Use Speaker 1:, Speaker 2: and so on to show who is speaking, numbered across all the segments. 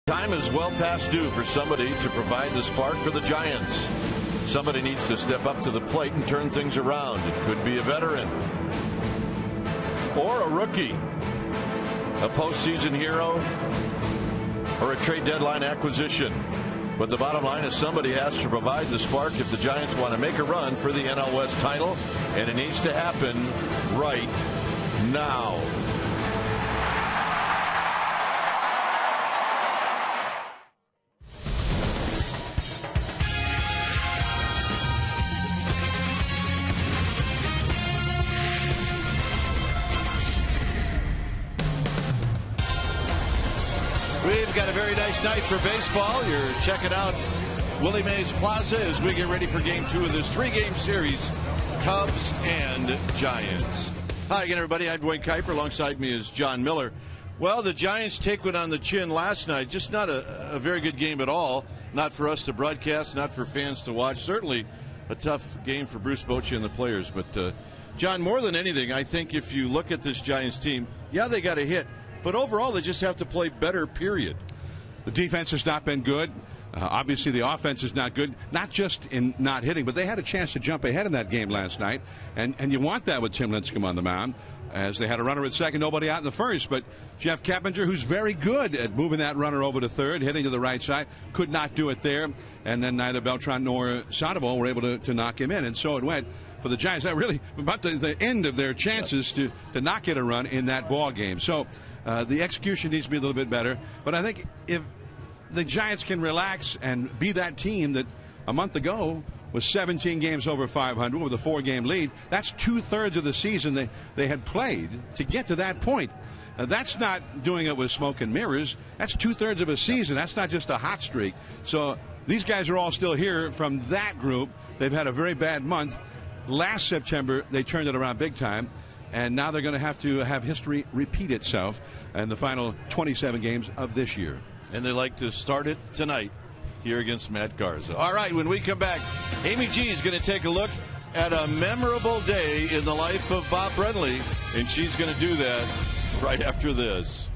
Speaker 1: Time is well past due for somebody to provide the spark for the Giants. Somebody needs to step up to the plate and turn things around. It could be a veteran or a rookie, a postseason hero, or a trade deadline acquisition. But the bottom line is somebody has to provide the spark if the Giants want to make a run for the NL West title, and it needs to happen right now.
Speaker 2: We've got a very nice night for baseball. You're checking out Willie Mays Plaza as we get ready for Game 2 of this three-game series, Cubs and Giants. Hi again, everybody. I'm Dwayne Kuiper. Alongside me is John Miller. Well, the Giants take one on the chin last night. Just not a very good game at all. Not for us to broadcast, not for fans to watch. Certainly a tough game for Bruce Bochy and the players. But, John, more than anything, I think if you look at this Giants team, yeah, they got a hit. But overall, they just have to play better, period.
Speaker 3: The defense has not been good. Obviously, the offense is not good, not just in not hitting, but they had a chance to jump ahead in that game last night. And you want that with Tim Lincecum on the mound, as they had a runner at second, nobody out in the first. But Jeff Keppinger, who's very good at moving that runner over to third, hitting to the right side, could not do it there. And then neither Beltran nor Sandoval were able to knock him in. And so it went for the Giants. That really about the end of their chances to not get a run in that ball game. So the execution needs to be a little bit better. But I think if the Giants can relax and be that team that a month ago was 17 games over 500 with a 4-game lead, that's 2/3 of the season they had played to get to that point. That's not doing it with smoke and mirrors. That's 2/3 of a season. That's not just a hot streak. So these guys are all still here from that group. They've had a very bad month. Last September, they turned it around big time. And now they're going to have history repeat itself in the final 27 games of this year.
Speaker 2: And they like to start it tonight here against Matt Garza. All right, when we come back, Amy G is going to take a look at a memorable day in the life of Bob Brenly, and she's going to do that right after this.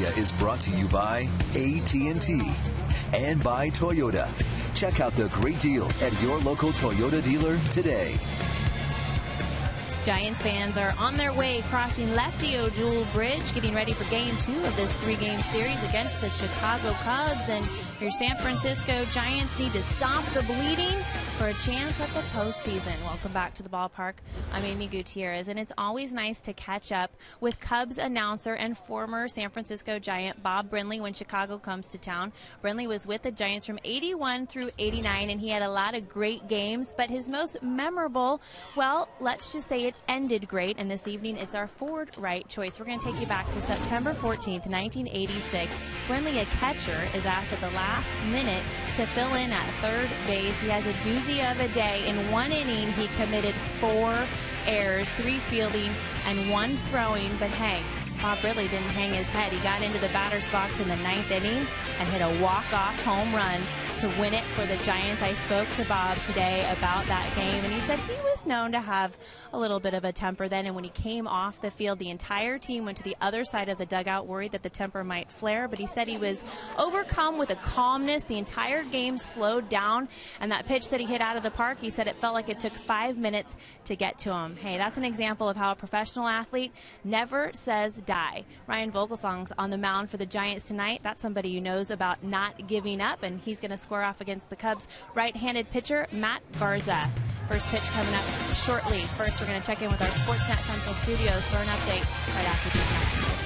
Speaker 4: Media is brought to you by AT&T and by Toyota. Check out the great deals at your local Toyota dealer today.
Speaker 5: Giants fans are on their way crossing Lefty O'Doul Bridge, getting ready for Game 2 of this 3-game series against the Chicago Cubs. And your San Francisco Giants need to stop the bleeding for a chance at the postseason. Welcome back to the ballpark. I'm Amy Gutierrez, and it's always nice to catch up with Cubs announcer and former San Francisco Giant Bob Brenly when Chicago comes to town. Brenly was with the Giants from 81 through 89, and he had a lot of great games, but his most memorable, well, let's just say it ended great, and this evening it's our forward right choice. We're going to take you back to September 14th, 1986. Brenly, a catcher, is asked at the last minute to fill in at third base. He has a doozy of a day. In one inning, he committed 4 errors, 3 fielding and 1 throwing. But hey, Bob Brenly didn't hang his head. He got into the batter's box in the 9th inning and hit a walk-off home run to win it for the Giants. I spoke to Bob today about that game, and he said he was known to have a little bit of a temper then, and when he came off the field, the entire team went to the other side of the dugout, worried that the temper might flare, but he said he was overcome with a calmness. The entire game slowed down, and that pitch that he hit out of the park, he said it felt like it took 5 minutes to get to him. Hey, that's an example of how a professional athlete never says die. Ryan Vogelsong's on the mound for the Giants tonight. That's somebody who knows about not giving up, and he's going to square off against the Cubs' right-handed pitcher, Matt Garza. First pitch coming up shortly. First, we're going to check in with our Sportsnet Central studios for an update right after this.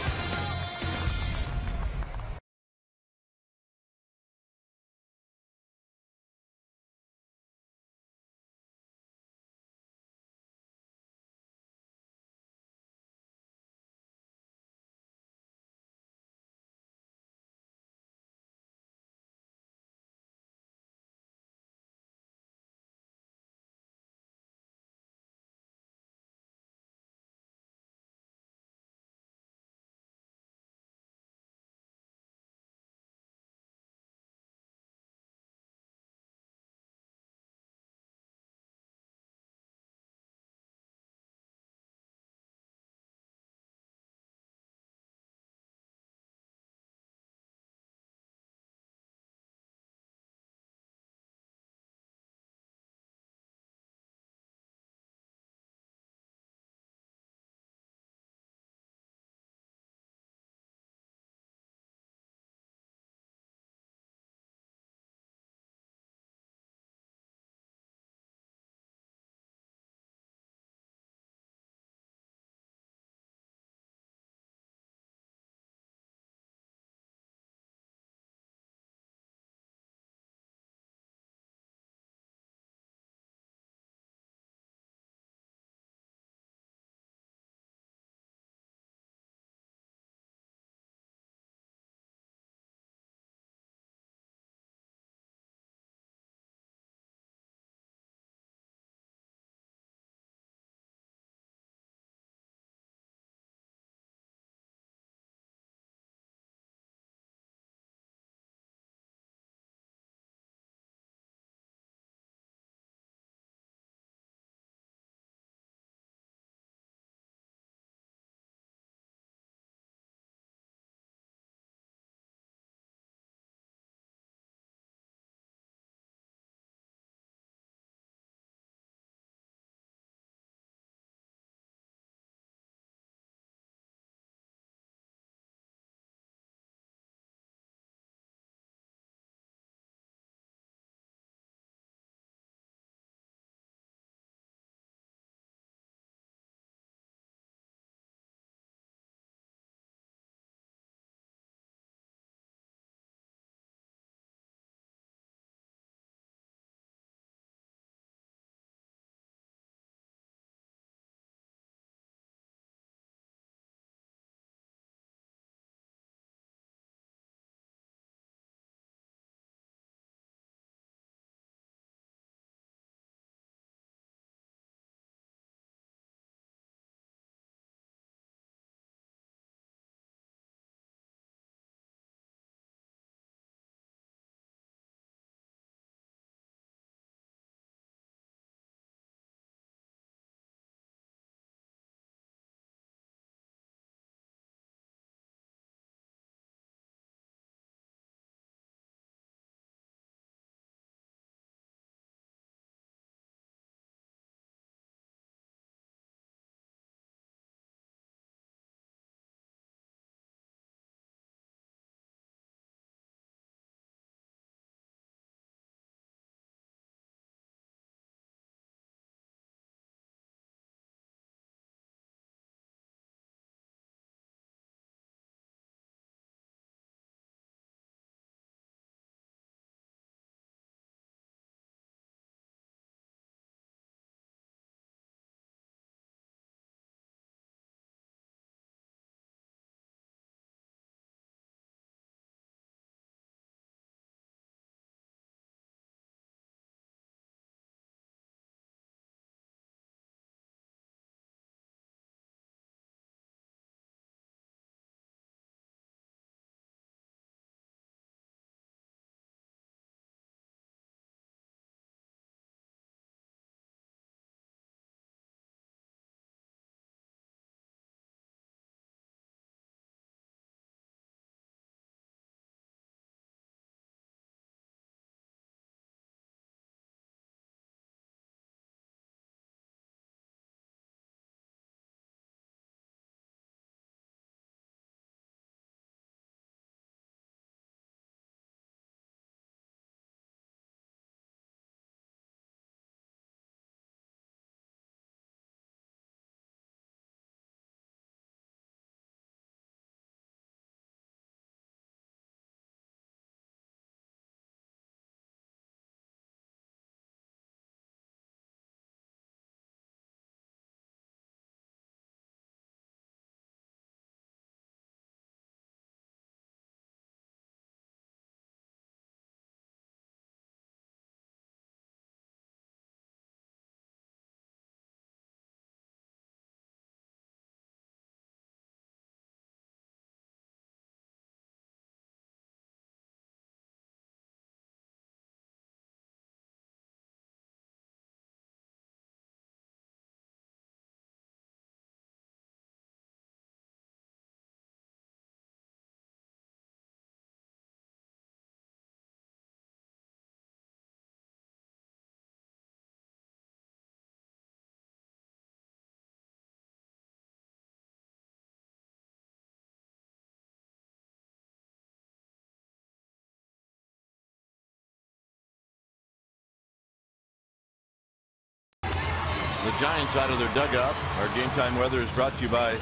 Speaker 1: the Giants out of their dugout. Our Game Time weather is brought to you by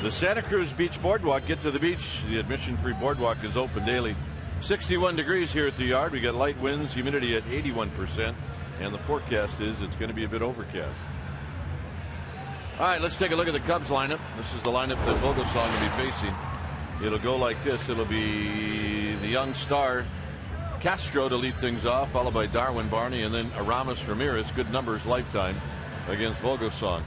Speaker 1: the Santa Cruz Beach Boardwalk. Get to the beach. The admission-free boardwalk is open daily. 61 degrees here at the yard. We got light winds, humidity at 81%, and the forecast is it's going to be a bit overcast. All right, let's take a look at the Cubs lineup. This is the lineup that Vogelsong will be facing. It'll go like this. It'll be the young star Castro to lead things off, followed by Darwin Barney, and then Aramis Ramirez. Good numbers lifetime against Vogelsong.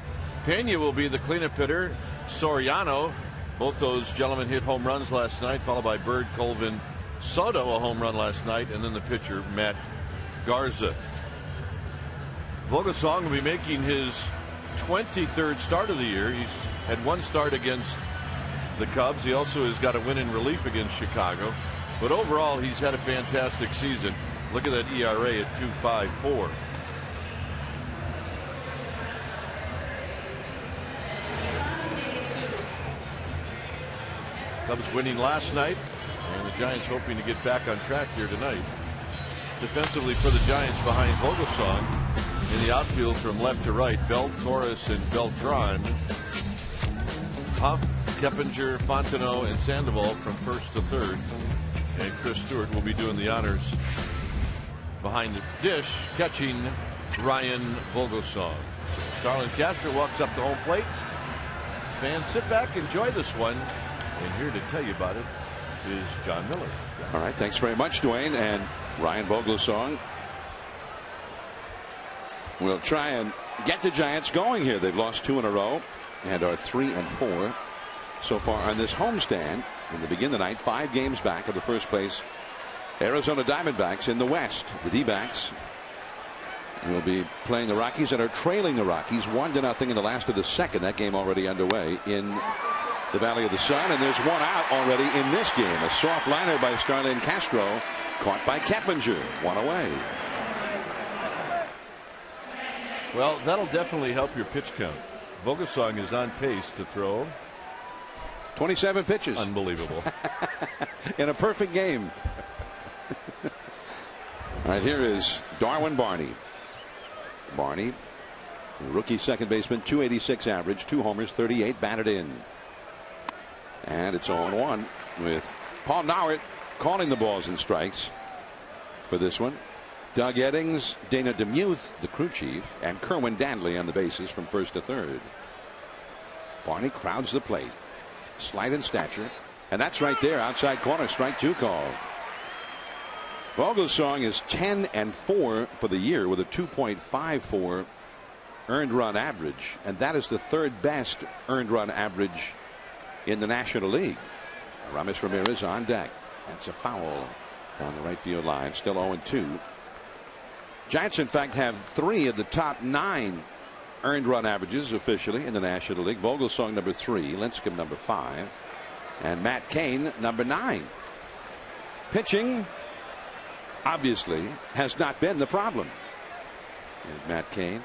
Speaker 1: Pena will be the cleanup hitter. Soriano, both those gentlemen hit home runs last night, followed by Bird, Colvin, Soto, a home run last night, and then the pitcher Matt Garza. Vogelsong will be making his 23rd start of the year. He's had one start against the Cubs. He also has got a win in relief against Chicago. But overall, he's had a fantastic season. Look at that ERA at 2.54. Cubs winning last night, and the Giants hoping to get back on track here tonight. Defensively for the Giants behind Vogelsong, in the outfield from left to right, Bell, Torres, and Beltran. Huff, Keppinger, Fontenot, and Sandoval from first to third. And Chris Stewart will be doing the honors behind the dish, catching Ryan Vogelsong. So Starlin Castro walks up to home plate. Fans sit back, enjoy this one. And here to tell you about it is John Miller.
Speaker 3: All right, thanks very much, Dwayne. And Ryan Vogelsong will try and get the Giants going here. They've lost 2 in a row and are 3-4 so far on this homestand. And they begin the night 5 games back of the first place Arizona Diamondbacks in the West. The D-backs will be playing the Rockies and are trailing the Rockies 1-0 in the last of the second. That game already underway in the Valley of the Sun, and there's one out already in this game. A soft liner by Starlin Castro, caught by Keppinger. 1 away.
Speaker 1: Well, that'll definitely help your pitch count. Vogelsong is on pace to throw
Speaker 3: 27 pitches.
Speaker 1: Unbelievable.
Speaker 3: In a perfect game. All right, here is Darwin Barney. Barney, rookie second baseman, 286 average, 2 homers, 38 batted in. And it's 0-1 with Paul Nowert calling the balls and strikes for this one. Doug Eddings, Dana DeMuth, the crew chief, and Kerwin Danley on the bases from first to third. Barney crowds the plate. Slight in stature, and that's right there, outside corner, strike 2 call. Vogelsong is 10-4 for the year with a 2.54 earned run average, and that is the 3rd best earned run average in the National League. Aramis Ramirez on deck. That's a foul down the right field line. Still 0-2. Giants, in fact, have 3 of the top 9 earned run averages officially in the National League. Vogelsong number 3, Lincecum number 5, and Matt Cain number 9. Pitching obviously has not been the problem. Here's Matt Cain.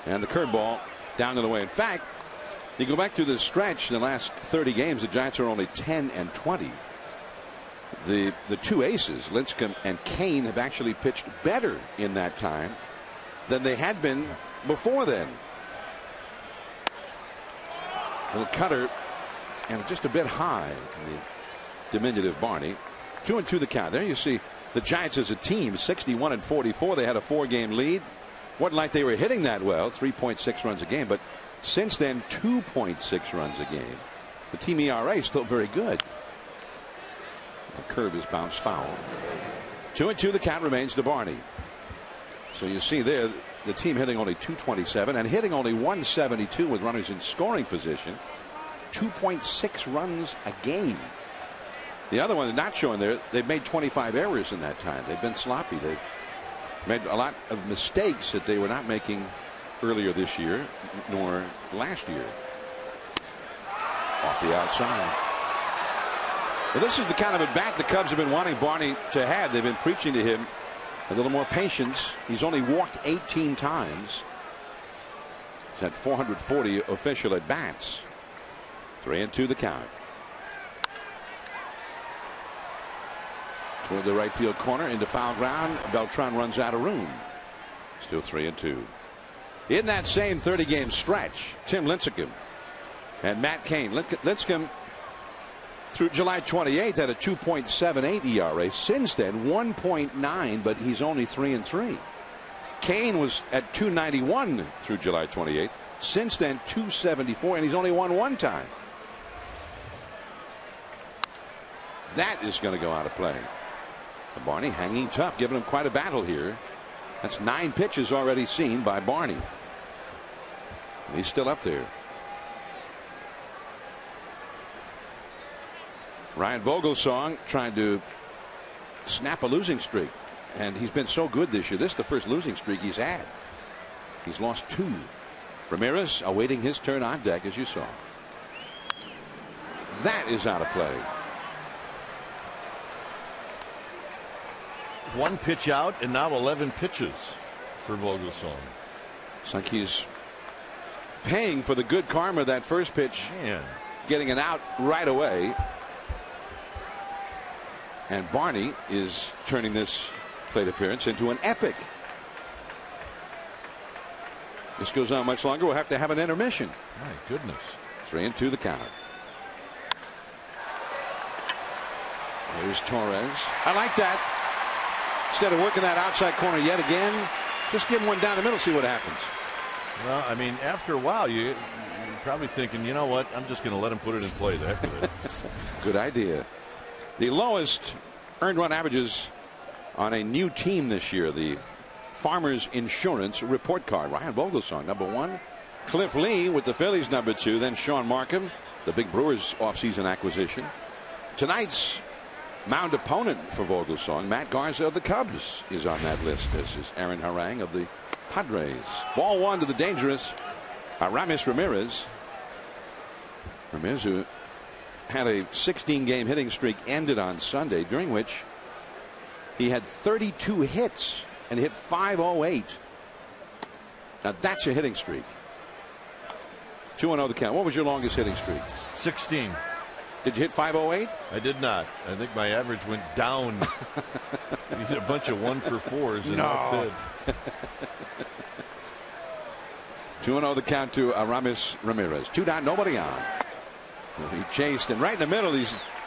Speaker 3: And the curveball down and away. In fact, you go back to the stretch in the last 30 games, the Giants are only 10-20. The 2 aces, Lincecum and Cain, have actually pitched better in that time than they had been before then. A little cutter, and just a bit high, the diminutive Barney. 2-2 the count. There you see the Giants as a team, 61-44. They had a 4-game lead. Wasn't like they were hitting that well, 3.6 runs a game, but since then 2.6 runs a game. The team ERA is still very good. The curve is bounced foul. 2-2 the count remains to Barney. So you see there the team hitting only 227 and hitting only 172 with runners in scoring position. 2.6 runs a game. The other one not showing there, they've made 25 errors in that time. They've been sloppy. They've made a lot of mistakes that they were not making earlier this year nor last year. Off the outside. Well, this is the kind of at bat the Cubs have been wanting Barney to have. They've been preaching to him a little more patience. He's only walked 18 times. He's had 440 official at bats. 3-2 the count. Toward the right field corner into foul ground. Beltran runs out of room. Still 3-2. In that same 30-game stretch, Tim Lincecum and Matt Cain. Lincecum through July 28th had a 2.78 ERA. Since then, 1.9, but he's only 3-3. Cain was at 291 through July 28th. Since then, 274, and he's only won one time. That is going to go out of play. Barney hanging tough, giving him quite a battle here. That's 9 pitches already seen by Barney. And he's still up there. Ryan Vogelsong trying to snap a losing streak. And he's been so good this year. This is the first losing streak he's had. He's lost 2. Ramirez awaiting his turn on deck, as you saw. That is out of play.
Speaker 1: 1 pitch out, and now 11 pitches for Vogelsong.
Speaker 3: It's like he's paying for the good karma of that first pitch.
Speaker 1: Man.
Speaker 3: Getting an out right away. And Barney is turning this plate appearance into an epic. This goes on much longer. We'll have to have an intermission.
Speaker 1: My goodness.
Speaker 3: 3-2 the count. Here's Torres. I like that. Instead of working that outside corner yet again, just give him one down the middle, see what happens.
Speaker 1: Well, I mean, after a while, you're probably thinking, you know what, I'm just going to let him put it in play there.
Speaker 3: Good idea. The lowest earned run averages on a new team this year, the Farmers Insurance report card. Ryan Vogelsong, number 1. Cliff Lee with the Phillies, number 2. Then Sean Markham, the big Brewers offseason acquisition. Tonight's mound opponent for Vogelsong, Matt Garza of the Cubs, is on that list, as is Aaron Harang of the Padres. Ball 1 to the dangerous Aramis Ramirez. Ramirez, who had a 16-game hitting streak, ended on Sunday, during which he had 32 hits and hit .508. Now that's a hitting streak. 2-0 the count. What was your longest hitting streak?
Speaker 1: 16.
Speaker 3: Did you hit .508?
Speaker 1: I did not. I think my average went down. You hit a bunch of 1-for-4s, and that's it.
Speaker 3: 2-0 the count to Aramis Ramirez. 2 down, nobody on. He chased, and right in the middle, he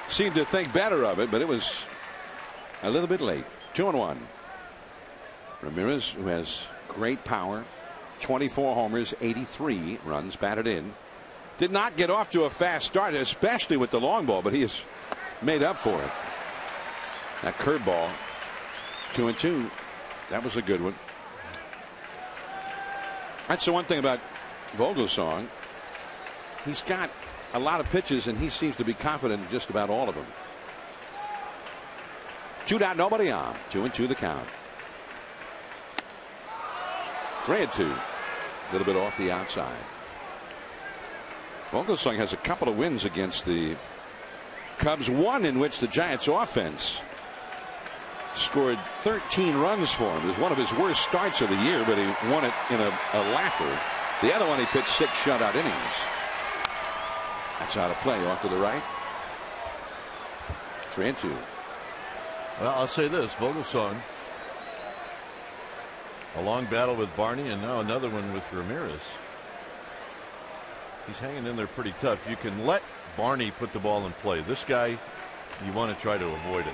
Speaker 3: seemed to think better of it, but it was a little bit late. 2-1. Ramirez, who has great power, 24 homers, 83 runs batted in. Did not get off to a fast start, especially with the long ball, but he has made up for it. That curveball, 2-2. That was a good one. That's the one thing about Vogelsong. He's got a lot of pitches, and he seems to be confident in just about all of them. 2 down, nobody on. 2-2 the count. 3-2. A little bit off the outside. Vogelsong has a couple of wins against the Cubs, one in which the Giants offense scored 13 runs for him. It was one of his worst starts of the year, but he won it in a laugher. The other one, he pitched 6 shutout innings. That's out of play, off to the right. 3-2.
Speaker 1: Well, I'll say this, Vogelsong, a long battle with Barney, and now another one with Ramirez. He's hanging in there pretty tough. You can let Barney put the ball in play. This guy, you want to try to avoid it.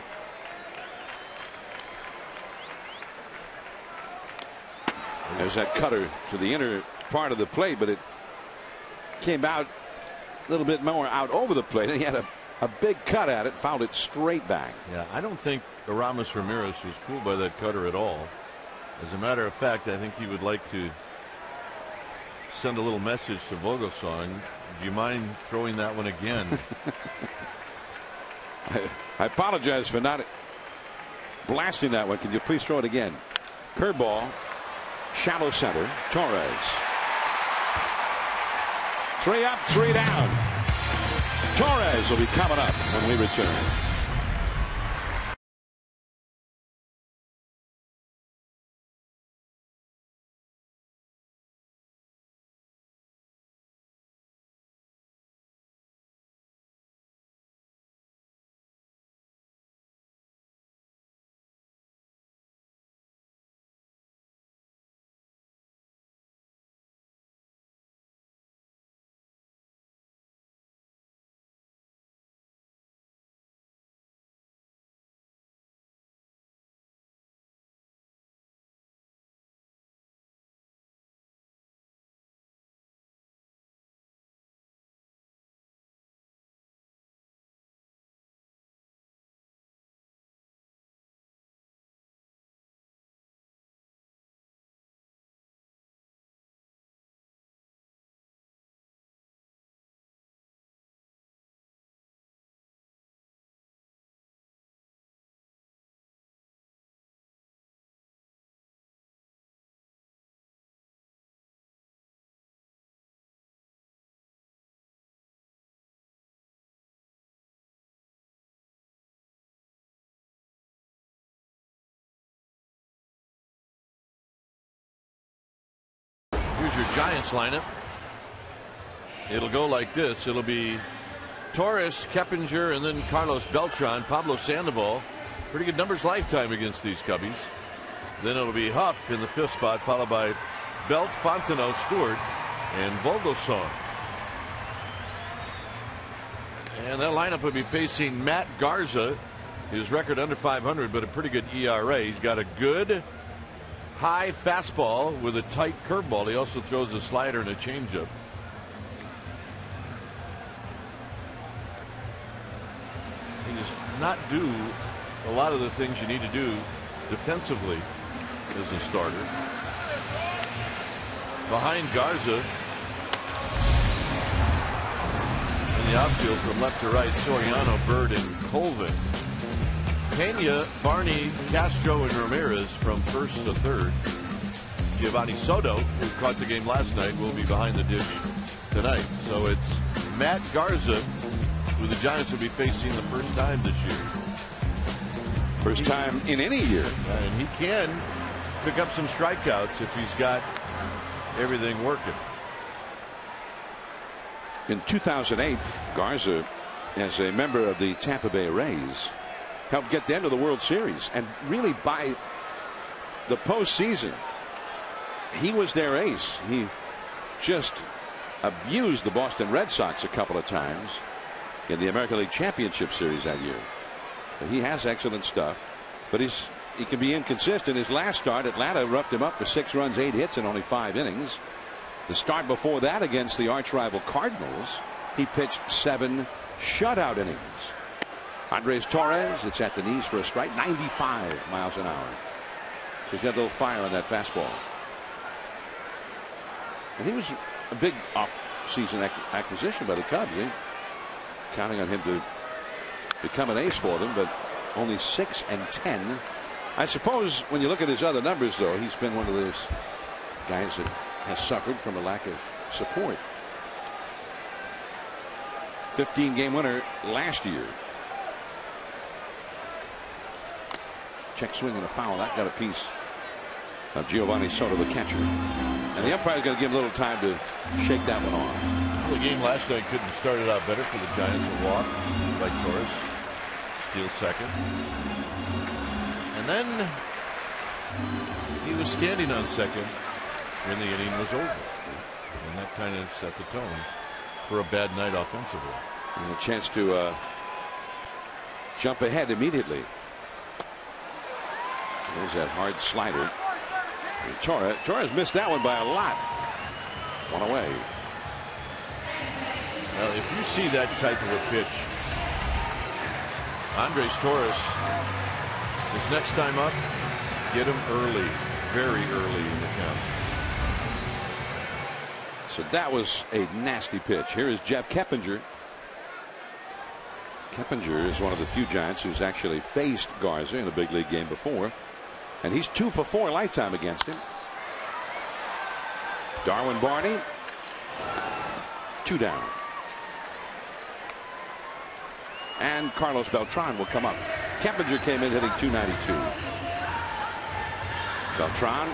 Speaker 3: There's that cutter to the inner part of the plate, but it came out a little bit more out over the plate, and he had a big cut at it, fouled it straight back.
Speaker 1: Yeah, I don't think Aramis Ramirez was fooled by that cutter at all. As a matter of fact, I think he would like to send a little message to Vogelsong. Do you mind throwing that one again?
Speaker 3: I apologize for not blasting that one. Can you please throw it again? Curveball, shallow center. Torres. 3 up, 3 down. Torres will be coming up when we return.
Speaker 1: Giants lineup. It'll go like this. It'll be Torres, Keppinger, and then Carlos Beltran, Pablo Sandoval. Pretty good numbers lifetime against these Cubbies. Then it'll be Huff in the 5th spot, followed by Belt, Fontenot, Stewart, and Vogelsong. And that lineup will be facing Matt Garza. His record under 500, but a pretty good ERA. He's got a good high fastball with a tight curveball. He also throws a slider and a changeup. He does not do a lot of the things you need to do defensively as a starter. Behind Garza in the outfield from left to right, Soriano, Bird, and Colvin. Pena, Barney, Castro, and Ramirez from 1st to 3rd. Giovanni Soto, who caught the game last night, will be behind the dish tonight. So it's Matt Garza, who the Giants will be facing the first time this year.
Speaker 3: First time in any year.
Speaker 1: And he can pick up some strikeouts if he's got everything working.
Speaker 3: In 2008, Garza, as a member of the Tampa Bay Rays, helped get them to the World Series. And really, by the postseason, he was their ace. He just abused the Boston Red Sox a couple of times in the American League Championship Series that year. So he has excellent stuff, but he can be inconsistent. His last start, Atlanta roughed him up for 6 runs, 8 hits in only 5 innings. The start before that against the arch rival Cardinals, he pitched 7 shutout innings. Andres Torres, it's at the knees for a strike, 95 miles an hour. So he's got a little fire on that fastball. And he was a big off-season acquisition by the Cubs. Counting on him to become an ace for them, but only 6-10. I suppose when you look at his other numbers, though, he's been one of those guys that has suffered from a lack of support. 15-game winner last year. Check swing and a foul. That got a piece of Giovanni Soto, the catcher. And the umpire's going to give him a little time to shake that one off.
Speaker 1: The game last night couldn't have started out better for the Giants. A walk by Torres. Steals second. And then he was standing on second when the inning was over. And that kind of set the tone for a bad night offensively.
Speaker 3: And a chance to jump ahead immediately. There's that hard slider. Torres missed that one by a lot. One away.
Speaker 1: Well, if you see that type of a pitch, Andres Torres, his next time up, get him early, very early in the count.
Speaker 3: So that was a nasty pitch. Here is Jeff Keppinger. Keppinger is one of the few Giants who's actually faced Garza in a big league game before. And he's 2 for 4 lifetime against him. Darwin Barney, 2 down. And Carlos Beltran will come up. Keppinger came in hitting .292. Beltran,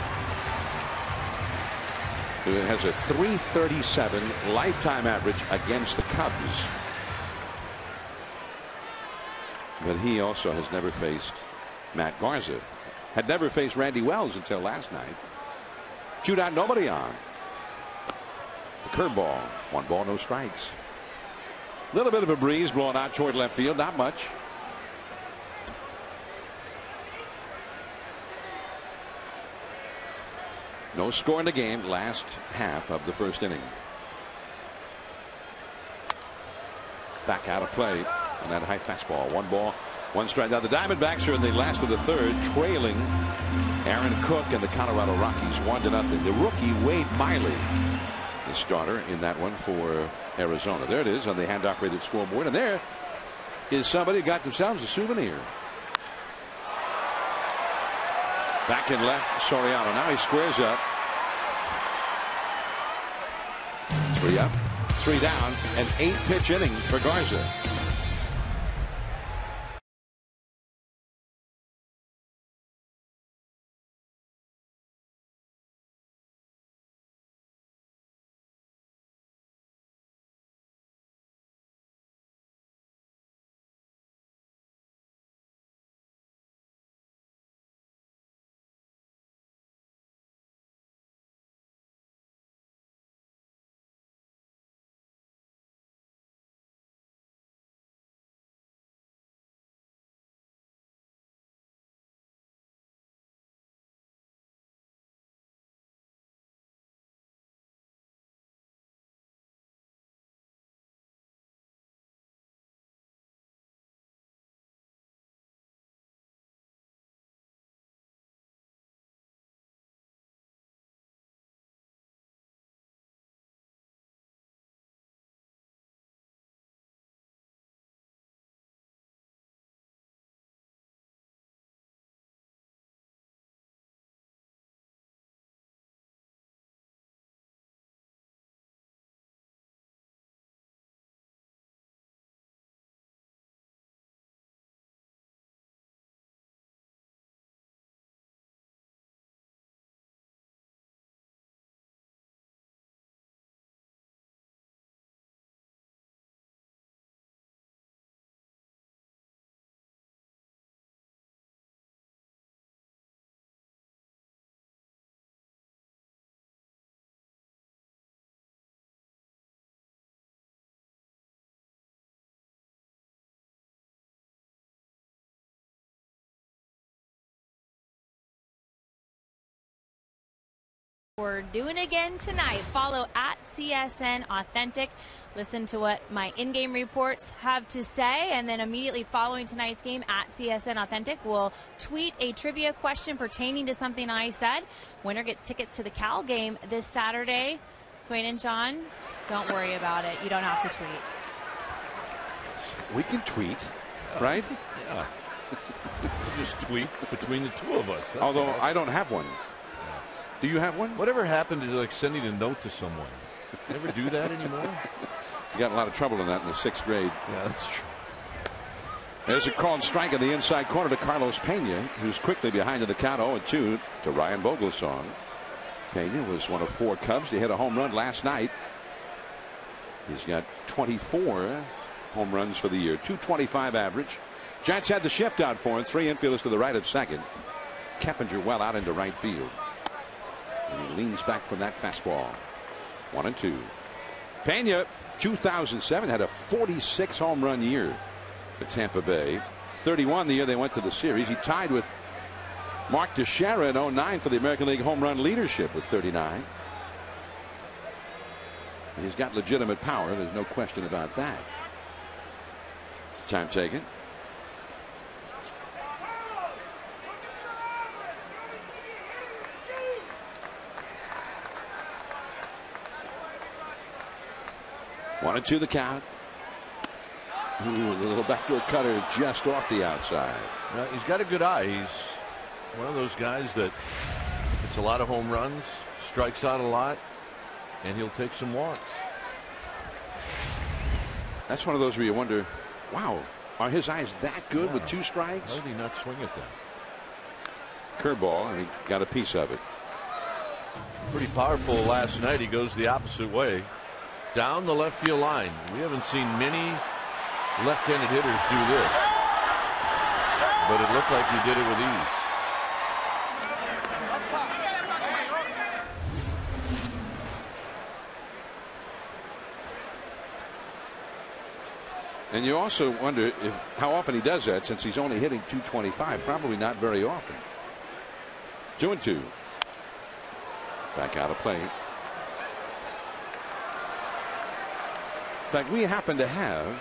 Speaker 3: who has a .337 lifetime average against the Cubs. But he also has never faced Matt Garza. Had never faced Randy Wells until last night. 2 down, nobody on. The curveball, 1 ball, no strikes. A little bit of a breeze blowing out toward left field, not much. No score in the game, last half of the first inning. Back out of play on that high fastball. 1 ball, 1 strike. Now the Diamondbacks are in the last of the third, trailing Aaron Cook and the Colorado Rockies 1-0. The rookie Wade Miley, the starter in that one for Arizona. There it is on the hand-operated scoreboard, and there is somebody who got themselves a souvenir. Back in left, Soriano. Now he squares up. 3 up, 3 down, an 8-pitch inning for Garza.
Speaker 5: We're doing it again tonight. Follow at CSN Authentic. Listen to what my in-game reports have to say, and then immediately following tonight's game at CSN Authentic, we'll tweet a trivia question pertaining to something I said. Winner gets tickets to the Cal game this Saturday. Dwayne and John, don't worry about it. You don't have to tweet.
Speaker 3: We can tweet, right?
Speaker 1: Yeah. We'll just tweet between the two of us. That's
Speaker 3: Although
Speaker 1: all.
Speaker 3: I don't have one. Do you have one?
Speaker 1: Whatever happened to like sending a note to someone? Never do that anymore?
Speaker 3: You got a lot of trouble in that in the 6th grade.
Speaker 1: Yeah, that's true.
Speaker 3: There's a called strike in the inside corner to Carlos Pena, who's quickly behind in the count 0-2 to Ryan Vogelsong. Pena was one of 4 Cubs to hit a home run last night. He's got 24 home runs for the year, 225 average. Giants had the shift out for him. 3 infielders to the right of second. Keppinger well out into right field. And he leans back from that fastball. 1-2. Pena, 2007, had a 46 home run year for Tampa Bay. 31 the year they went to the series. He tied with Mark Teixeira in 09 for the American League home run leadership with 39. He's got legitimate power. There's no question about that. Time taken. One and two the count. Ooh, the little backdoor cutter just off the outside.
Speaker 1: He's got a good eye. He's one of those guys that hits a lot of home runs, strikes out a lot, and he'll take some walks.
Speaker 3: That's one of those where you wonder, wow, are his eyes that good with 2 strikes?
Speaker 1: How did he not swing at that?
Speaker 3: Curveball, and he got a piece of it.
Speaker 1: Pretty powerful last night. He goes the opposite way. Down the left field line. We haven't seen many left-handed hitters do this, but it looked like he did it with ease.
Speaker 3: And you also wonder how often he does that, since he's only hitting 225. Probably not very often. 2-2. Back out of play. In fact, we happen to have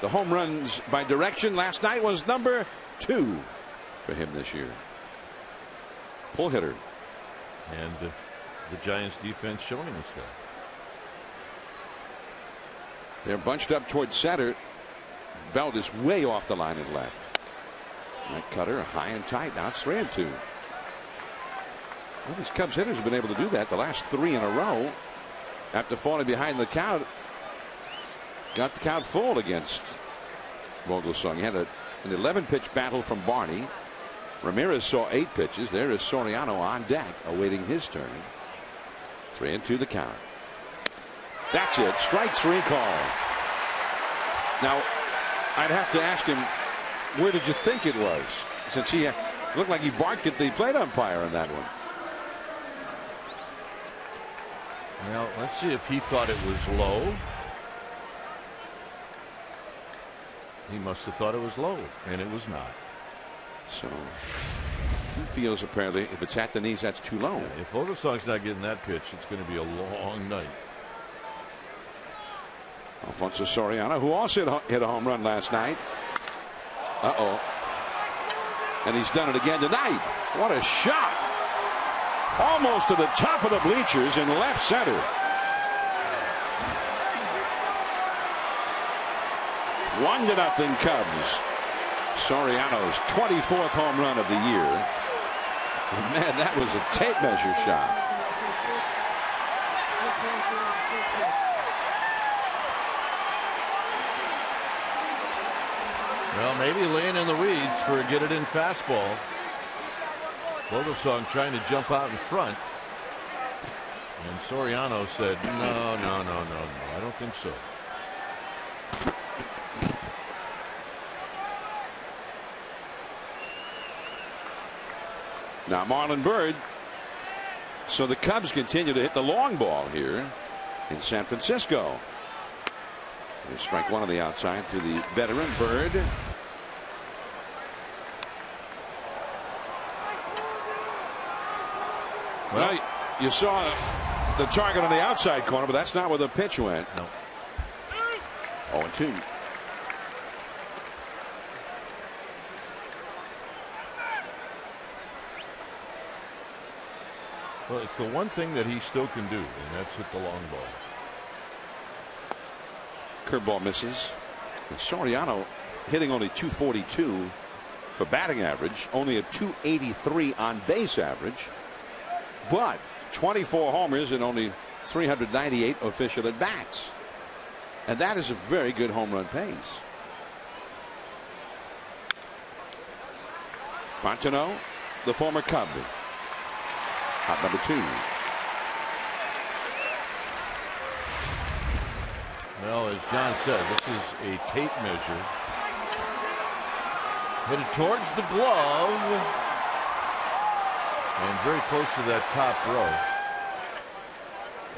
Speaker 3: the home runs by direction. Last night was number 2 for him this year. Pull hitter.
Speaker 1: And the Giants defense showing us that.
Speaker 3: They're bunched up towards center. Belt is way off the line and left. That cutter high and tight. Now it's 3-2. Well, these Cubs hitters have been able to do that the last 3 in a row. After falling behind the count, got the count full against Vogelsong. He had an 11-pitch battle from Barney. Ramirez saw 8 pitches. There is Soriano on deck awaiting his turn. 3-2 the count. That's it. Strike 3 call. Now, I'd have to ask him, where did you think it was? Since he looked like he barked at the plate umpire on that one.
Speaker 1: Well, let's see if he thought it was low. He must have thought it was low, and it was not.
Speaker 3: So he feels apparently if it's at the knees, that's too low.
Speaker 1: If Vogelsong's not getting that pitch, it's going to be a long night.
Speaker 3: Alfonso Soriano, who also hit a home run last night. And he's done it again tonight. What a shot. Almost to the top of the bleachers in left center. 1-0 Cubs. Soriano's 24th home run of the year. And man, that was a tape measure shot.
Speaker 1: Well, maybe laying in the weeds for a get-it-in fastball. Vogelsong trying to jump out in front. And Soriano said, no, I don't think so.
Speaker 3: Now Marlon Byrd. So the Cubs continue to hit the long ball here in San Francisco. They strike 1 on the outside to the veteran Byrd.
Speaker 1: Well,
Speaker 3: You saw the target on the outside corner, but that's not where the pitch went.
Speaker 1: No.
Speaker 3: 0-2.
Speaker 1: Well, it's the one thing that he still can do, and that's hit the long ball.
Speaker 3: Curveball misses. And Soriano hitting only .242 for batting average, only a .283 on base average, but 24 homers and only 398 official at bats. And that is a very good home run pace. Fontenot, the former Cub. Hot number 2.
Speaker 1: Well, as John said, this is a tape measure. Hit it towards the glove. And very close to that top row.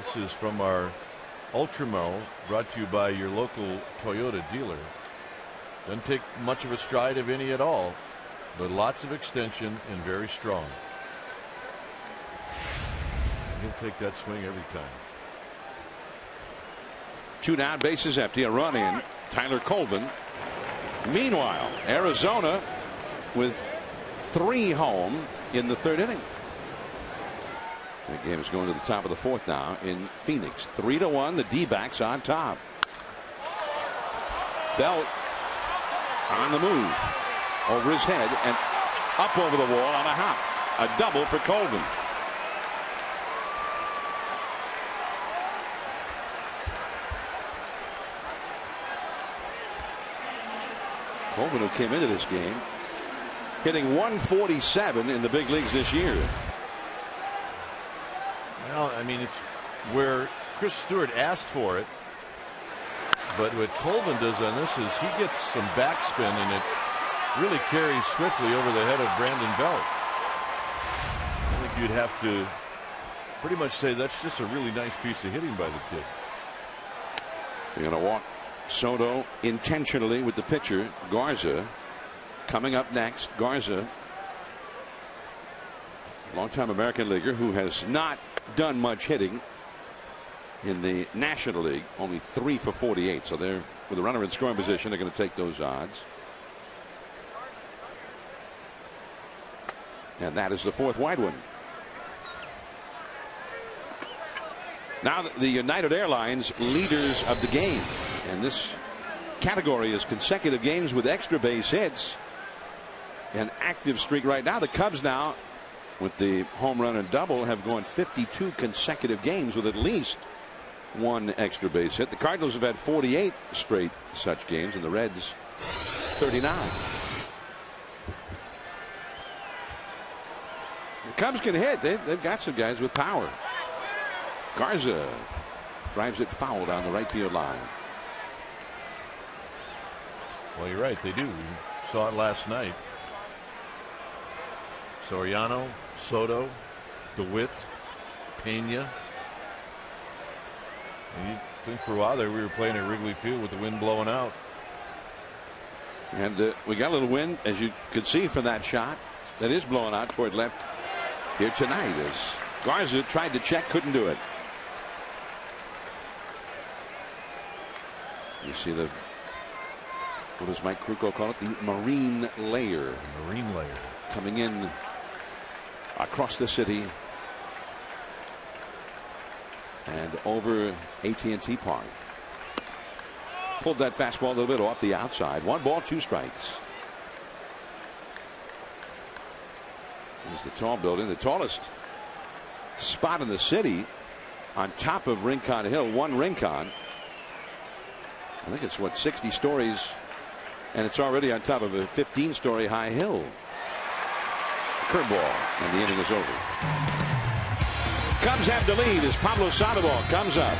Speaker 1: This is from our Ultramo, brought to you by your local Toyota dealer. Doesn't take much of a stride, if any at all, but lots of extension and very strong. He'll take that swing every time.
Speaker 3: 2 down, bases empty, a run in. Tyler Colvin. Meanwhile, Arizona with 3 home in the 3rd inning. The game is going to the top of the 4th now in Phoenix. 3-1, the D-backs on top. Belt on the move over his head and up over the wall on a hop. A double for Colvin. Colvin, who came into this game hitting 147 in the big leagues this year.
Speaker 1: Well, I mean, it's where Chris Stewart asked for it, but what Colvin does on this is he gets some backspin and it really carries swiftly over the head of Brandon Belt. I think you'd have to pretty much say that's just a really nice piece of hitting by the kid.
Speaker 3: They're going to walk Soto intentionally with the pitcher Garza. Coming up next, Garza, longtime American leaguer who has not done much hitting in the National League, only 3 for 48. So they're with a runner in scoring position. They're going to take those odds. And that is the 4th wide one. Now the United Airlines leaders of the game, and this category is consecutive games with extra base hits. An active streak right now. The Cubs now, with the home run and double, have gone 52 consecutive games with at least 1 extra base hit. The Cardinals have had 48 straight such games, and the Reds 39. The Cubs can hit. They've got some guys with power. Garza drives it foul down the right field line.
Speaker 1: Well, you're right. They do. We saw it last night. Soriano, Soto, DeWitt, Pena. And you think for a while there we were playing at Wrigley Field with the wind blowing out.
Speaker 3: And we got a little wind, as you could see from that shot, that is blowing out toward left here tonight as Garza tried to check, couldn't do it. You see the, what does Mike Krukow call it? The marine layer.
Speaker 1: Marine layer.
Speaker 3: Coming in across the city and over AT&T Park. Pulled that fastball a little bit off the outside. 1 ball, 2 strikes. There's the tall building, the tallest spot in the city on top of Rincon Hill. 1 Rincon. I think it's what, 60 stories, and it's already on top of a 15-story high hill. Curveball, and the inning is over. Cubs have the lead as Pablo Sandoval comes up.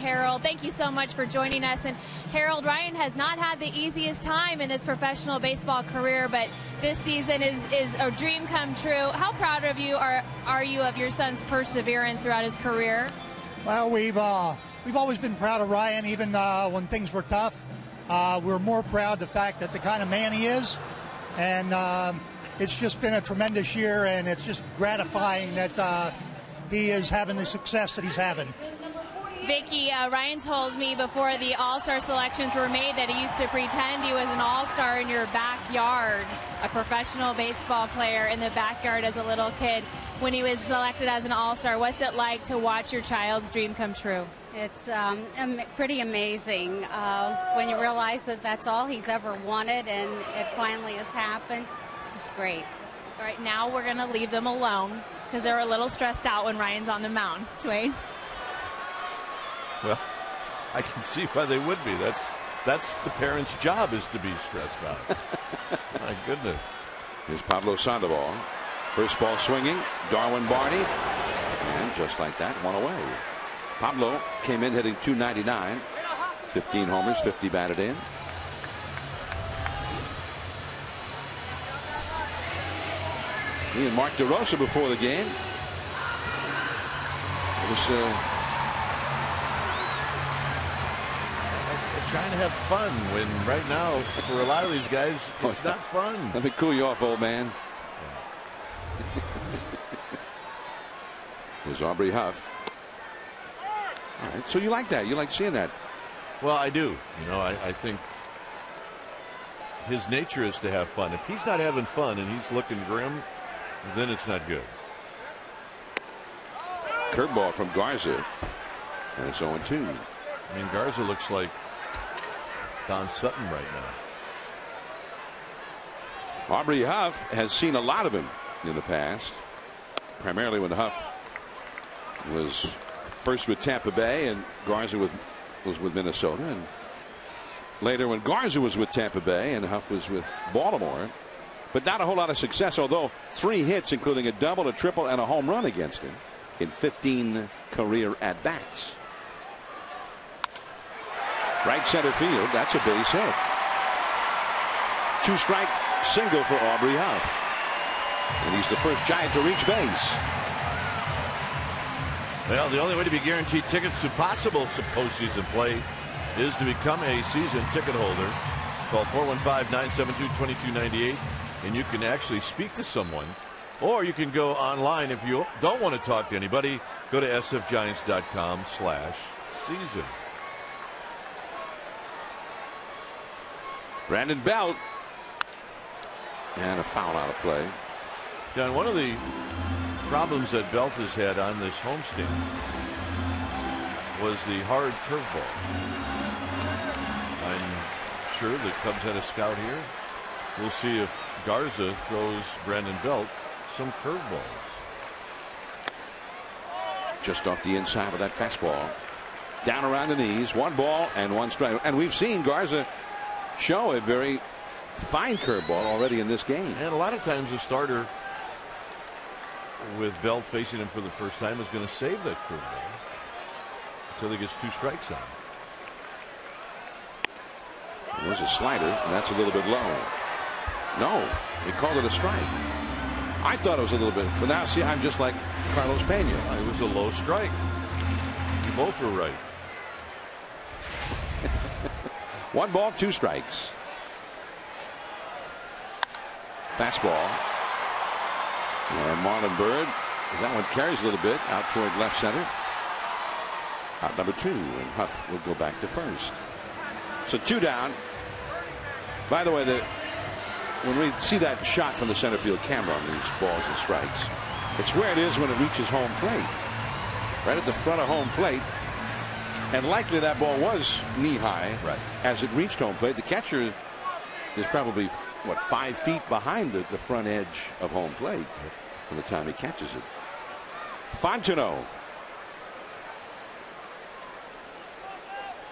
Speaker 5: Harold. Thank you so much for joining us. And Harold, Ryan has not had the easiest time in his professional baseball career, but this season is a dream come true. How proud of you are you of your son's perseverance throughout his career?
Speaker 6: Well, we've always been proud of Ryan, even when things were tough. We're more proud of the fact that the kind of man he is, and it's just been a tremendous year, and it's just gratifying that he is having the success that he's having.
Speaker 5: Vicki, Ryan told me before the All-Star selections were made that he used to pretend he was an All-Star in your backyard, a professional baseball player in the backyard as a little kid. When he was selected as an All-Star, what's it like to watch your child's dream come true?
Speaker 7: It's pretty amazing when you realize that that's all he's ever wanted, and it finally has happened. It's just great.
Speaker 5: All right, now we're going to leave them alone because they're a little stressed out when Ryan's on the mound. Dwayne?
Speaker 1: Well, I can see why they would be. That's the parent's job, is to be stressed out. My goodness.
Speaker 3: Here's Pablo Sandoval. First ball swinging. Darwin Barney. And just like that, one away. Pablo came in hitting .299. 15 homers, 50 batted in. He and Mark DeRosa before the game. It was
Speaker 1: trying to have fun when right now for a lot of these guys it's not fun.
Speaker 3: Let me cool you off, old man. Here's Aubrey Huff. All right, so you like that? You like seeing that?
Speaker 1: Well, I do. You know, I think his nature is to have fun. If he's not having fun and he's looking grim, then it's not good.
Speaker 3: Curveball from Garza, and it's 0-2.
Speaker 1: I mean, Garza looks like Don Sutton right now.
Speaker 3: Aubrey Huff has seen a lot of him in the past, primarily when Huff was first with Tampa Bay and Garza was with Minnesota, and later when Garza was with Tampa Bay and Huff was with Baltimore. But not a whole lot of success, although 3 hits, including a double, a triple, and a home run against him in 15 career at-bats. Right center field, that's a base hit. 2-strike single for Aubrey Huff. And he's the first Giant to reach base.
Speaker 1: Well, the only way to be guaranteed tickets to possible postseason play is to become a season ticket holder. Call 415-972-2298, and you can actually speak to someone. Or you can go online if you don't want to talk to anybody. Go to sfgiants.com/season.
Speaker 3: Brandon Belt. And a foul out of play.
Speaker 1: John, one of the problems that Belt has had on this homestand was the hard curveball. I'm sure the Cubs had a scout here. We'll see if Garza throws Brandon Belt some curveballs.
Speaker 3: Just off the inside with that fastball. Down around the knees. 1 ball and 1 strike. And we've seen Garza show a very fine curveball already in this game.
Speaker 1: And a lot of times the starter with Belt facing him for the first time is going to save that curveball until he gets 2 strikes on him.
Speaker 3: There's a slider, and that's a little bit low. No, he called it a strike. I thought it was a little bit, but now see, I'm just like Carlos Pena.
Speaker 1: It was a low strike. You both were right.
Speaker 3: 1 ball, 2 strikes. Fastball. And Marlon Byrd, that one carries a little bit out toward left center. Out number 2, and Huff will go back to first. So 2 down. By the way, when we see that shot from the center field camera on these balls and strikes, it's where it is when it reaches home plate. Right at the front of home plate. And likely that ball was knee high as it reached home plate. The catcher is probably, what, 5 feet behind the front edge of home plate from the time he catches it. Fontenot.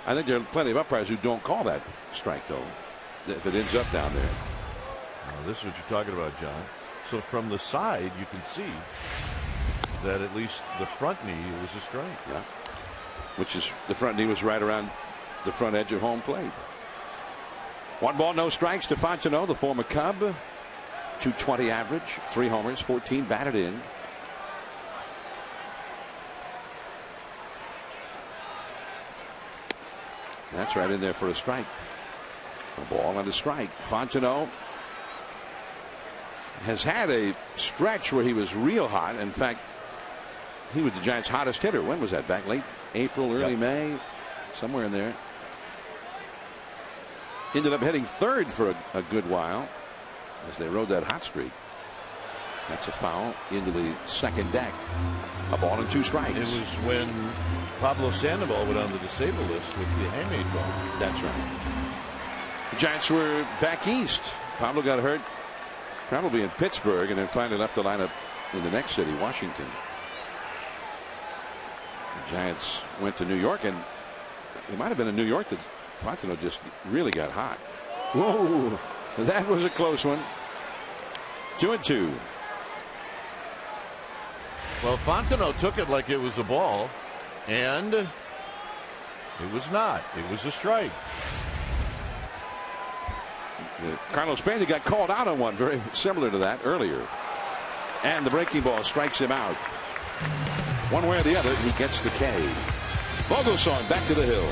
Speaker 3: I think there are plenty of umpires who don't call that strike, though, if it ends up down there.
Speaker 1: Now, this is what you're talking about, John. So from the side, you can see that at least the front knee was a strike.
Speaker 3: Yeah. which is the front knee was right around the front edge of home plate. 1 ball, no strikes to Fontenot, the former Cub. .220 average, 3 homers, 14 batted in. That's right in there for a strike. A ball and a strike. Fontenot has had a stretch where he was real hot. In fact, he was the Giants' hottest hitter. When was that? Back late April, early May, somewhere in there. Ended up hitting third for a good while as they rode that hot streak. That's a foul into the second deck. A ball and 2 strikes.
Speaker 1: It was when Pablo Sandoval went on the disabled list with the handmade ball.
Speaker 3: That's right. The Giants were back east. Pablo got hurt probably in Pittsburgh and then finally left the lineup in the next city, Washington. The Giants went to New York, and it might have been in New York that Fontenot just really got hot. Whoa, that was a close one. 2-2.
Speaker 1: Well, Fontenot took it like it was a ball, and it was not. It was a strike.
Speaker 3: Carlos Pena got called out on one very similar to that earlier. And the breaking ball strikes him out. One way or the other, he gets the K. Vogelsong back to the hill.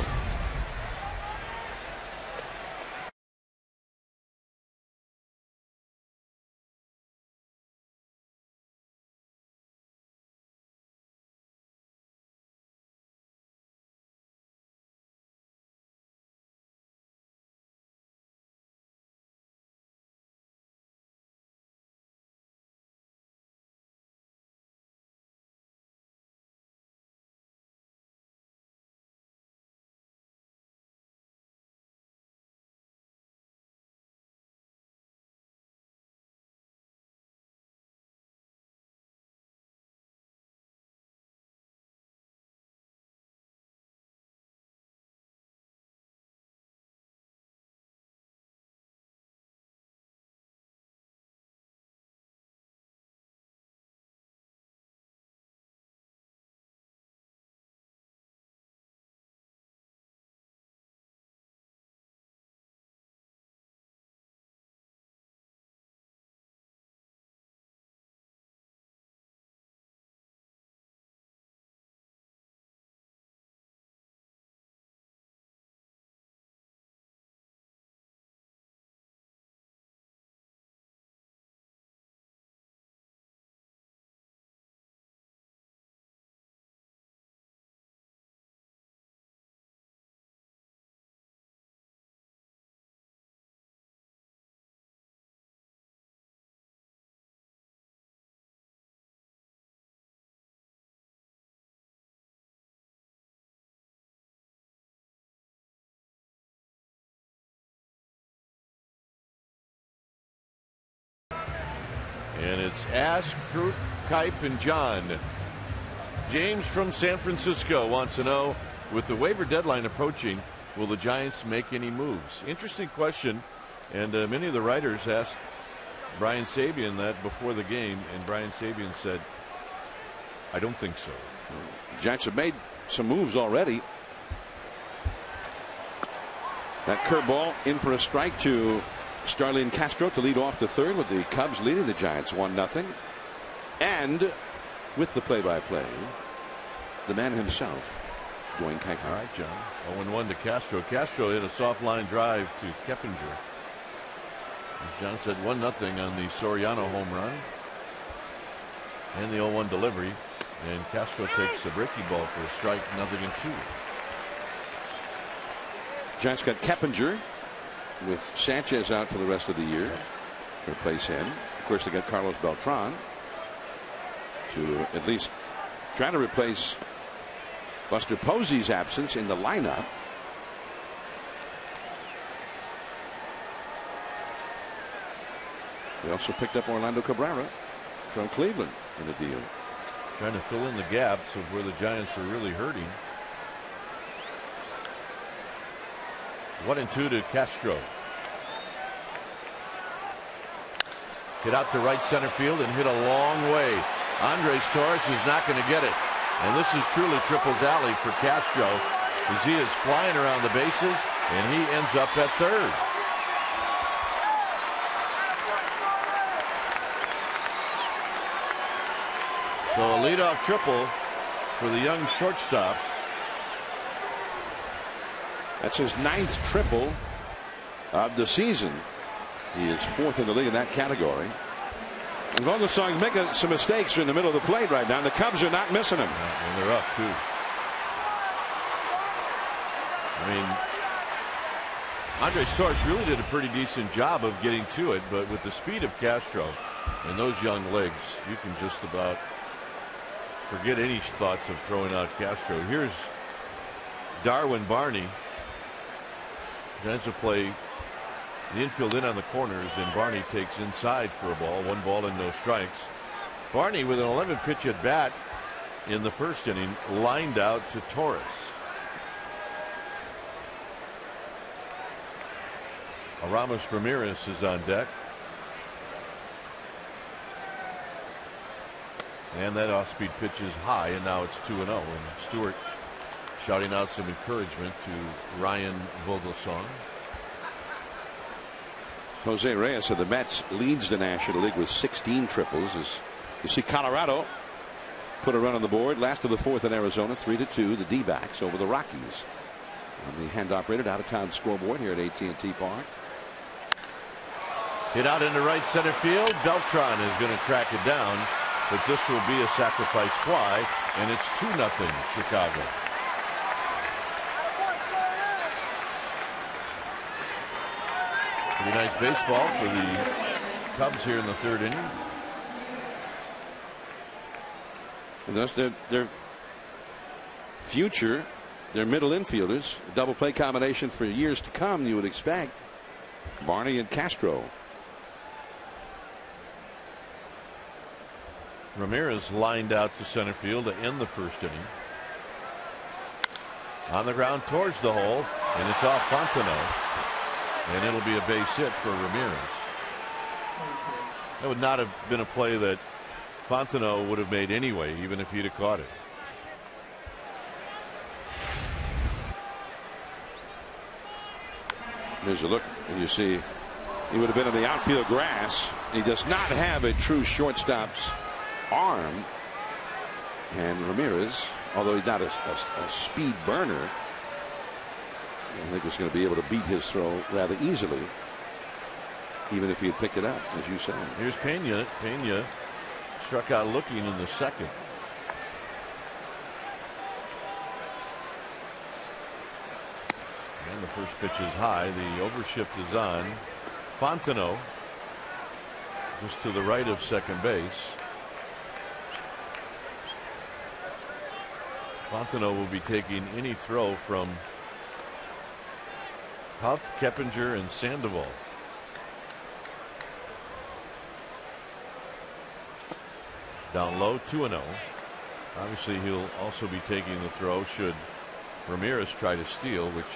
Speaker 1: And it's Ask, Kurt, Kipe, and John. James from San Francisco wants to know, with the waiver deadline approaching, will the Giants make any moves? Interesting question. And many of the writers asked Brian Sabean that before the game, and Brian Sabean said, I don't think so.
Speaker 3: The Giants have made some moves already. That curveball in for a strike to Starlin Castro to lead off the third, with the Cubs leading the Giants 1-0. And with the play-by-play, the man himself, Dwayne Kuiper.
Speaker 1: All right, John. 0-1 to Castro. Castro hit a soft line drive to Keppinger. As John said, 1-0 on the Soriano home run. And the 0-1 delivery. And Castro takes a breaking ball for a strike, 0-2.
Speaker 3: Giants got Keppinger with Sanchez out for the rest of the year to replace him. Of course, they got Carlos Beltran to at least try to replace Buster Posey's absence in the lineup. They also picked up Orlando Cabrera from Cleveland in the deal.
Speaker 1: Trying to fill in the gaps of where the Giants were really hurting. 1-2 to Castro. Hit out to right center field and hit a long way. Andres Torres is not going to get it. And this is truly triples alley for Castro, as he is flying around the bases, and he ends up at third. So a leadoff triple for the young shortstop.
Speaker 3: That's his 9th triple of the season. He is 4th in the league in that category. And Vogelsong's making some mistakes in the middle of the plate right now. And the Cubs are not missing him.
Speaker 1: And they're up, too. I mean, Andres Torres really did a pretty decent job of getting to it, but with the speed of Castro and those young legs, you can just about forget any thoughts of throwing out Castro. Here's Darwin Barney. Giants will play the infield in on the corners, and Barney takes inside for a ball. 1 ball and no strikes. Barney with an 11-pitch at bat in the first inning, lined out to Torres. Aramis Ramirez is on deck. And that off-speed pitch is high, and now it's 2-0. And Stewart shouting out some encouragement to Ryan Vogelsong.
Speaker 3: Jose Reyes of the Mets leads the National League with 16 triples. As you see, Colorado put a run on the board. Last of the 4th in Arizona, 3-2. The D-backs over the Rockies on the hand-operated out-of-town scoreboard here at AT&T Park.
Speaker 1: Hit out into right center field. Beltran is going to track it down, but this will be a sacrifice fly, and it's 2-0 Chicago. Pretty nice baseball for the Cubs here in the 3rd inning.
Speaker 3: And that's their future, their middle infielders, a double play combination for years to come, you would expect. Barney and Castro.
Speaker 1: Ramirez lined out to center field to end the first inning. On the ground towards the hole, and it's off Fontenot. And it'll be a base hit for Ramirez. That would not have been a play that Fontenot would have made anyway, even if he'd have caught it.
Speaker 3: There's a look, and you see he would have been in the outfield grass. He does not have a true shortstop's arm. And Ramirez, although he's not a speed burner, I think was going to be able to beat his throw rather easily, even if he had picked it up, as you said.
Speaker 1: Here's Pena. Pena struck out looking in the second. And the first pitch is high. The overshift is on. Fontenot just to the right of second base. Fontenot will be taking any throw from Huff, Keppinger, and Sandoval. Down low, 2-0. Obviously, he'll also be taking the throw should Ramirez try to steal, which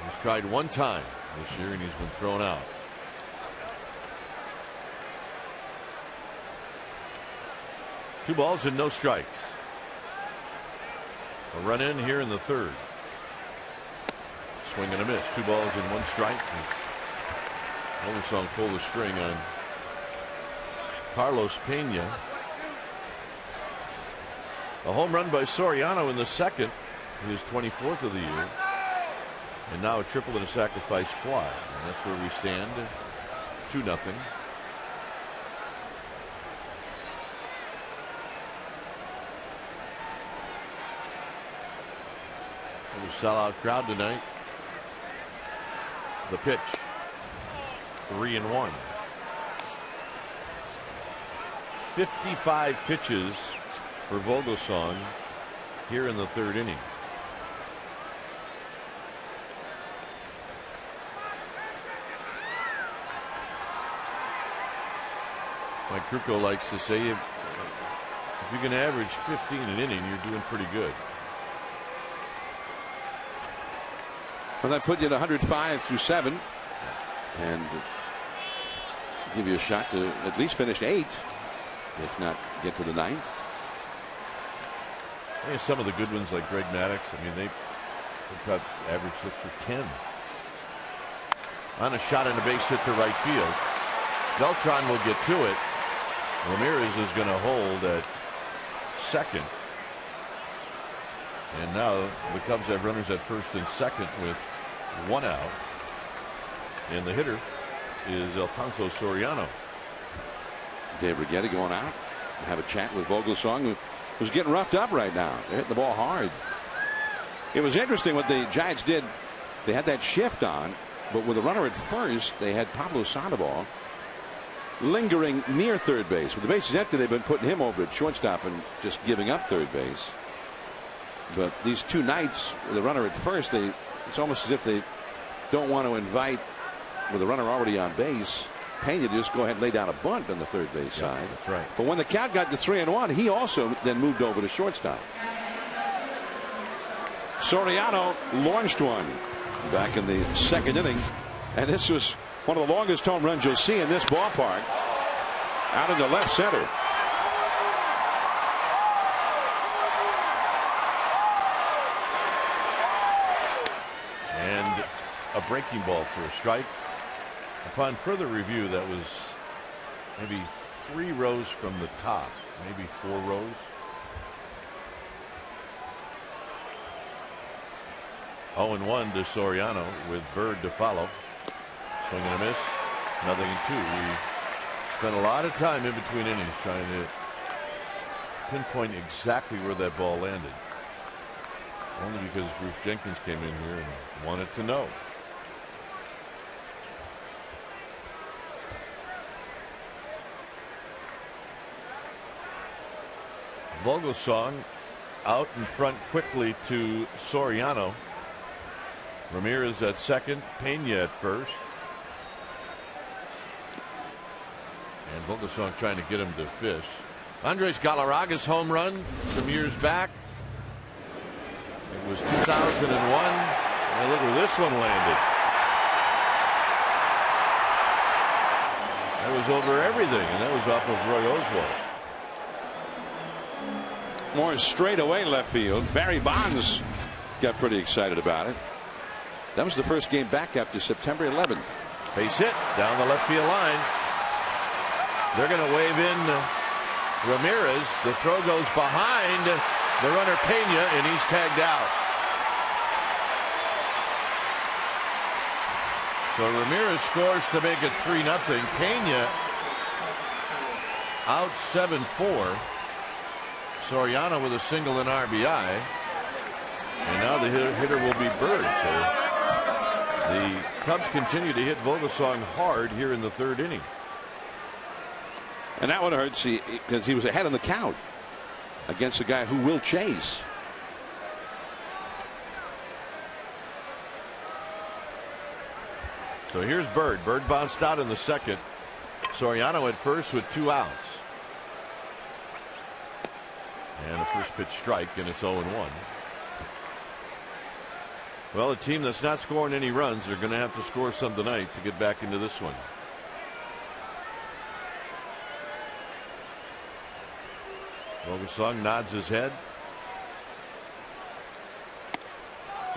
Speaker 1: he's tried one time this year, and he's been thrown out. Two balls and no strikes. A run in here in the 3rd. Swing and a miss. 2 balls and 1 strike. Vogelsong pulled the string on Carlos Pena. A home run by Soriano in the 2nd, his 24th of the year. And now a triple and a sacrifice fly. And that's where we stand. 2-0. A sellout crowd tonight. The pitch. 3-1. 55 pitches for Vogelsong here in the 3rd inning. Mike Krukow likes to say, if you can average 15 an inning, you're doing pretty good.
Speaker 3: Well, that put you at 105 through 7, and give you a shot to at least finish 8, if not get to the 9th.
Speaker 1: Some of the good ones like Greg Maddux, I mean, they've got average look for 10. On a shot and a base hit to right field. Beltran will get to it. Ramirez is going to hold at second. And now the Cubs have runners at first and second with one out. And the hitter is Alfonso Soriano.
Speaker 3: Dave Righetti going out and have a chat with Vogelsong, who's getting roughed up right now. They're hitting the ball hard. It was interesting what the Giants did. They had that shift on, but with a runner at first, they had Pablo Sandoval lingering near third base. With the bases empty, they've been putting him over at shortstop and just giving up third base. But these two nights with a runner at first, it's almost as if they don't want to invite, with a runner already on base, Pena to just go ahead and lay down a bunt on the third base side.
Speaker 1: That's right.
Speaker 3: But when the count got to 3-1, he also then moved over to shortstop. Soriano launched one back in the second inning, and this was one of the longest home runs you'll see in this ballpark, out into left center.
Speaker 1: And a breaking ball for a strike. Upon further review, that was maybe 3 rows from the top, maybe 4 rows. Oh, and 1 to Soriano with Bird to follow. Swing and a miss. Nothing in 2. We spent a lot of time in between innings trying to pinpoint exactly where that ball landed. Only because Bruce Jenkins came in here and wanted to know. Vogelsong out in front quickly to Soriano. Ramirez at second, Pena at first. And Vogelsong trying to get him to fish. Andres Galarraga's home run some years back. It was 2001. And look where this one landed. That was over everything, and that was off of Roy Oswalt.
Speaker 3: More straightaway left field. Barry Bonds got pretty excited about it. That was the first game back after September 11th.
Speaker 1: Base hit down the left field line. They're going to wave in Ramirez. The throw goes behind the runner Pena, and he's tagged out. So Ramirez scores to make it 3-0. Pena out 7-4. Soriano with a single and RBI. And now the hitter will be Bird. So the Cubs continue to hit Vogelsong hard here in the third inning.
Speaker 3: And that one hurts because he was ahead on the count against a guy who will chase.
Speaker 1: So here's Bird. Bird bounced out in the second. Soriano at first with 2 outs. And a first pitch strike, and it's 0-1. Well, a team that's not scoring any runs, they're going to have to score some tonight to get back into this one. Vogelsong nods his head.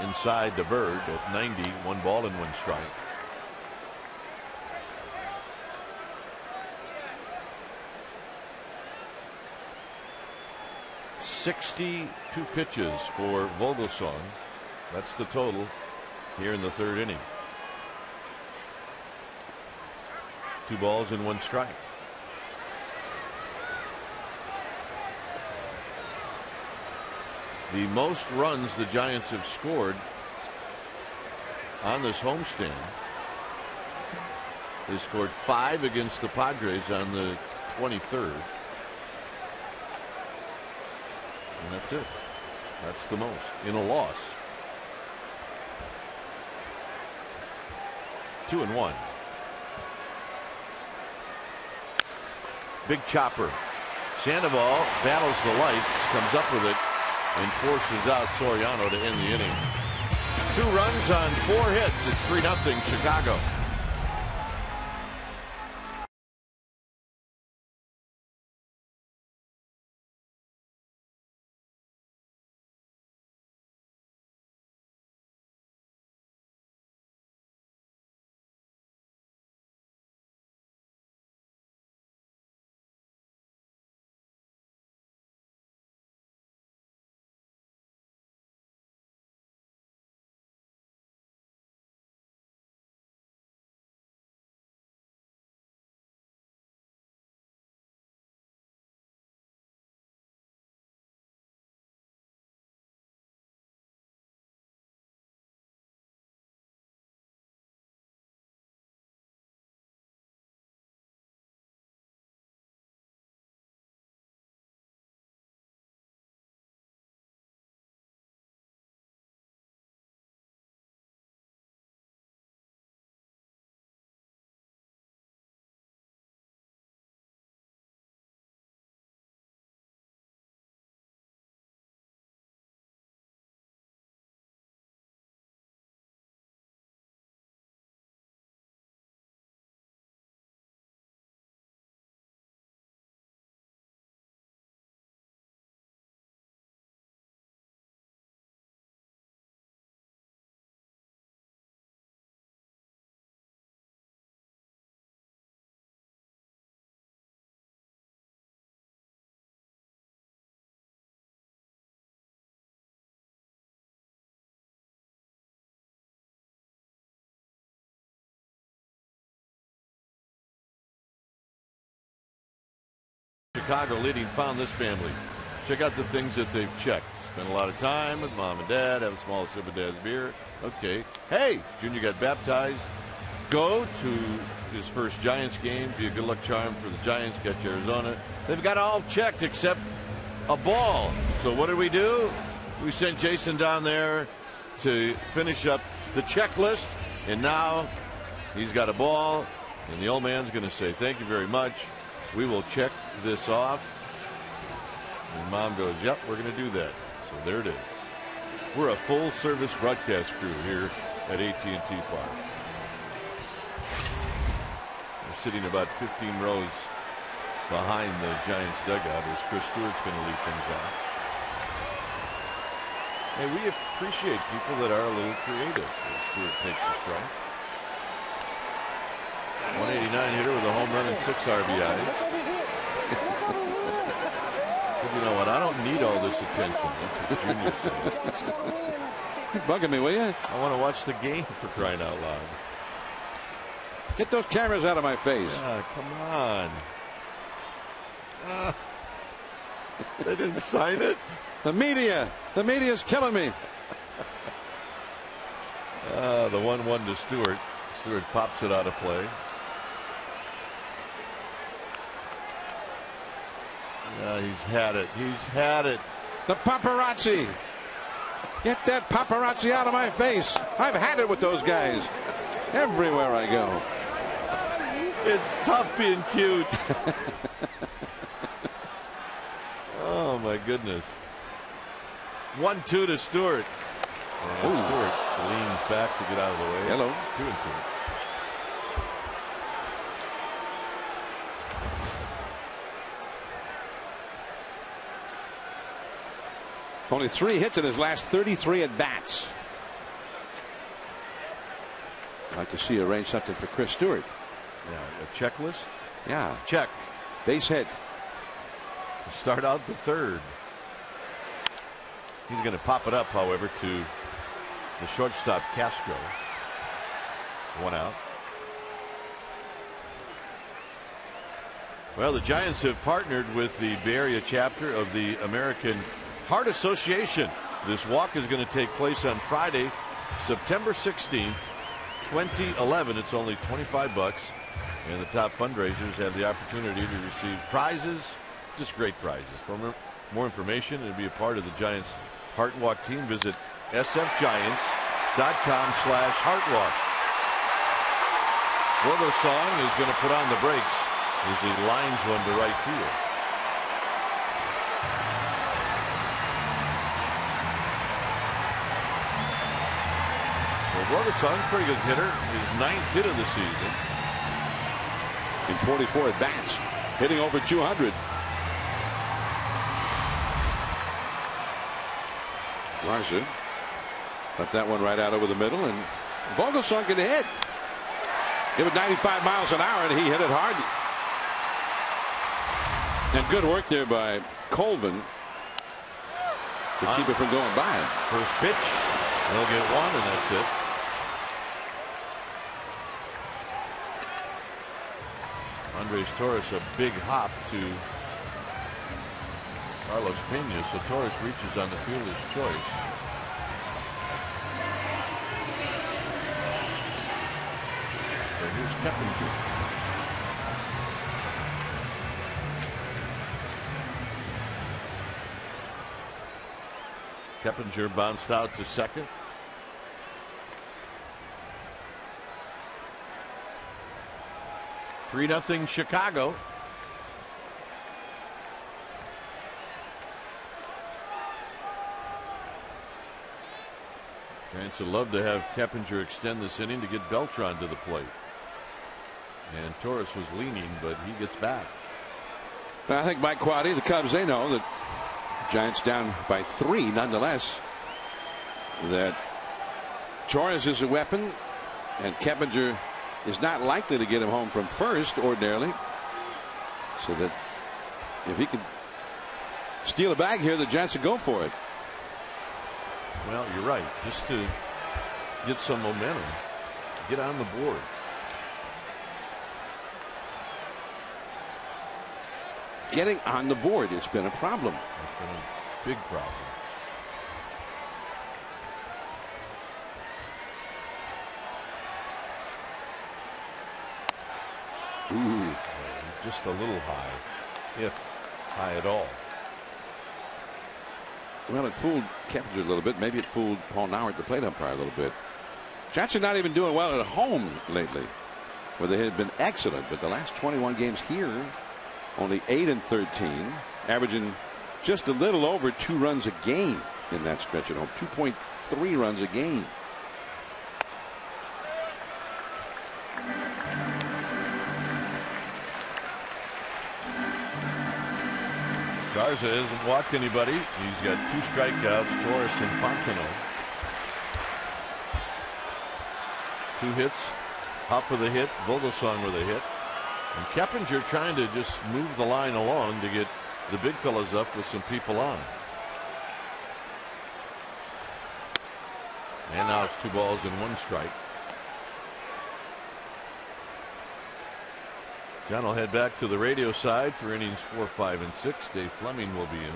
Speaker 1: Inside to Bird at 90, 1 ball and 1 strike. .62 pitches for Vogelsong. That's the total here in the third inning. 2 balls and 1 strike. The most runs the Giants have scored on this homestand. They scored 5 against the Padres on the 23rd. And that's it. That's the most in a loss. 2-1. Big chopper. Sandoval battles the lights, comes up with it, and forces out Soriano to end the inning. 2 runs on 4 hits. It's 3-0 Chicago. Chicago leading found this family. Check out the things that they've checked. Spent a lot of time with mom and dad. Have a small sip of dad's beer. Okay. Hey, Junior got baptized. Go to his first Giants game. Be a good luck charm for the Giants. Catch Arizona. They've got all checked except a ball. So what did we do? We sent Jason down there to finish up the checklist. And now he's got a ball. And the old man's going to say, thank you very much. We will check this off. And mom goes, yep, we're going to do that. So there it is. We're a full-service broadcast crew here at AT&T Park. We're sitting about 15 rows behind the Giants dugout as Chris Stewart's going to lead things off. Hey, we appreciate people that are a little creative as Stewart takes a strike. 189 hitter with a home run and 6 RBIs. You know what? I don't need all this attention. That's what Junior said.
Speaker 3: You're bugging me, will you?
Speaker 1: I want to watch the game, for crying out loud.
Speaker 3: Get those cameras out of my face.
Speaker 1: Come on. They didn't sign it.
Speaker 3: The media's killing me.
Speaker 1: The 1-1 to Stewart. Stewart pops it out of play. He's had it. He's had it.
Speaker 3: The paparazzi. Get that paparazzi out of my face. I've had it with those guys. Everywhere I go.
Speaker 1: It's tough being cute. Oh, my goodness. 1-2 to Stewart. And Stewart leans back to get out of the way.
Speaker 3: Hello.
Speaker 1: 2-2.
Speaker 3: Only 3 hits in his last 33 at bats. I'd like to see you arrange something for Chris Stewart.
Speaker 1: Yeah, a checklist.
Speaker 3: Yeah.
Speaker 1: Check.
Speaker 3: Base hit.
Speaker 1: To start out the third. He's going to pop it up, however, to the shortstop Castro. 1 out. Well, the Giants have partnered with the Bay Area chapter of the American Heart Association. This walk is going to take place on Friday, September 16th, 2011. It's only $25, and the top fundraisers have the opportunity to receive prizes, just great prizes. For more information and to be a part of the Giants Heart Walk team, visit sfgiants.com/heartwalk. Borgosong is going to put on the brakes as he lines one to right field. Borgosong's a pretty good hitter. His 9th hit of the season.
Speaker 3: In 44 at bats, hitting over 200. Larson left that one right out over the middle, and Vogelsong can hit. Give it 95 miles an hour, and he hit it hard. And good work there by Colvin to keep it from going by him.
Speaker 1: First pitch, they'll get one, and that's it. Andres Torres, a big hop to Carlos Pena, so Torres reaches on the fielder's choice. So here's Keppinger. Keppinger bounced out to second. Three 0 Chicago. Giants would love to have Keppinger extend this inning to get Beltran to the plate. And Torres was leaning, but he gets back.
Speaker 3: I think Mike Quaddy, the Cubs, they know that Giants down by 3 nonetheless. That Torres is a weapon, and Keppinger is not likely to get him home from first ordinarily. So that if he could steal a bag here, the Giants would go for it.
Speaker 1: Well, you're right. Just to get some momentum, get on the board.
Speaker 3: getting on the board has been a problem.
Speaker 1: It's been a big problem.
Speaker 3: Ooh.
Speaker 1: Just a little high, if high at all.
Speaker 3: Well, it fooled Keppinger a little bit. Maybe it fooled Paul Nauert, the plate umpire, a little bit. Giants are not even doing well at home lately, where they had been excellent. But the last 21 games here, only 8-13, averaging just a little over 2 runs a game in that stretch at home. 2.3 runs a game.
Speaker 1: Garza hasn't walked anybody. He's got 2 strikeouts, Torres and Fontenot. 2 hits. Huff with a hit, Vogelsong with a hit. And Keppinger trying to just move the line along to get the big fellas up with some people on. And now it's 2 balls and 1 strike. John will head back to the radio side for innings 4, 5, and 6. Dave Fleming will be in.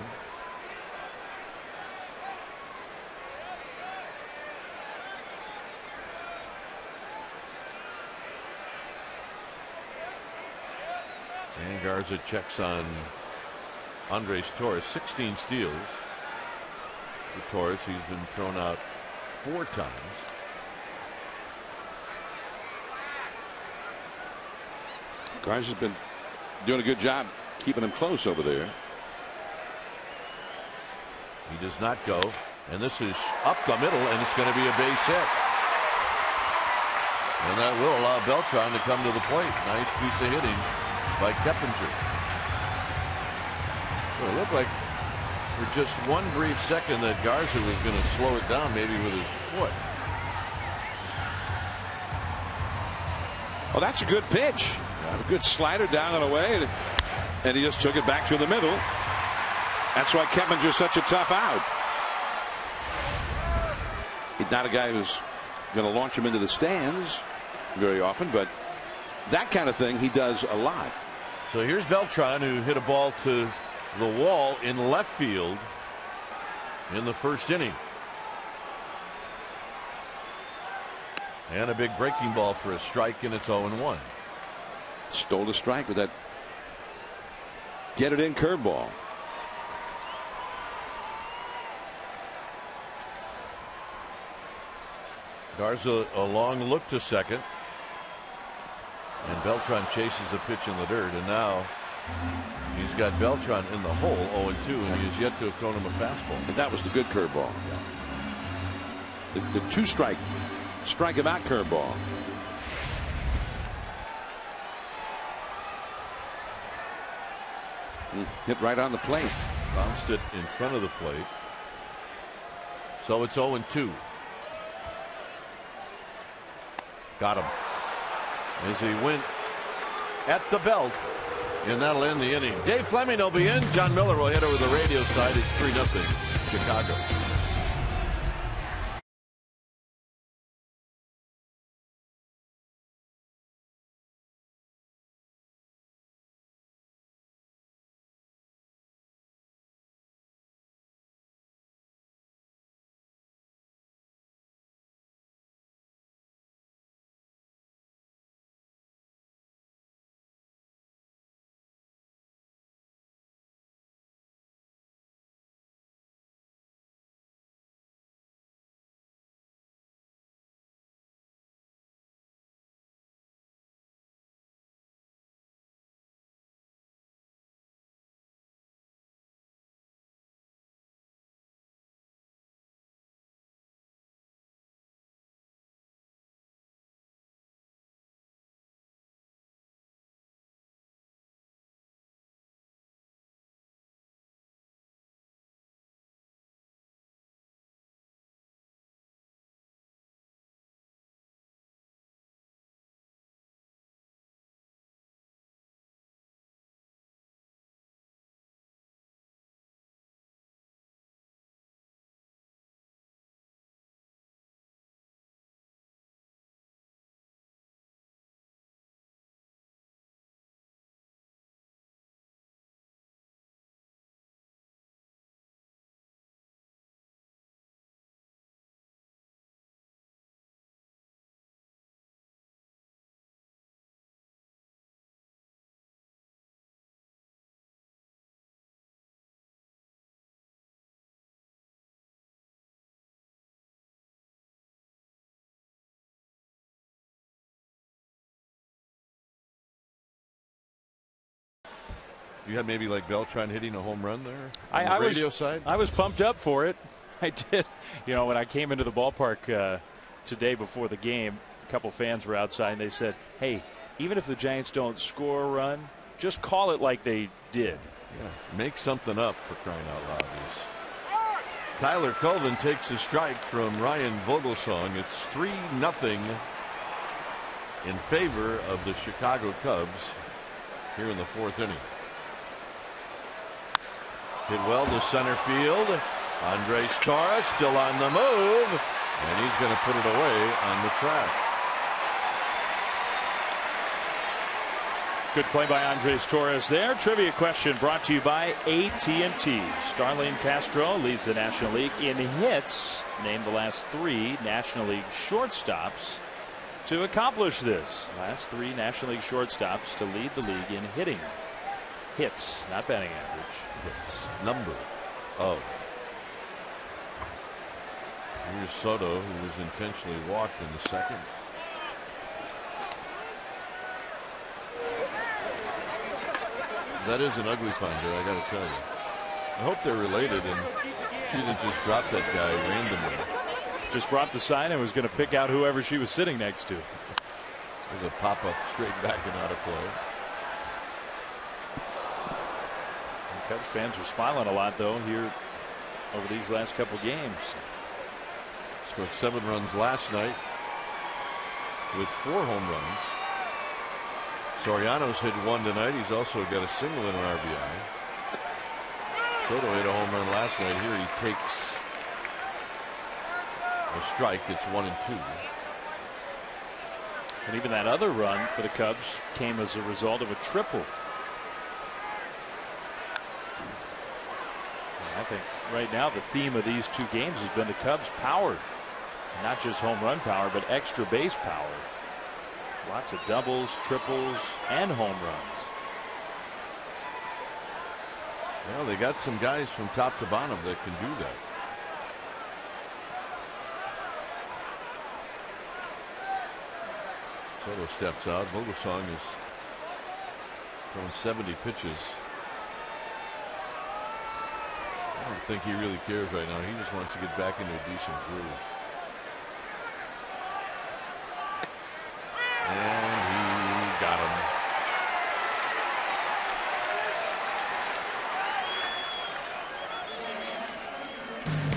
Speaker 1: And Garza checks on Andres Torres. 16 steals for Torres. He's been thrown out 4 times.
Speaker 3: Garza's been doing a good job keeping him close over there.
Speaker 1: He does not go. And this is up the middle, and it's going to be a base hit. And that will allow Beltran to come to the plate. Nice piece of hitting by Keppinger. Well, it looked like for just one brief second that Garza was going to slow it down, maybe with his foot.
Speaker 3: Oh, that's a good pitch. A good slider down and away, and he just took it back to the middle. That's why Keppinger's such a tough out. He's not a guy who's going to launch him into the stands very often, but that kind of thing he does a lot.
Speaker 1: So here's Beltran, who hit a ball to the wall in left field in the first inning. And a big breaking ball for a strike, and it's 0-1.
Speaker 3: Stole a strike with that get it in curveball.
Speaker 1: Garza a long look to second, and Beltran chases a pitch in the dirt, and now he's got Beltran in the hole 0-2, and he has yet to have thrown him a fastball.
Speaker 3: And that was the good curveball. The 2 strike him out curveball. Hit right on the plate.
Speaker 1: Bounced it in front of the plate. So it's 0-2. Got him. As he went at the belt. And that'll end the inning. Dave Fleming will be in. John Miller will head over the radio side. It's 3-0 Chicago. You had maybe like Beltran hitting a home run there on
Speaker 8: I
Speaker 1: the radio side?
Speaker 8: I was pumped up for it. I did. You know, when I came into the ballpark today before the game, a couple fans were outside and they said, hey, even if the Giants don't score a run, just call it like they did.
Speaker 1: Yeah, make something up, for crying out loud. Tyler Colvin takes a strike from Ryan Vogelsong. It's 3-0 in favor of the Chicago Cubs here in the fourth inning. Hit well to center field. Andres Torres still on the move, and he's going to put it away on the track.
Speaker 8: Good play by Andres Torres there. Trivia question brought to you by AT&T. Starlene Castro leads the National League in hits. Named the last 3 National League shortstops to accomplish this. Last 3 National League shortstops to lead the league in hitting. Hits, not batting average.
Speaker 1: Hits. Number of. Here's Soto, who was intentionally walked in the second. That is an ugly finder, I gotta tell you. I hope they're related and she didn't just drop that guy randomly.
Speaker 8: Just brought the sign and was going to pick out whoever she was sitting next to.
Speaker 1: There's a pop-up straight back and out of play.
Speaker 8: And Cubs fans are smiling a lot, though, here over these last couple games.
Speaker 1: Scored 7 runs last night with 4 home runs. Soriano's hit 1 tonight. He's also got a single and an RBI. Soto hit a home run last night. Here he takes a strike. It's 1-2.
Speaker 8: And even that other run for the Cubs came as a result of a triple. And I think right now the theme of these 2 games has been the Cubs' power. Not just home run power, but extra base power. Lots of doubles, triples, and home runs.
Speaker 1: Well, they got some guys from top to bottom that can do that. Soto steps out. Vogelsong is throwing 70 pitches. I don't think he really cares right now. He just wants to get back into a decent groove. And he got him.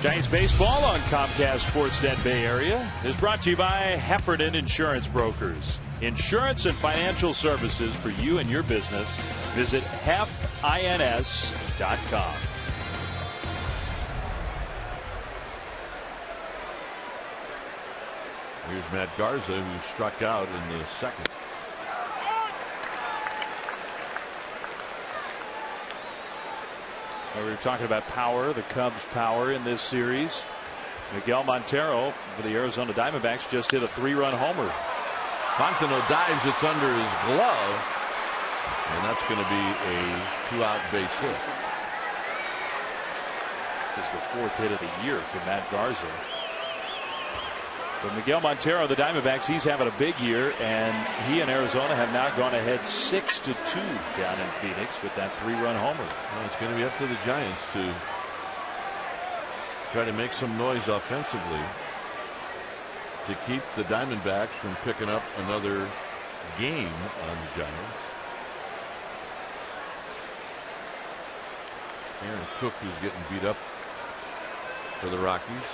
Speaker 8: Giants baseball on Comcast Sportsnet Bay Area is brought to you by Heffernan Insurance Brokers. Insurance and financial services for you and your business. Visit hefins.com.
Speaker 1: Here's Matt Garza, who struck out in the second.
Speaker 8: We were talking about power, the Cubs' power in this series. Miguel Montero for the Arizona Diamondbacks just hit a 3-run homer.
Speaker 1: Fontenot dives, it's under his glove, and that's going to be a 2-out base hit.
Speaker 8: This is the 4th hit of the year for Matt Garza. But Miguel Montero, the Diamondbacks, he's having a big year, and he and Arizona have now gone ahead 6-2 down in Phoenix with that 3-run homer.
Speaker 1: Well, it's going to be up to the Giants to try to make some noise offensively to keep the Diamondbacks from picking up another game on the Giants. Aaron Cook, who's getting beat up for the Rockies.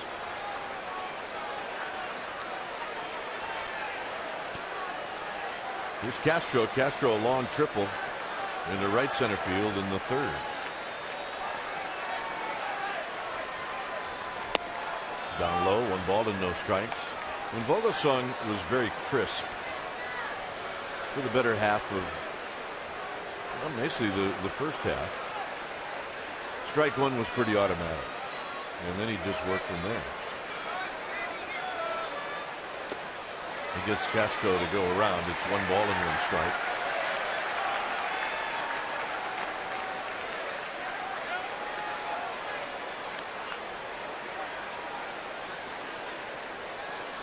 Speaker 1: Here's Castro. Castro a long triple into right center field in the third. Down low, 1 ball and no strikes. When Vogelsong was very crisp for the better half of, well, basically the first half. Strike 1 was pretty automatic, and then he just worked from there. He gets Castro to go around. It's 1 ball and 1 strike.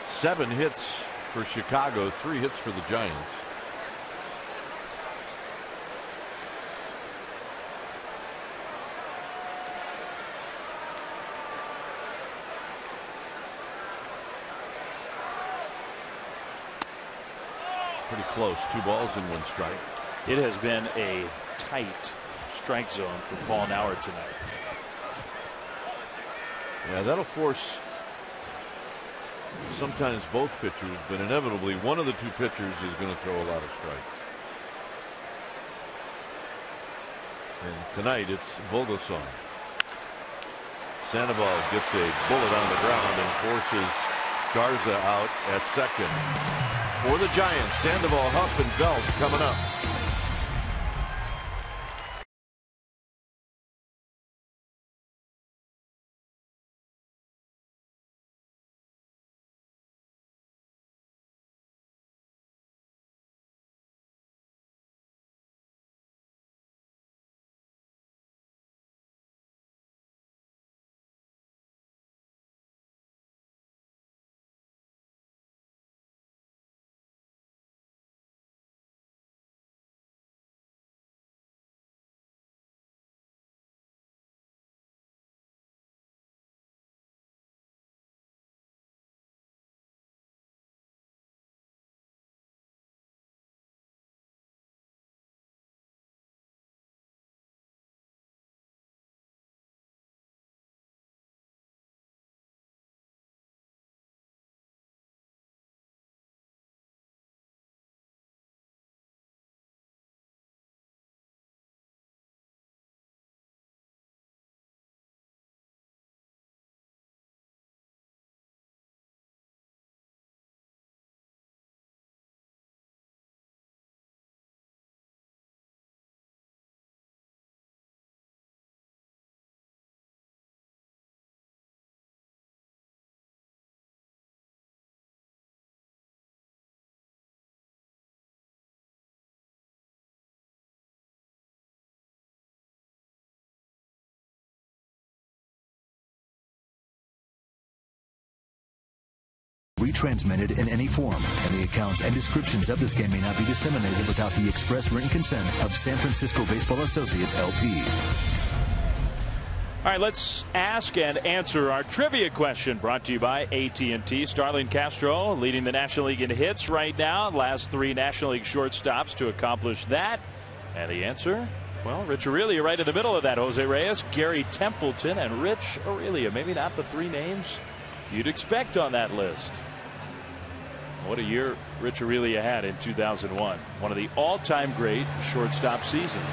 Speaker 1: Seven hits for Chicago, 3 hits for the Giants. Pretty close. 2 balls and 1 strike.
Speaker 8: It has been a tight strike zone for Paul Nauert tonight.
Speaker 1: Yeah, that'll force sometimes both pitchers, but inevitably one of the 2 pitchers is going to throw a lot of strikes. And tonight it's Vogelsong. Sandoval gets a bullet on the ground and forces Garza out at second. For the Giants, Sandoval, Huff, and Belt coming up.
Speaker 4: Retransmitted in any form, and the accounts and descriptions of this game may not be disseminated without the express written consent of San Francisco Baseball Associates, LP.
Speaker 8: All right, let's ask and answer our trivia question brought to you by AT&T. Starlin Castro leading the National League in hits right now. Last 3 National League shortstops to accomplish that. And the answer? Well, Rich Aurelia right in the middle of that. Jose Reyes, Gary Templeton, and Rich Aurelia. Maybe not the 3 names you'd expect on that list. What a year Rich Aurelia had in 2001. One of the all-time great shortstop seasons.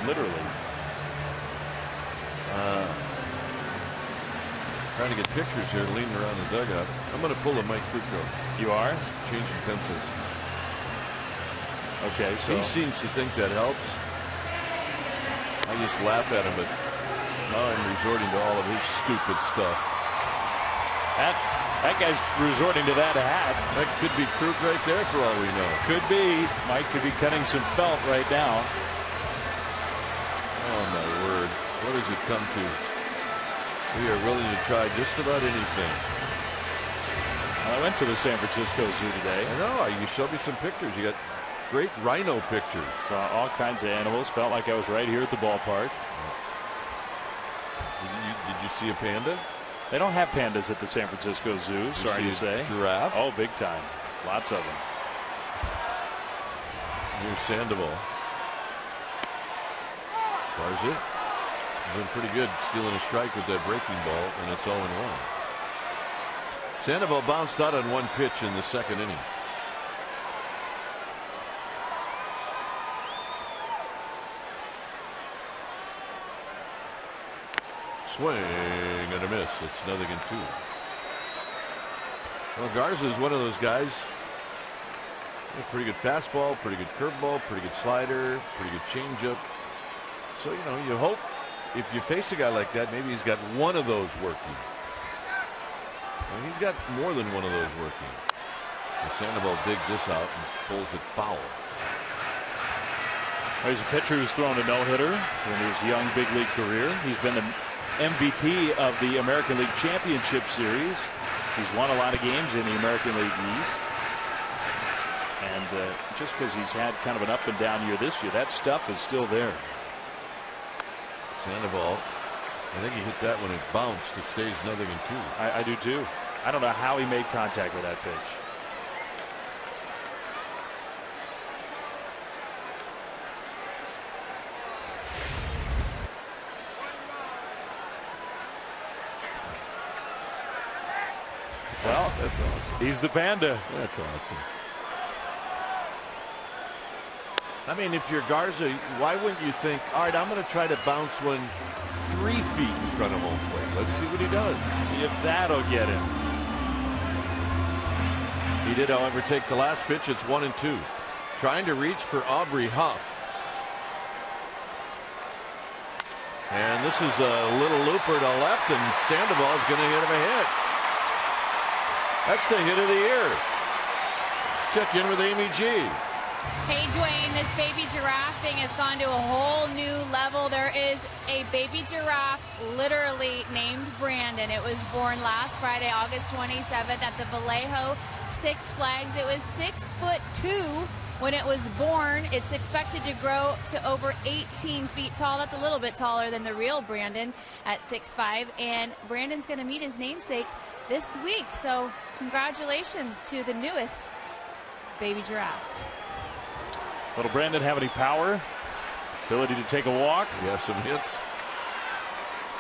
Speaker 8: Literally.
Speaker 1: Trying to get pictures here, leaning around the dugout. I'm going to pull a Mike Krukow.
Speaker 8: You are?
Speaker 1: Changing pencils.
Speaker 8: Okay, so
Speaker 1: he seems to think that helps. I just laugh at him, but now I'm resorting to all of his stupid stuff.
Speaker 8: That guy's resorting to that hat.
Speaker 1: That could be Kruk right there for all we know.
Speaker 8: Could be. Mike could be cutting some felt right now.
Speaker 1: Oh my word. What does it come to? We are willing to try just about anything.
Speaker 8: Well, I went to the San Francisco Zoo today.
Speaker 1: I know. You showed me some pictures. You got great rhino pictures.
Speaker 8: Saw all kinds of animals. Felt like I was right here at the ballpark.
Speaker 1: Did you see a panda?
Speaker 8: They don't have pandas at the San Francisco Zoo, sorry to say.
Speaker 1: Giraffe?
Speaker 8: Oh, big time. Lots of them.
Speaker 1: Here's Sandoval. Garza doing pretty good, stealing a strike with that breaking ball, and it's 0-1. Sandoval bounced out on 1 pitch in the 2nd inning. Swing and a miss. It's 0-2. Well, Garza is one of those guys. Pretty good fastball, pretty good curveball, pretty good slider, pretty good changeup. So, you know, you hope if you face a guy like that, maybe he's got one of those working. Well, he's got more than one of those working. And Sandoval digs this out and pulls it foul.
Speaker 8: Well, he's a pitcher who's thrown a no-hitter in his young big league career. He's been the MVP of the American League Championship Series. He's won a lot of games in the American League East. And just because he's had kind of an up and down year this year, that stuff is still there.
Speaker 1: Sandoval, I think he hit that when it bounced. It stays 0-2.
Speaker 8: I do too. I don't know how he made contact with that pitch. Well,
Speaker 1: That's awesome.
Speaker 8: he's the panda.
Speaker 1: That's awesome. I mean, if you're Garza, why wouldn't you think, all right, I'm going to try to bounce one 3 feet in front of home plate. Let's see what he does.
Speaker 8: See if that'll get him.
Speaker 1: He did, however, take the last pitch. It's 1-2. Trying to reach for Aubrey Huff. And this is a little looper to left, and Sandoval is going to hit him a hit. That's the hit of the year. Let's check in with Amy G.
Speaker 5: Hey, Dwayne, this baby giraffe thing has gone to a whole new level. There is a baby giraffe literally named Brandon. It was born last Friday, August 27th at the Vallejo Six Flags. It was 6'2" when it was born. It's expected to grow to over 18 feet tall. That's a little bit taller than the real Brandon at 6'5". And Brandon's going to meet his namesake this week. So congratulations to the newest baby giraffe.
Speaker 8: Little Brandon have any power? Ability to take a walk?
Speaker 1: You have some hits.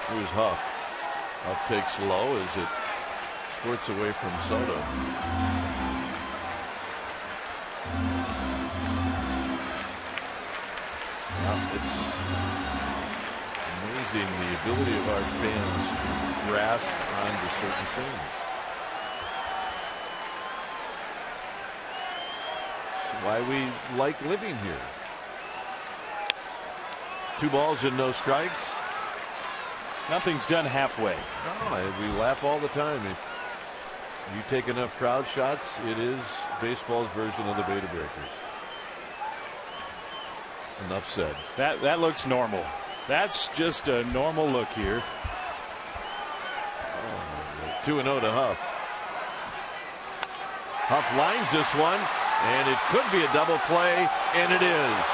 Speaker 1: Here's Huff. Huff takes low as it squirts away from Soto. Well, it's amazing the ability of our fans to grasp onto certain things. Why we like living here. 2 balls and no strikes.
Speaker 8: Nothing's done halfway.
Speaker 1: No, we laugh all the time. If you take enough crowd shots, it is baseball's version of the Beta Breakers. Enough said.
Speaker 8: That looks normal. That's just a normal look here.
Speaker 1: 2-0 to Huff. Huff lines this one, and it could be a double play, and it is.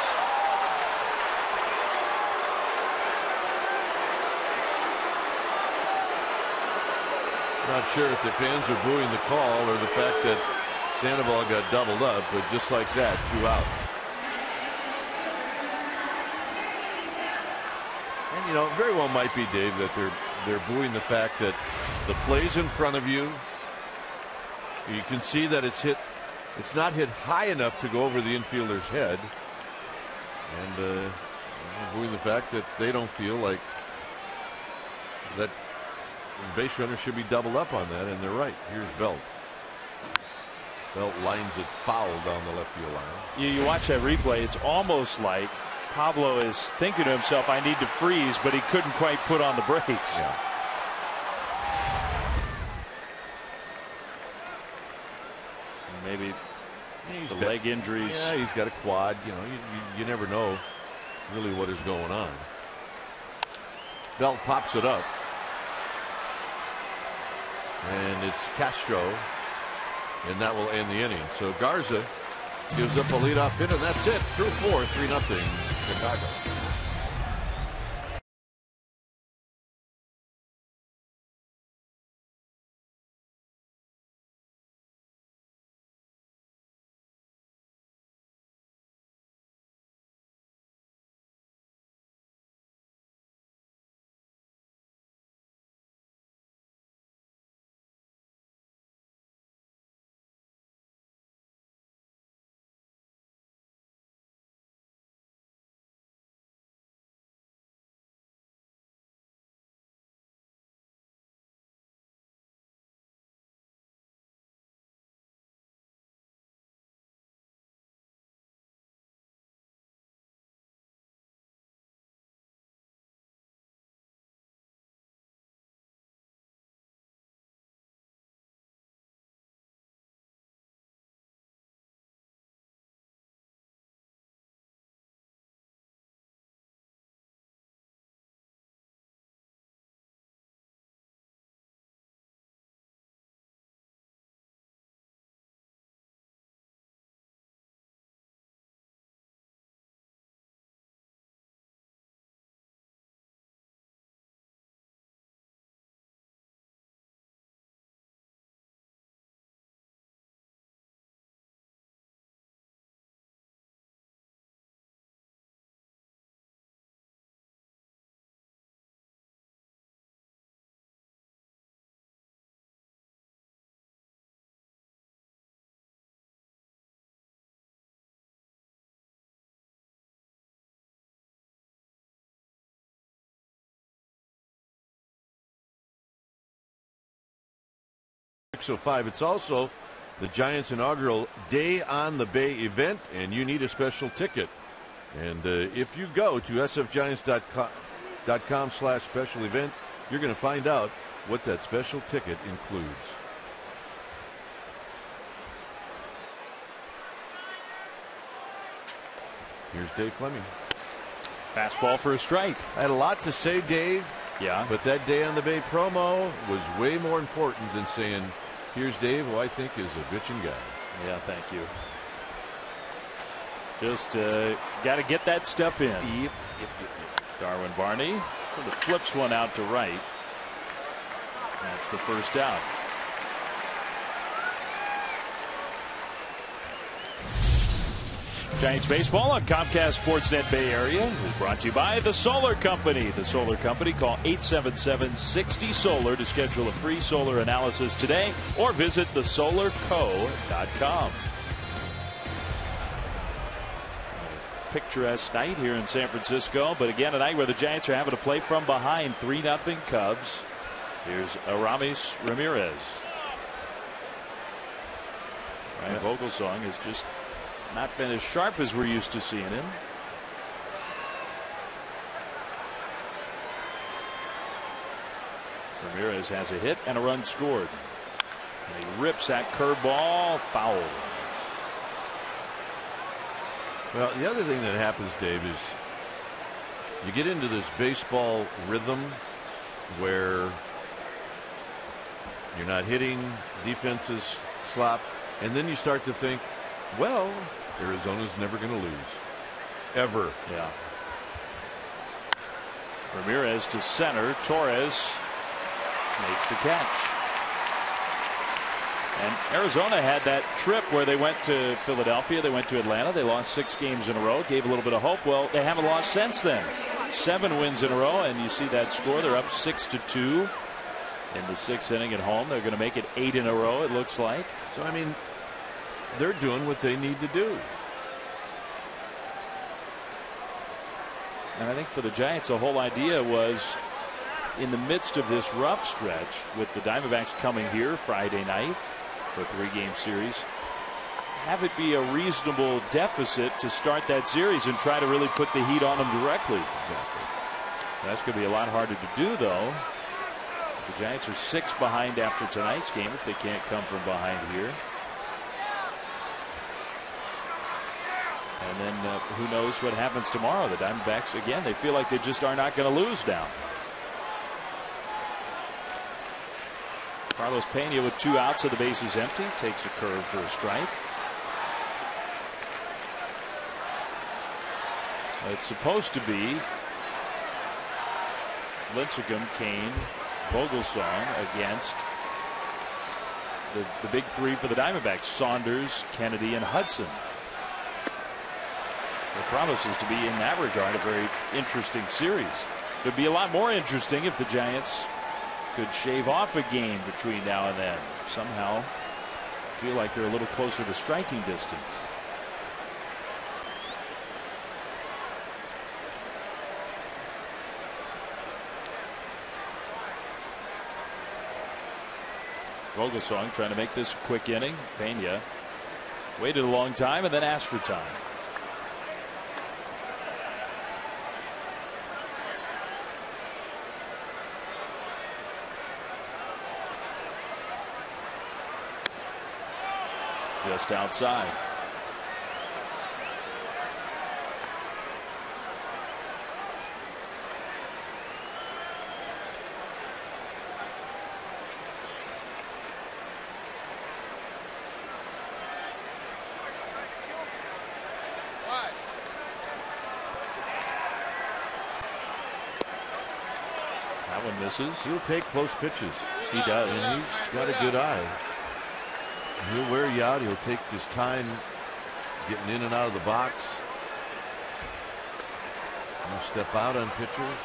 Speaker 1: Not sure if the fans are booing the call or the fact that Sandoval got doubled up, but just like that, 2 outs. And you know, it very well might be, Dave, that they're booing the fact that the play's in front of you. You can see that it's hit. It's not hit high enough to go over the infielder's head, and booing the fact that they don't feel like that the base runner should be doubled up on that, and they're right. Here's Belt. Belt lines it foul down the left field line.
Speaker 8: You watch that replay, it's almost like Pablo is thinking to himself, I need to freeze, but he couldn't quite put on the brakes.
Speaker 1: Yeah.
Speaker 8: Maybe the leg injuries.
Speaker 1: Yeah, he's got a quad. You know, you never know really what is going on. Belt pops it up. And it's Castro, and that will end the inning. So Garza gives up a leadoff hit, and that's it. Through 4, 3-0 Chicago. 6:05. It's also the Giants' inaugural Day on the Bay event, and you need a special ticket. And if you go to sfgiants.com/special event, you're going to find out what that special ticket includes. Here's Dave Fleming.
Speaker 8: Fastball for a strike.
Speaker 1: I had a lot to say, Dave.
Speaker 8: Yeah.
Speaker 1: But that Day on the Bay promo was way more important than saying, here's Dave, who I think is a bitchin' guy.
Speaker 8: Yeah, thank you. Just got to get that stuff in.
Speaker 1: Yep.
Speaker 8: Darwin Barney sort of flips one out to right. That's the first out. Giants baseball on Comcast Sportsnet Bay Area is brought to you by the Solar Company. The Solar Company. Call 877-60-SOLAR to schedule a free solar analysis today or visit thesolarco.com. Picturesque night here in San Francisco, but again a night where the Giants are having to play from behind. 3-0 Cubs. Here's Aramis Ramirez. Ryan Vogelsong has just not been as sharp as we're used to seeing him. Ramirez has a hit and a run scored. And he rips that curveball foul.
Speaker 1: Well, the other thing that happens, Dave, is you get into this baseball rhythm where you're not hitting, defenses slop, and then you start to think, well, Arizona's never going to lose. Ever.
Speaker 8: Yeah. Ramirez to center. Torres makes the catch. And Arizona had that trip where they went to Philadelphia, they went to Atlanta, they lost 6 games in a row, gave a little bit of hope. Well, they haven't lost since then. 7 wins in a row, and you see that score. They're up 6-2 in the 6th inning at home. They're going to make it 8 in a row, it looks like.
Speaker 1: So, I mean, they're doing what they need to do.
Speaker 8: And I think for the Giants, the whole idea was in the midst of this rough stretch with the Diamondbacks coming here Friday night for a 3-game series, have it be a reasonable deficit to start that series and try to really put the heat on them directly.
Speaker 1: Exactly.
Speaker 8: That's going to be a lot harder to do, though. The Giants are 6 behind after tonight's game if they can't come from behind here. And then who knows what happens tomorrow. The Diamondbacks, again, they feel like they just are not going to lose now. Carlos Pena with 2 outs, so the base is empty. Takes a curve for a strike. It's supposed to be Lincecum, Kane, Vogelsong against the big 3 for the Diamondbacks: Saunders, Kennedy, and Hudson. It promises to be, in that regard, a very interesting series. It would be a lot more interesting if the Giants could shave off a game between now and then. Somehow feel like they're a little closer to striking distance. Vogelsong trying to make this a quick inning. Pena waited a long time and then asked for time. Just outside. That one misses.
Speaker 1: He'll take close pitches.
Speaker 8: He does.
Speaker 1: And he's got a good eye. He'll wear you out. He'll take his time getting in and out of the box. He'll step out on pitchers.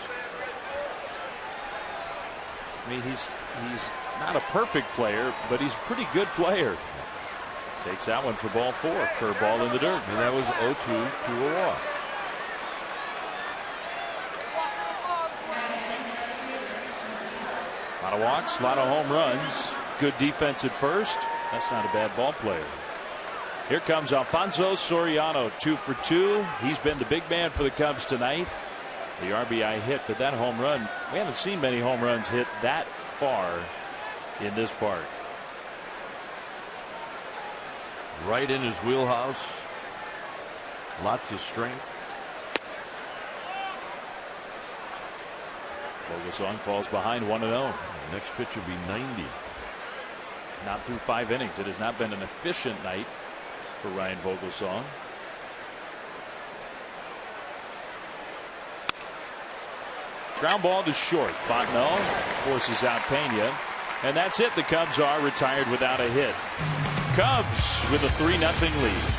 Speaker 8: I mean, he's not a perfect player, but he's a pretty good player. Takes that one for ball 4. Curveball in the dirt.
Speaker 1: And that was 0-2 to a walk.
Speaker 8: A lot of walks, a lot of home runs. Good defense at first. That's not a bad ball player. Here comes Alfonso Soriano, 2 for 2. He's been the big man for the Cubs tonight. The RBI hit, but that home run, we haven't seen many home runs hit that far in this park.
Speaker 1: Right in his wheelhouse. Lots of strength.
Speaker 8: Vogelsong falls behind 1-0.
Speaker 1: Next pitch will be 90.
Speaker 8: Not through 5 innings. It has not been an efficient night for Ryan Vogelsong. Ground ball to short. Fontenot forces out Pena. And that's it. The Cubs are retired without a hit. Cubs with a 3-0 lead.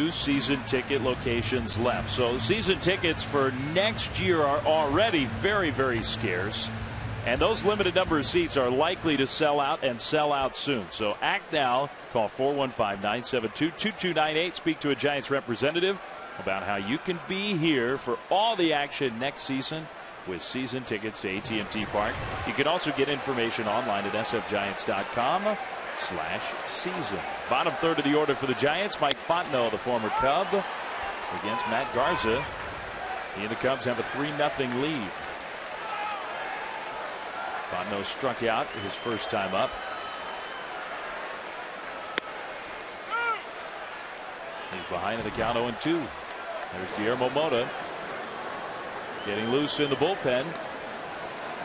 Speaker 8: Season ticket locations left. So season tickets for next year are already very, very scarce. And those limited number of seats are likely to sell out and sell out soon. So act now. Call 415-972-2298. Speak to a Giants representative about how you can be here for all the action next season with season tickets to AT&T Park. You can also get information online at sfgiants.com/season. Bottom third of the order for the Giants. Mike Fontenot, the former Cub, against Matt Garza. He and the Cubs have a 3-0 lead. Fontenot struck out his first time up. He's behind in the count 0-2. There's Guillermo Mota getting loose in the bullpen.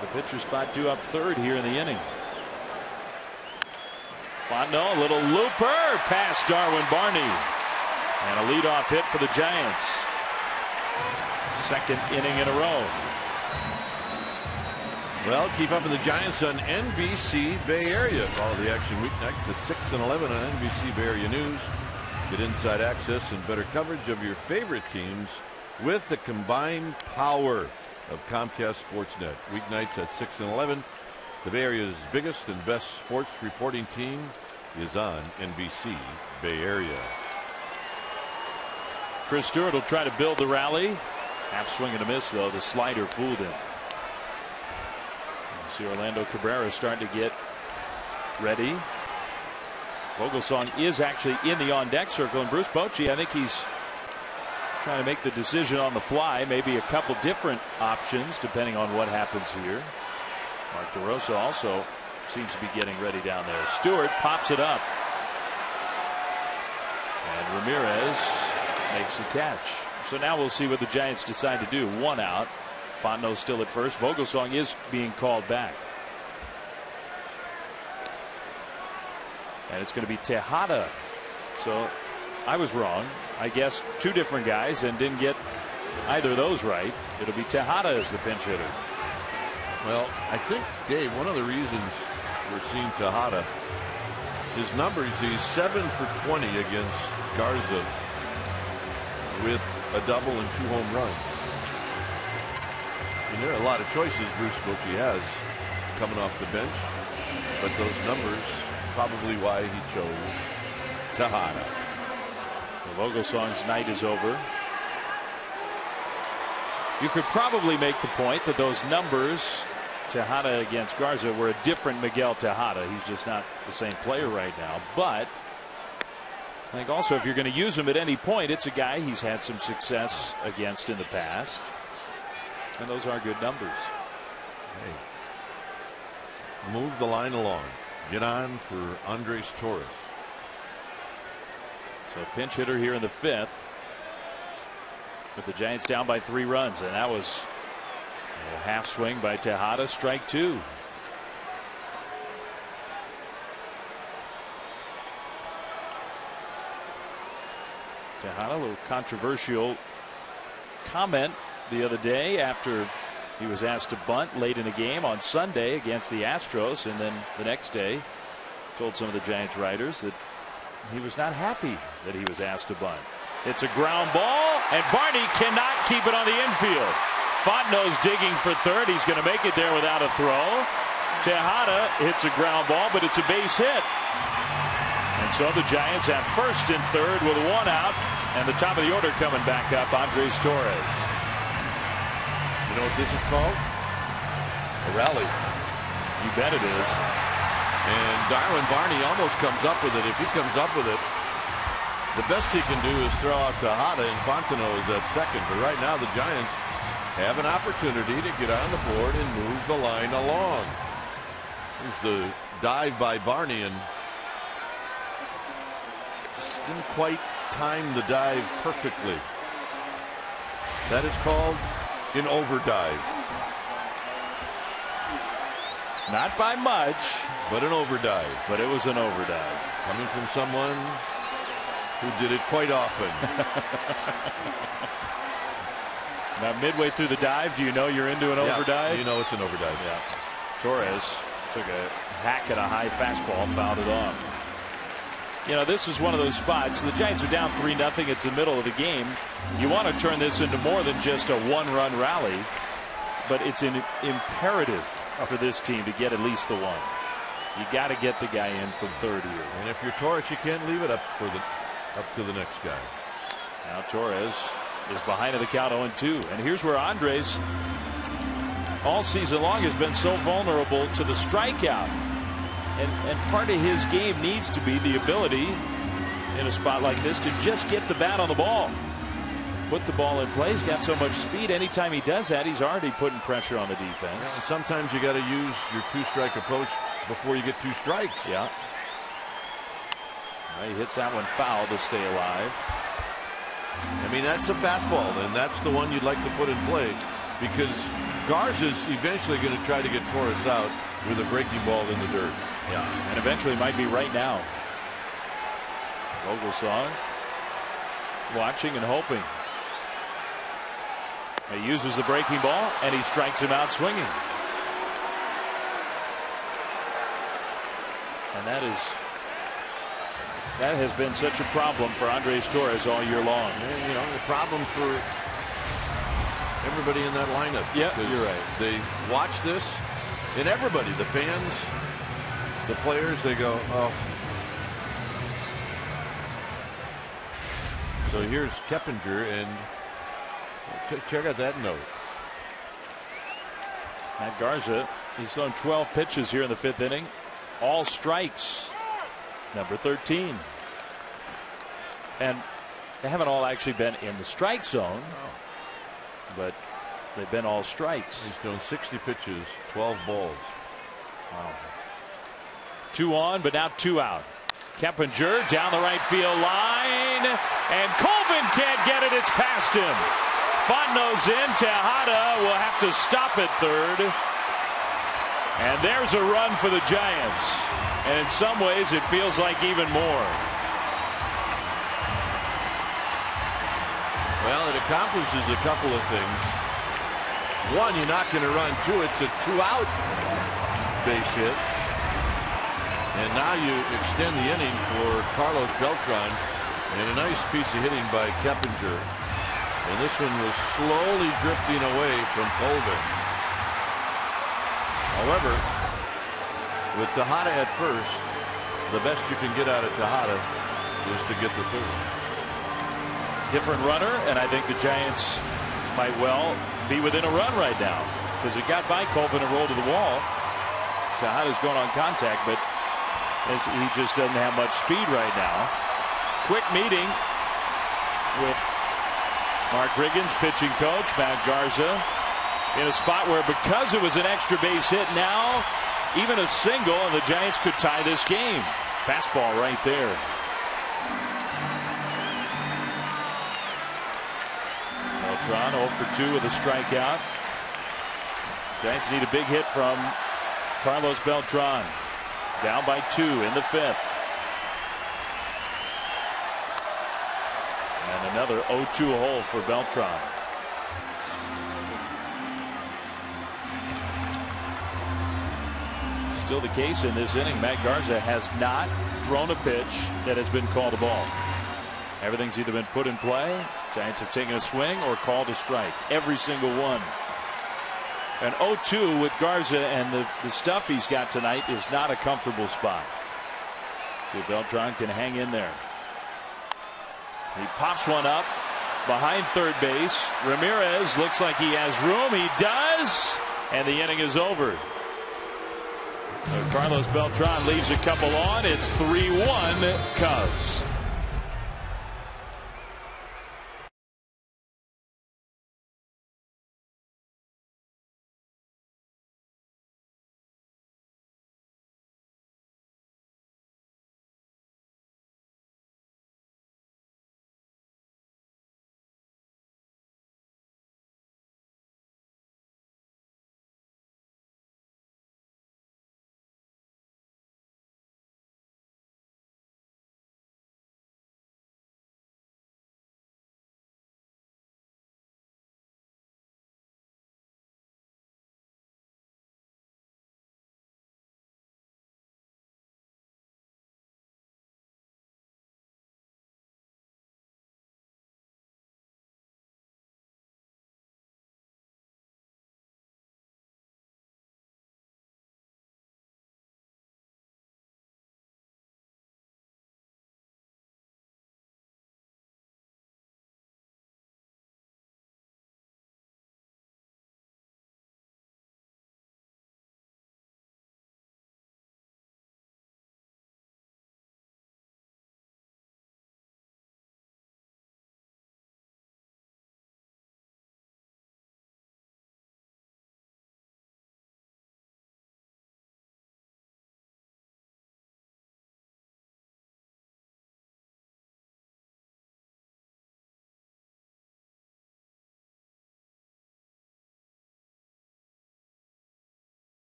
Speaker 8: The pitcher spot due up third here in the inning. Fontenot, a little looper past Darwin Barney. And a leadoff hit for the Giants. Second inning in a row.
Speaker 1: Well, keep up with the Giants on NBC Bay Area. Follow the action weeknights at 6 and 11 on NBC Bay Area News. Get inside access and better coverage of your favorite teams with the combined power of Comcast Sportsnet. Weeknights at 6 and 11. The Bay Area's biggest and best sports reporting team is on NBC Bay Area.
Speaker 8: Chris Stewart will try to build the rally. Half swing and a miss, though. The slider fooled him. You see Orlando Cabrera starting to get ready. Vogelsong is actually in the on-deck circle, and Bruce Bochy, I think he's trying to make the decision on the fly. Maybe a couple different options depending on what happens here. Mark DeRosa also seems to be getting ready down there. Stewart pops it up. And Ramirez makes the catch. So now we'll see what the Giants decide to do. One out. Fontenot still at first. Vogelsong is being called back. And it's going to be Tejada So I was wrong. I guessed 2 different guys and didn't get either of those right. It'll be Tejada as the pinch hitter.
Speaker 1: Well, I think, Dave, one of the reasons we're seeing Tejada, his numbers, he's 7 for 20 against Garza with a double and 2 home runs. And there are a lot of choices Bruce Bochy has coming off the bench, but those numbers probably why he chose Tejada.
Speaker 8: The Vogelsong's night is over. You could probably make the point that those numbers, Tejada against Garza, were a different Miguel Tejada. He's just not the same player right now. But I think also if you're going to use him at any point, it's a guy he's had some success against in the past. And those are good numbers.
Speaker 1: Hey. Move the line along. Get on for Andres Torres.
Speaker 8: So pinch hitter here in the 5th. With the Giants down by 3 runs, and that was a half swing by Tejada, strike 2. Tejada, a little controversial comment the other day after he was asked to bunt late in the game on Sunday against the Astros, and then the next day told some of the Giants writers that he was not happy that he was asked to bunt. It's a ground ball, and Barney cannot keep it on the infield. Fontenot's digging for third. He's going to make it there without a throw. Tejada hits a ground ball, but it's a base hit. And so the Giants at first and third with 1 out, and the top of the order coming back up, Andres Torres.
Speaker 1: You know what this is called? A rally.
Speaker 8: You bet it is.
Speaker 1: And Darwin Barney almost comes up with it. If he comes up with it, the best he can do is throw out Tejada, and Fontenot is at second. But right now the Giants have an opportunity to get on the board and move the line along. Here's the dive by Barney, and just didn't quite time the dive perfectly. That is called an overdrive.
Speaker 8: Not by much,
Speaker 1: but an overdrive.
Speaker 8: But it was an overdrive.
Speaker 1: Coming from someone who did it quite often.
Speaker 8: Now midway through the dive, do you know you're into an overdive?
Speaker 1: You know it's an overdrive.
Speaker 8: Yeah. Torres took a hack at a high fastball, fouled it off. You know, this is one of those spots. The Giants are down 3-0. It's the middle of the game. You want to turn this into more than just a 1-run rally, but it's an imperative for this team to get at least the 1. You got to get the guy in from third here.
Speaker 1: And if you're Torres, you can't leave it up to the next guy.
Speaker 8: Now Torres is behind in the count 0-2. And here's where Andres all season long has been so vulnerable to the strikeout. And part of his game needs to be the ability in a spot like this to just get the bat on the ball. Put the ball in play. He's got so much speed. Anytime he does that, he's already putting pressure on the defense.
Speaker 1: Yeah, and sometimes you got to use your 2-strike approach before you get 2 strikes.
Speaker 8: Yeah. Well, he hits that one foul to stay alive.
Speaker 1: I mean, that's a fastball, and that's the one you'd like to put in play, because Garza's eventually going to try to get Torres out with a breaking ball in the dirt.
Speaker 8: Yeah, and eventually might be right now. Vogelsong watching and hoping. He uses the breaking ball, and he strikes him out swinging. And that has been such a problem for Andres Torres all year long.
Speaker 1: And, you know, the problem for everybody in that lineup.
Speaker 8: Yeah, you're right.
Speaker 1: They watch this, and everybody, the fans, the players, they go, oh. So here's Keppinger, and check out that note.
Speaker 8: Matt Garza, he's thrown 12 pitches here in the 5th inning. All strikes. Number 13. And they haven't all actually been in the strike zone, but they've been all strikes.
Speaker 1: He's thrown 60 pitches, 12 balls.
Speaker 8: Wow. 2 on, but now 2 out. Keppinger down the right field line, and Colvin can't get it. It's past him. Fontenot's in. Tejada will have to stop at third. And there's a run for the Giants. And in some ways, it feels like even more.
Speaker 1: accomplishes a couple of things. One, you're not going to run. Two, it's a 2-out base hit. And now you extend the inning for Carlos Beltran, and a nice piece of hitting by Keppinger. And this one was slowly drifting away from Colvin. However, with Tejada at first, the best you can get out of Tejada is to get the third.
Speaker 8: Different runner, and I think the Giants might well be within a run right now, because it got by Colvin and rolled to the wall. Tejada's going on contact, but he just doesn't have much speed right now. Quick meeting with Mark Riggins, pitching coach, Matt Garza, in a spot where, because it was an extra base hit, now even a single and the Giants could tie this game. Fastball right there. Beltran 0 for 2 with a strikeout. Giants need a big hit from Carlos Beltran. Down by 2 in the 5th. And another 0-2 hole for Beltran. Still the case in this inning. Matt Garza has not thrown a pitch that has been called a ball. Everything's either been put in play, Giants have taken a swing, or called a strike. Every single one. An 0-2 with Garza, and the stuff he's got tonight is not a comfortable spot. So Beltran can hang in there. He pops one up behind third base. Ramirez looks like he has room. He does, and the inning is over. Carlos Beltran leaves a couple on. It's 3-1 Cubs.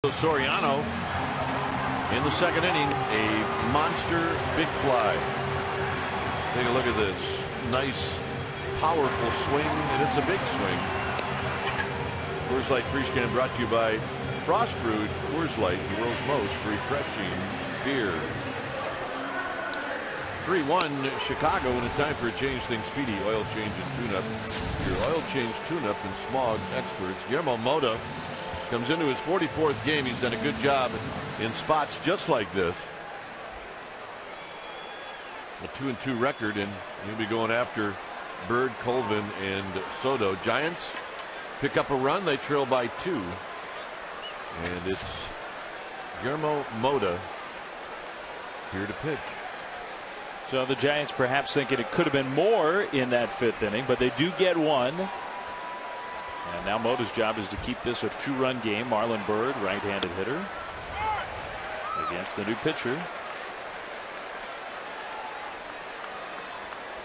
Speaker 1: Soriano in the second inning, a monster big fly. Take a look at this nice powerful swing, and it's a big swing. Coors Light Free Scan brought to you by Frost Brewed Coors Light, the world's most refreshing beer. 3-1 Chicago, and it's time for a change things speedy. Oil change and tune-up. Your oil change tune-up and smog experts. Guillermo Mota comes into his 44th game. He's done a good job in spots just like this. A 2-2 record, and he'll be going after Bird, Colvin, and Soto. Giants pick up a run. They trail by 2. And it's Guillermo Mota here to pitch.
Speaker 8: So the Giants perhaps thinking it could have been more in that 5th inning, but they do get one. And now Mota's job is to keep this a 2-run game. Marlon Byrd, right-handed hitter, against the new pitcher.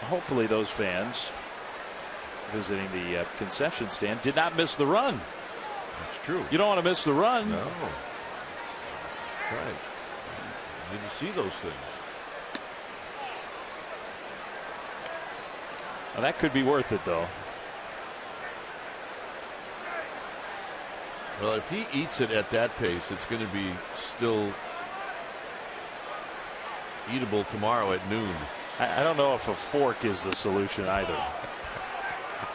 Speaker 8: Hopefully those fans visiting the concession stand, did not miss the run.
Speaker 1: That's true.
Speaker 8: You don't want to miss the run.
Speaker 1: No. That's right. You need to see those things.
Speaker 8: Well, that could be worth it, though.
Speaker 1: Well, if he eats it at that pace, it's going to be still eatable tomorrow at noon.
Speaker 8: I don't know if a fork is the solution either.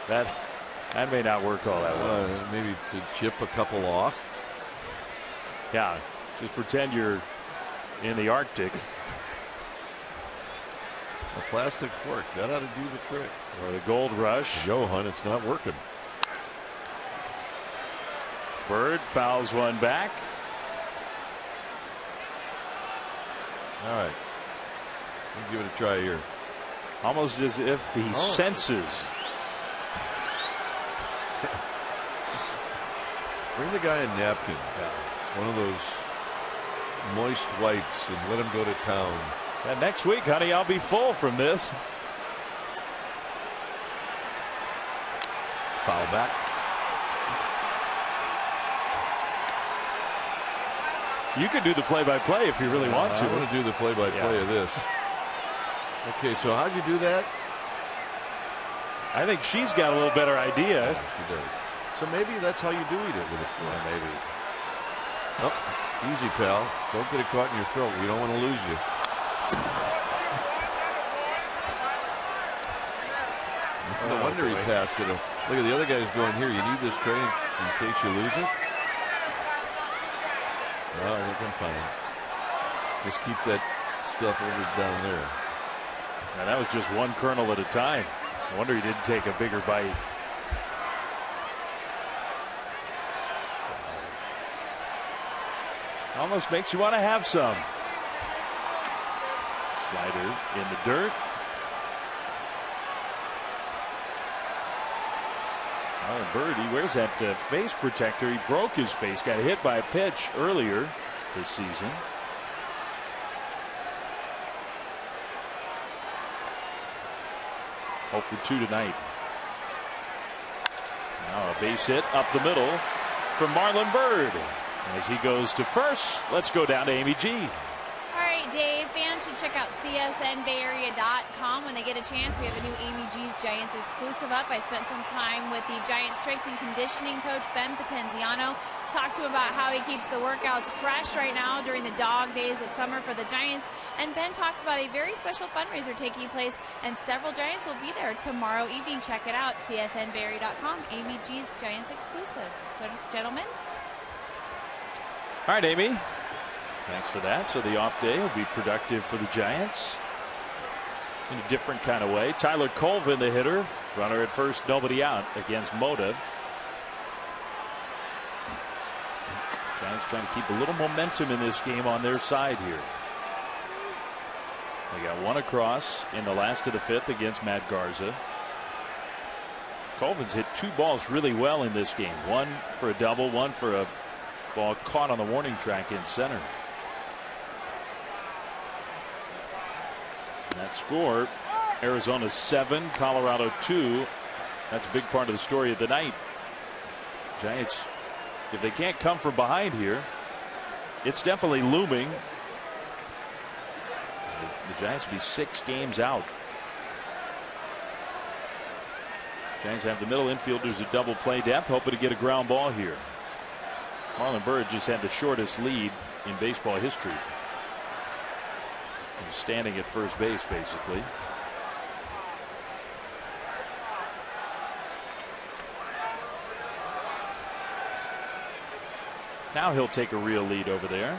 Speaker 8: That may not work all that well.
Speaker 1: Maybe to chip a couple off.
Speaker 8: Yeah, just pretend you're in the Arctic.
Speaker 1: A plastic fork, that ought to do the trick.
Speaker 8: Or the Gold Rush.
Speaker 1: Johan, it's not working.
Speaker 8: Bird fouls one back.
Speaker 1: All right. We'll give it a try here.
Speaker 8: Almost as if he senses.
Speaker 1: Just bring the guy a napkin. One of those moist wipes and let him go to town.
Speaker 8: And next week, honey, I'll be full from this.
Speaker 1: Foul back.
Speaker 8: You could do the play-by-play if you really want to.
Speaker 1: I want to do the play-by-play of this. Okay, so how'd you do that?
Speaker 8: I think she's got a little better idea.
Speaker 1: Yeah, she does. So maybe that's how you do eat it with a fork.
Speaker 8: Yeah, maybe.
Speaker 1: Oh, easy, pal. Don't get it caught in your throat. We don't want to lose you. No wonder he passed it. Look at the other guys going, here, you need this tray in case you lose it. No, I think I'm fine. Just keep that stuff over down there.
Speaker 8: And that was just one kernel at a time. I wonder he didn't take a bigger bite. Almost makes you want to have some. Slider in the dirt. Oh, Bird, he wears that face protector. He broke his face, got hit by a pitch earlier this season. Oh for 2 tonight. Now a base hit up the middle from Marlon Bird. As he goes to first, let's go down to Amy G.
Speaker 5: All right, Dave, fans should check out CSNBayArea.com when they get a chance. We have a new Amy G's Giants exclusive up. I spent some time with the Giants strength and conditioning coach, Ben Potenziano. Talked to him about how he keeps the workouts fresh right now during the dog days of summer for the Giants. And Ben talks about a very special fundraiser taking place, and several Giants will be there tomorrow evening. Check it out, CSNBayArea.com, Amy G's Giants exclusive. Gentlemen?
Speaker 8: All right, Amy. Thanks for that. So the off day will be productive for the Giants in a different kind of way. Tyler Colvin, the hitter, runner at first, nobody out against Mota. Giants trying to keep a little momentum in this game on their side here. They got one across in the last of the 5th against Matt Garza. Colvin's hit 2 balls really well in this game. One for a double, one for a ball caught on the warning track in center. And that score, Arizona 7, Colorado 2. That's a big part of the story of the night. Giants, if they can't come from behind here, it's definitely looming. The Giants will be 6 games out. Giants have the middle infielders at double play depth, hoping to get a ground ball here. Marlon Bird just had the shortest lead in baseball history. He's standing at first base, basically. Now he'll take a real lead over there.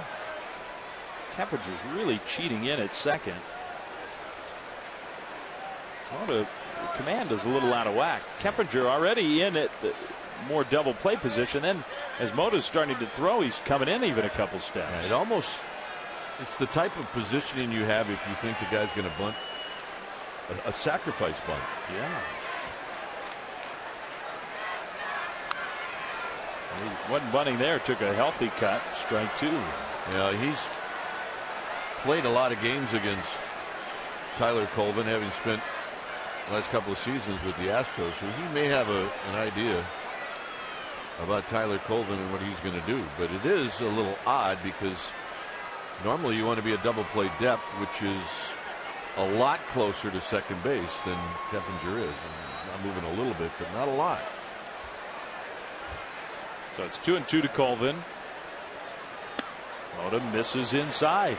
Speaker 8: Kepinger's really cheating in at second. Well, the command is a little out of whack. Keppinger already in at the more double play position. Then as Mota's starting to throw, he's coming in even a couple steps.
Speaker 1: Yeah, it's the type of positioning you have if you think the guy's going to bunt a sacrifice bunt.
Speaker 8: Yeah. He wasn't bunting there, took a healthy cut, strike 2.
Speaker 1: Yeah, he's played a lot of games against Tyler Colvin, having spent last couple of seasons with the Astros, so he may have an idea about Tyler Colvin and what he's going to do. But it is a little odd because normally you want to be a double play depth, which is a lot closer to second base than Keppinger is. And he's not moving a little bit, but not a lot.
Speaker 8: So it's 2-2 to Colvin. Mota misses inside.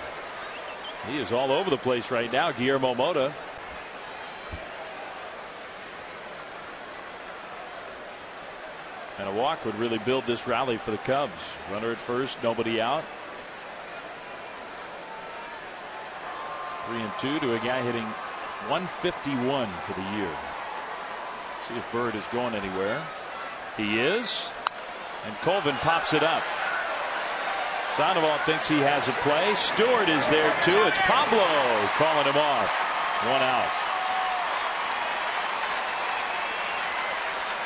Speaker 8: He is all over the place right now, Guillermo Mota. And a walk would really build this rally for the Cubs. Runner at first, nobody out. 3-2 to a guy hitting 151 for the year. See if Bird is going anywhere. He is. And Colvin pops it up. Sandoval thinks he has a play. Stewart is there too. It's Pablo calling him off. 1 out.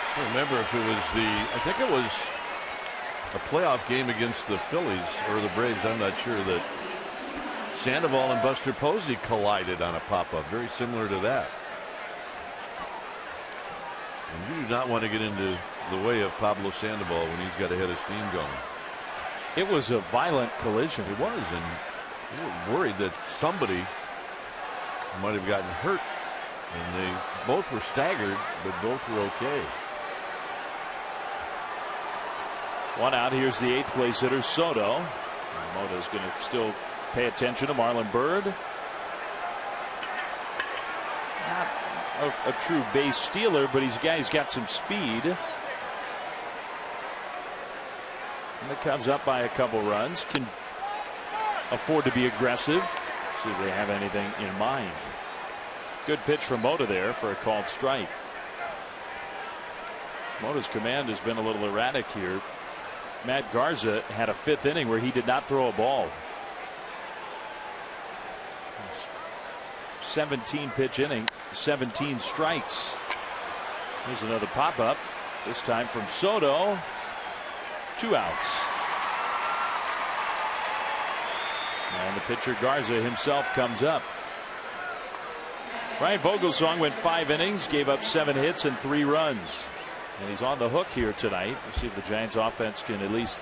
Speaker 1: I don't remember if it was I think it was a playoff game against the Phillies or the Braves. I'm not sure, that Sandoval and Buster Posey collided on a pop-up. Very similar to that. And you do not want to get into the way of Pablo Sandoval when he's got a head of steam going.
Speaker 8: It was a violent collision.
Speaker 1: It was, and we were worried that somebody might have gotten hurt. And they both were staggered, but both were okay.
Speaker 8: 1 out. Here's the 8th place hitter, Soto. Mota is going to still pay attention to Marlon Bird. Not a true base stealer, but he's a guy who's got some speed. And the Cubs up by a couple runs, can afford to be aggressive. See if they have anything in mind. Good pitch from Mota there for a called strike. Mota's command has been a little erratic here. Matt Garza had a 5th inning where he did not throw a ball. 17 pitch inning, 17 strikes. Here's another pop up, this time from Soto. 2 outs. And the pitcher Garza himself comes up. Ryan Vogelsong went 5 innings, gave up 7 hits and 3 runs. And he's on the hook here tonight. We'll see if the Giants offense can at least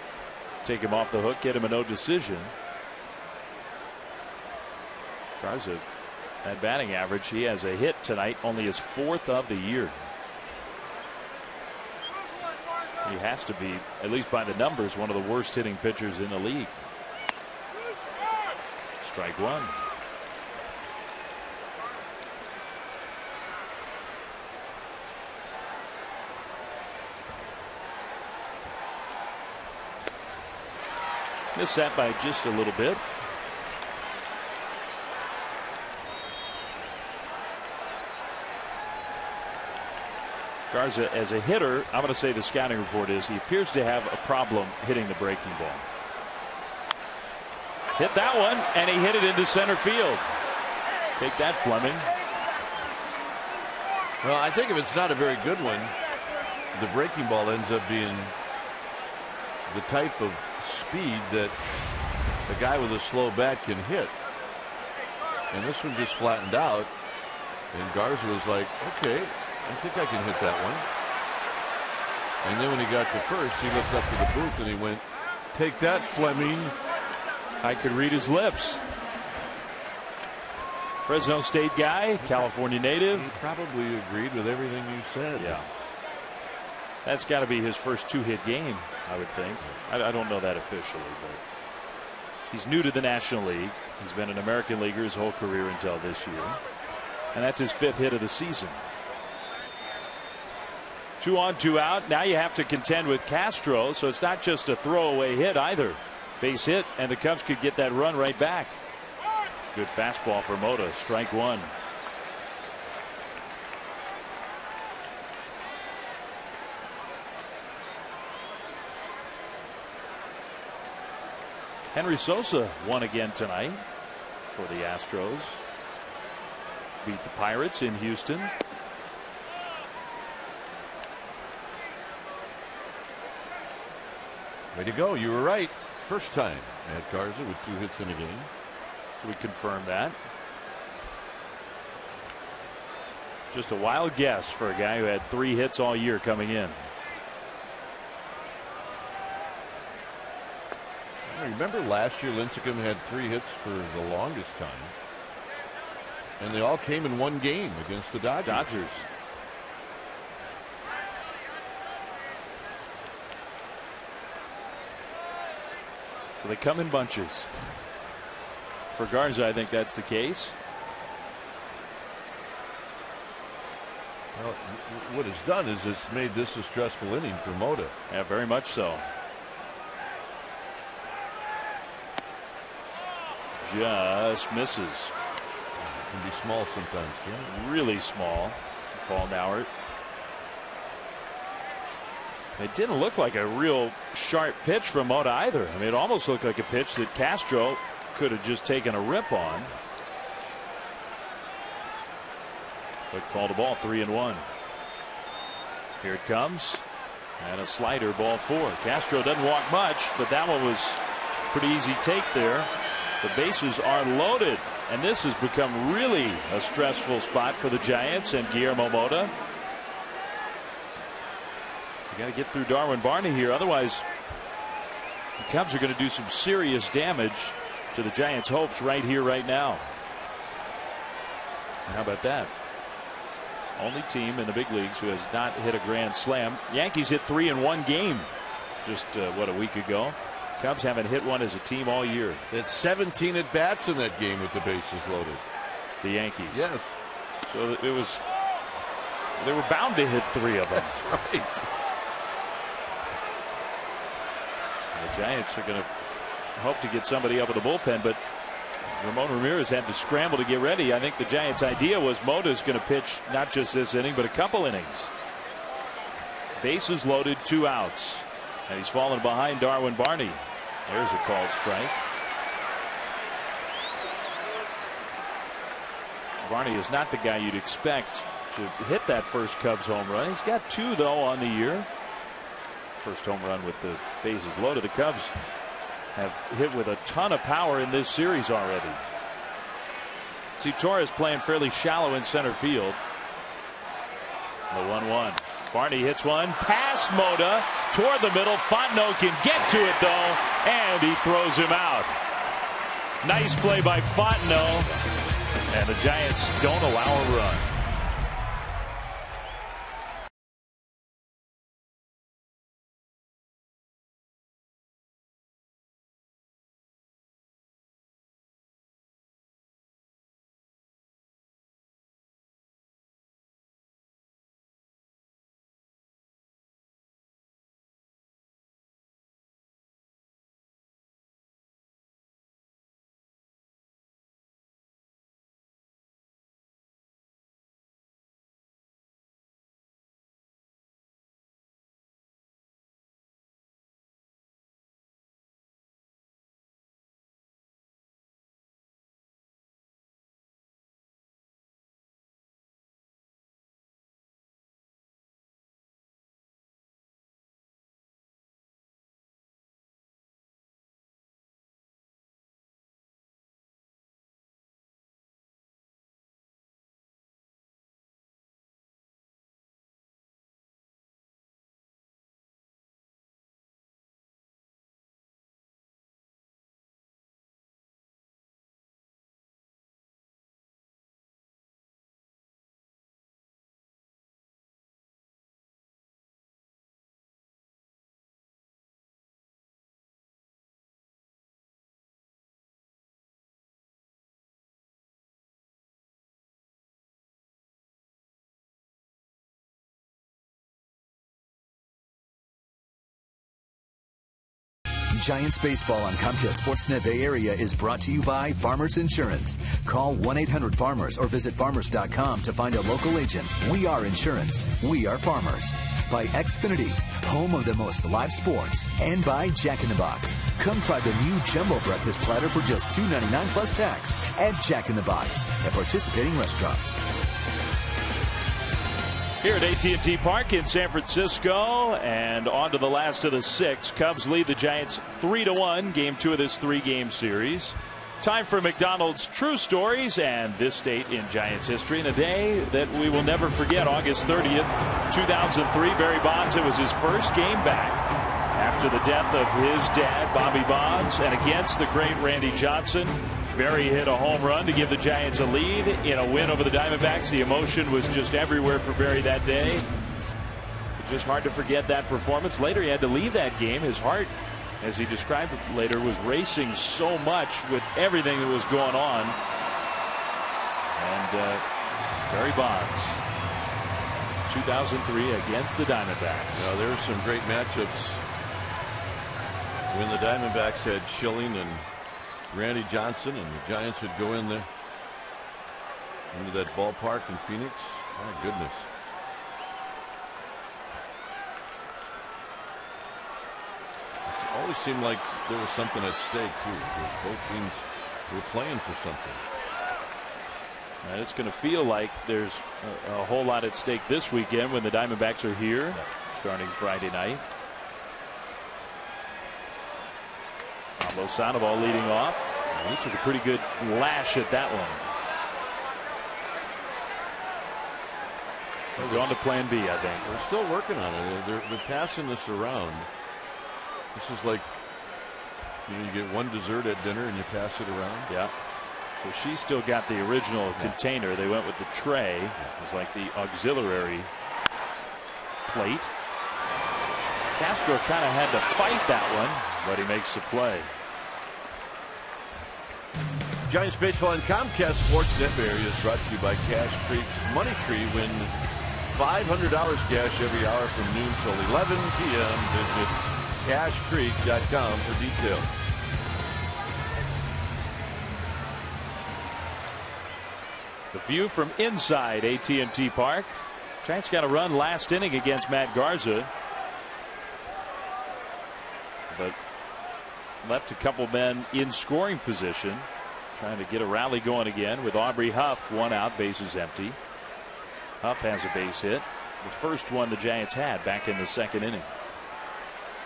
Speaker 8: take him off the hook, get him a no decision. Garza, at batting average, he has a hit tonight, only his 4th of the year. He has to be, at least by the numbers, one of the worst hitting pitchers in the league. Strike 1. Missed that by just a little bit. Garza, as a hitter, I'm going to say the scouting report is he appears to have a problem hitting the breaking ball. Hit that one, and he hit it into center field. Take that, Fleming.
Speaker 1: Well, I think if it's not a very good one, the breaking ball ends up being the type of speed that a guy with a slow bat can hit. And this one just flattened out, and Garza was like, okay, I think I can hit that one. And then when he got to first, he looked up to the booth and he went, take that, Fleming.
Speaker 8: I could read his lips. Fresno State guy, California native.
Speaker 1: He probably agreed with everything you said.
Speaker 8: Yeah. That's got to be his first 2-hit game, I would think. I don't know that officially, but he's new to the National League. He's been an American leaguer his whole career until this year. And that's his 5th hit of the season. 2 on, 2 out. Now you have to contend with Castro, so it's not just a throwaway hit either. Base hit, and the Cubs could get that run right back. Good fastball for Mota. Strike 1. Henry Sosa won again tonight for the Astros. Beat the Pirates in Houston.
Speaker 1: Way to go. You were right. First time at Garza with 2 hits in a game.
Speaker 8: So we confirm that. Just a wild guess for a guy who had 3 hits all year coming in.
Speaker 1: I remember last year Lincecum had 3 hits for the longest time. And they all came in one game against the Dodgers.
Speaker 8: So they come in bunches. For Garza, I think that's the case.
Speaker 1: Well, what it's done is it's made this a stressful inning for Mota.
Speaker 8: Yeah, very much so. Just misses.
Speaker 1: It can be small sometimes, can't it?
Speaker 8: Really small. Paul Nowert. It didn't look like a real sharp pitch from Mota either. I mean, it almost looked like a pitch that Castro could have just taken a rip on. But called a ball, 3-1. Here it comes. And a slider, ball 4. Castro doesn't walk much, but that one was pretty easy take there. The bases are loaded, and this has become really a stressful spot for the Giants and Guillermo Mota. You got to get through Darwin Barney here, otherwise the Cubs are going to do some serious damage to the Giants' hopes right here, right now. How about that? Only team in the big leagues who has not hit a grand slam. Yankees hit 3 in one game just what, a week ago. Cubs haven't hit one as a team all year.
Speaker 1: It's 17 at bats in that game with the bases loaded.
Speaker 8: The Yankees.
Speaker 1: Yes.
Speaker 8: So it was, they were bound to hit 3 of them.
Speaker 1: That's right.
Speaker 8: The Giants are going to hope to get somebody up in the bullpen, but Ramon Ramirez had to scramble to get ready. I think the Giants' idea was Mota's going to pitch not just this inning, but a couple innings. Bases loaded, 2 outs. And he's fallen behind Darwin Barney. There's a called strike. Barney is not the guy you'd expect to hit that first Cubs home run. He's got 2 though on the year. First home run with the bases loaded. The Cubs have hit with a ton of power in this series already. See Torres playing fairly shallow in center field. The 1-1. Barney hits one past Mota toward the middle. Fontenot can get to it though, and he throws him out. Nice play by Fontenot, and the Giants don't allow a run.
Speaker 4: Giants baseball on Comcast Sportsnet Bay Area is brought to you by Farmers Insurance. Call 1-800-FARMERS or visit farmers.com to find a local agent. We are insurance. We are farmers. By Xfinity, home of the most live sports. And by Jack in the Box. Come try the new Jumbo Breakfast Platter for just $2.99 plus tax at Jack in the Box at participating restaurants.
Speaker 8: Here at AT&T Park in San Francisco, and on to the last of the 6. Cubs lead the Giants 3-1. Game 2 of this 3-game series. Time for McDonald's True Stories and this date in Giants history, and a day that we will never forget. August 30th, 2003. Barry Bonds, it was his first game back after the death of his dad, Bobby Bonds, and against the great Randy Johnson. Barry hit a home run to give the Giants a lead in a win over the Diamondbacks. The emotion was just everywhere for Barry that day. It's just hard to forget that performance. Later, he had to leave that game. His heart, as he described it later, was racing so much with everything that was going on. And Barry Bonds, 2003 against the Diamondbacks.
Speaker 1: Now, there were some great matchups when the Diamondbacks had Schilling and Randy Johnson, and the Giants would go in there into that ballpark in Phoenix. My goodness. It always seemed like there was something at stake too. Both teams were playing for something.
Speaker 8: And it's going to feel like there's a whole lot at stake this weekend when the Diamondbacks are here, starting Friday night. Pablo Sandoval leading off. He took a pretty good lash at that one. They're going to plan B, I think.
Speaker 1: They're still working on it. They're passing this around. This is like, you get one dessert at dinner and you pass it around.
Speaker 8: Yeah. So she's still got the original container. They went with the tray. It's like the auxiliary plate. Castro kind of had to fight that one, but he makes the play.
Speaker 1: Giants baseball and Comcast Sportsnet area is brought to you by Cash Creek Money Tree. Win $500 cash every hour from noon till 11 p.m. Visit cashcreek.com for details.
Speaker 8: The view from inside AT&T Park. Giants got a run last inning against Matt Garza, but left a couple men in scoring position, trying to get a rally going again with Aubrey Huff, one out, bases empty. Huff has a base hit, the first one the Giants had back in the second inning.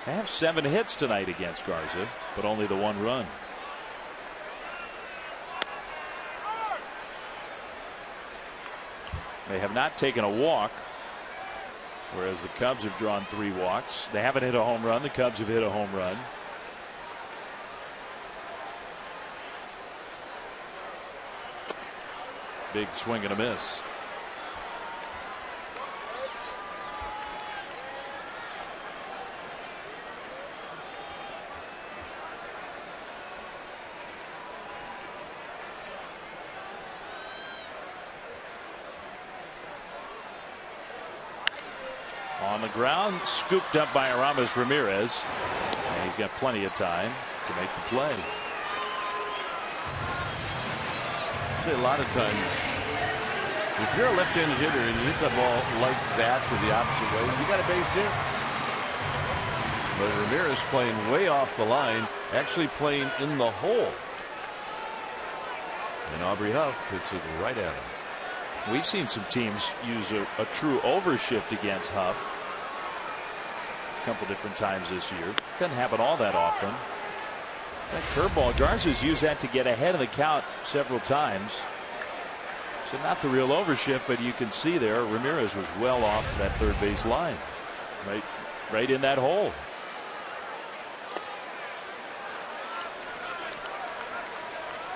Speaker 8: They have 7 hits tonight against Garza, but only the 1 run. They have not taken a walk, whereas the Cubs have drawn 3 walks. They haven't hit a home run. The Cubs have hit a home run. Big swing and a miss. On the ground, scooped up by Aramis Ramirez, and he's got plenty of time to make the play.
Speaker 1: A lot of times, if you're a left-handed hitter and you hit the ball like that to the opposite way, you got a base hit. But Ramirez playing way off the line, actually playing in the hole. And Aubrey Huff hits it right at him.
Speaker 8: We've seen some teams use a true overshift against Huff a couple different times this year. Doesn't happen all that often. That curveball, Garza's used that to get ahead of the count several times. So not the real overshift, but you can see there Ramirez was well off that third base line, right in that hole.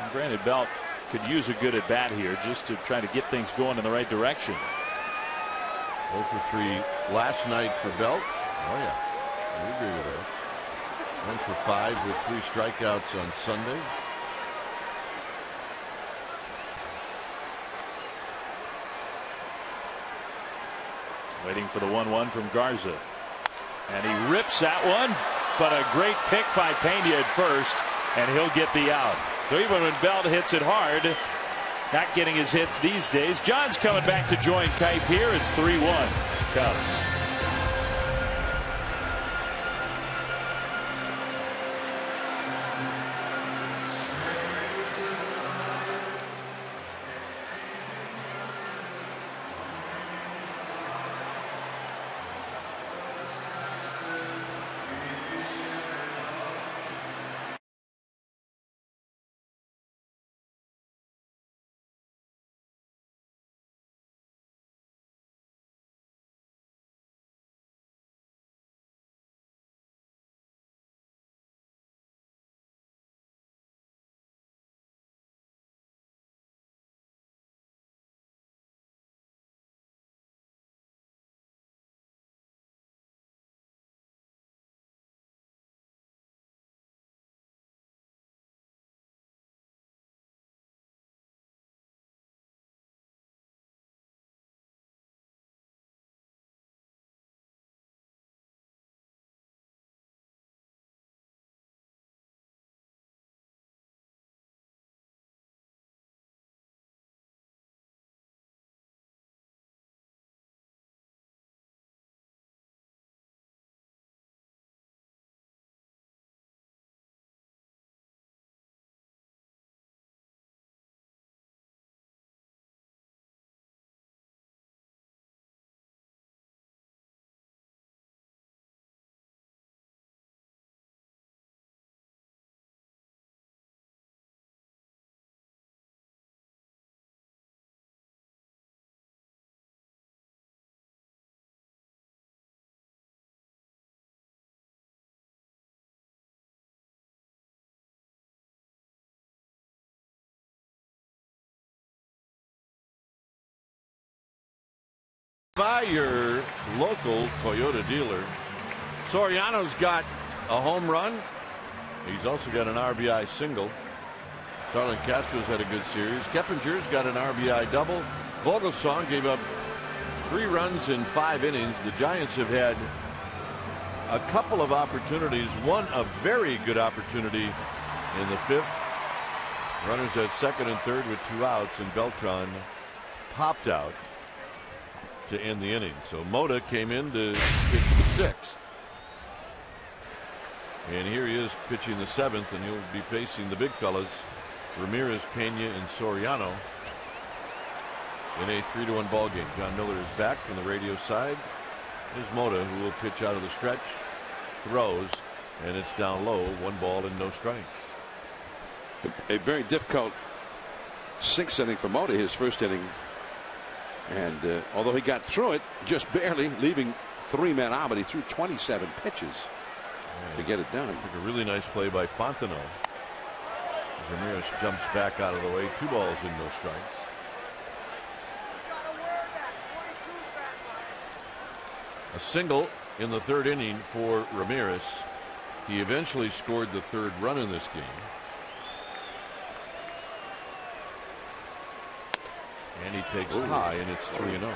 Speaker 8: And granted, Belt could use a good at bat here just to try to get things going in the right direction.
Speaker 1: 0 for 3 last night for Belt. Oh yeah, I agree with that. 1 for 5 with 3 strikeouts on Sunday.
Speaker 8: Waiting for the 1-1 from Garza. And he rips that one, but a great pick by Pena at first, and he'll get the out. So even when Belt hits it hard, not getting his hits these days. John's coming back to join Kipe here. It's 3-1 Cubs.
Speaker 1: By your local Toyota dealer. Soriano's got a home run. He's also got an RBI single. Starlin Castro's had a good series. Keppinger's got an RBI double. Vogelsong gave up 3 runs in 5 innings. The Giants have had a couple of opportunities. One a very good opportunity in the 5th. Runners at 2nd and 3rd with 2 outs, and Beltran popped out to end the inning. So Mota came in to pitch the 6th. And here he is pitching the 7th, and he'll be facing the big fellas, Ramirez, Pena, and Soriano, in a 3-1 ball game. John Miller is back from the radio side. Here's Mota, who will pitch out of the stretch, throws, and it's down low. 1 ball and no strikes.
Speaker 3: A very difficult 6th inning for Mota, his first inning. And although he got through it just barely, leaving 3 men out, but he threw 27 pitches to get it done.
Speaker 1: Took a really nice play by Fontenot. Ramirez jumps back out of the way. 2 balls and no strikes. A single in the 3rd inning for Ramirez. He eventually scored the 3rd run in this game. And he takes high, and it's 3-0.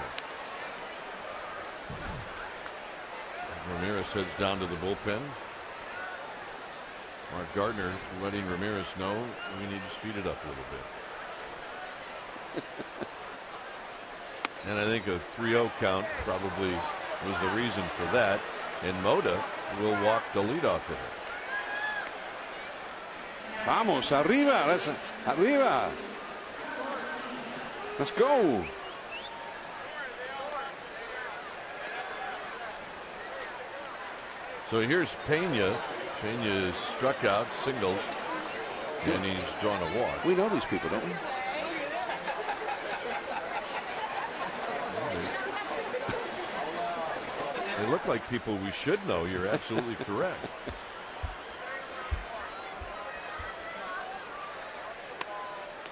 Speaker 1: Ramirez heads down to the bullpen. Mark Gardner letting Ramirez know we need to speed it up a little bit. And I think a 3-0 count probably was the reason for that. And Mota will walk the leadoff hitter.
Speaker 3: Vamos, arriba, arriba. Let's go.
Speaker 1: So here's Pena. Pena is struck out, single, and he's drawn a walk.
Speaker 3: We know these people, don't we?
Speaker 1: They look like people we should know. You're absolutely correct.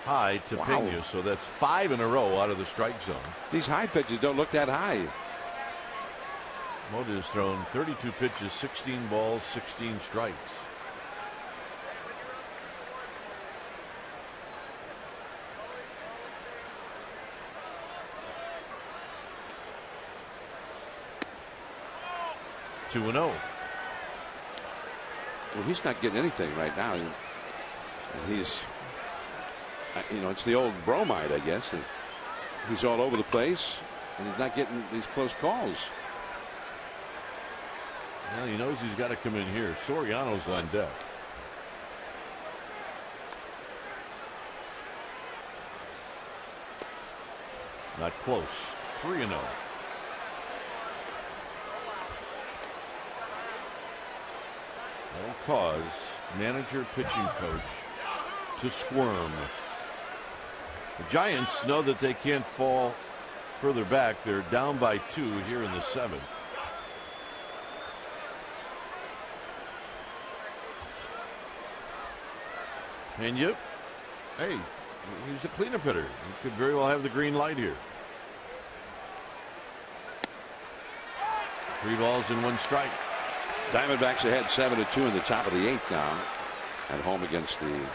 Speaker 1: High to Pena, so that's 5 in a row out of the strike zone.
Speaker 3: These high pitches don't look that high.
Speaker 1: Mota has thrown 32 pitches, 16 balls, 16 strikes. Two and 0.
Speaker 3: Well, he's not getting anything right now. He's, you know, it's the old bromide, I guess. He's all over the place, and he's not getting these close calls.
Speaker 1: Well, he knows he's got to come in here. Soriano's on deck. Not close. 3-0. That'll cause manager, pitching coach to squirm. The Giants know that they can't fall further back. They're down by 2 here in the 7th. Pena, hey, he's a cleanup hitter. He could very well have the green light here. 3 balls and 1 strike.
Speaker 3: Diamondbacks ahead 7-2 in the top of the 8th now, at home against the